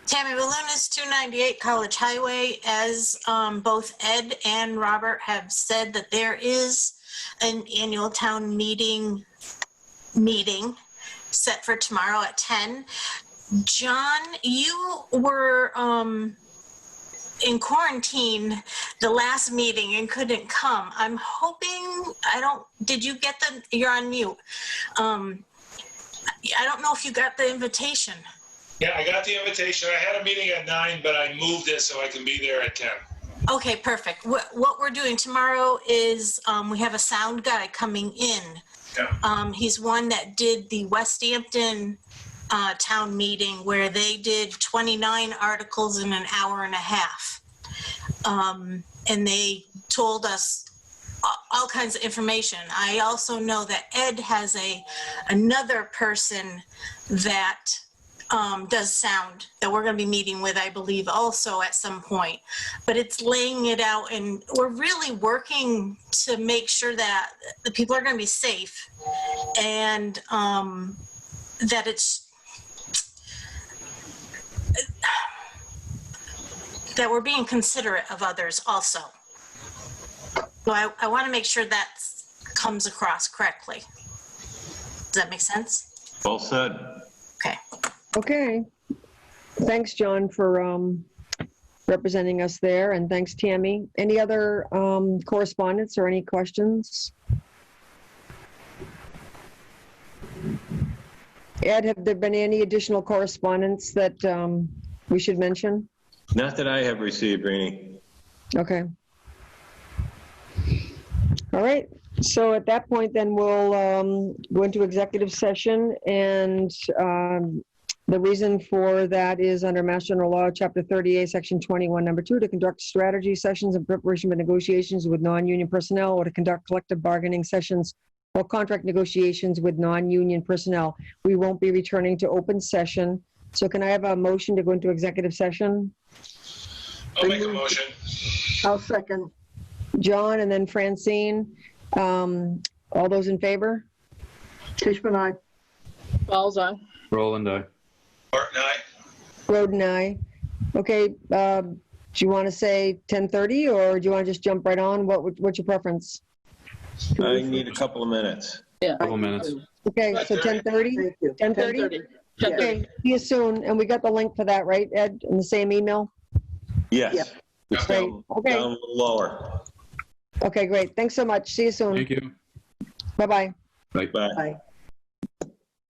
Tammy Balloon is 298 College Highway. As both Ed and Robert have said, that there is an annual town meeting set for tomorrow at 10. John, you were in quarantine the last meeting and couldn't come. I'm hoping, did you get you're on mute. I don't know if you got the invitation. Yeah, I got the invitation. I had a meeting at 9, but I moved it so I can be there at 10. Okay, perfect. What we're doing tomorrow is we have a sound guy coming in. Yeah. He's one that did the Westhampton town meeting where they did 29 articles in an hour and a half. And they told us all kinds of information. I also know that Ed has another person that does sound that we're going to be meeting with, I believe, also at some point. But it's laying it out, and we're really working to make sure that the people are going to be safe and that that we're being considerate of others also. So I want to make sure that comes across correctly. Does that make sense? Well said. Okay. Okay. Thanks, John, for representing us there, and thanks, Tammy. Any other correspondence or any questions? Ed, have there been any additional correspondence that we should mention? Not that I have received, Rini. Okay. All right. So at that point, then we'll go into executive session, and the reason for that is under Mass General Law, Chapter 38, Section 21, Number 2, to conduct strategy sessions in preparation for negotiations with non-union personnel, or to conduct collective bargaining sessions or contract negotiations with non-union personnel. We won't be returning to open session. So can I have a motion to go into executive session? I'll make a motion. I'll second. John, and then Francine. All those in favor? Tishman, aye. Falls on. Roland, aye. Martin, aye. Roden, aye. Okay, do you want to say 10:30, or do you want to just jump right on? What's your preference? I need a couple of minutes. Yeah. Couple minutes. Okay, so 10:30? Thank you. 10:30? 10:30. Okay, see you soon. And we got the link for that, right, Ed, in the same email? Yes. Yep. It's Great. down, Okay. down a little lower. Okay, great. Thanks so much. See you soon. Thank you. Bye-bye. Bye. Bye. Aye.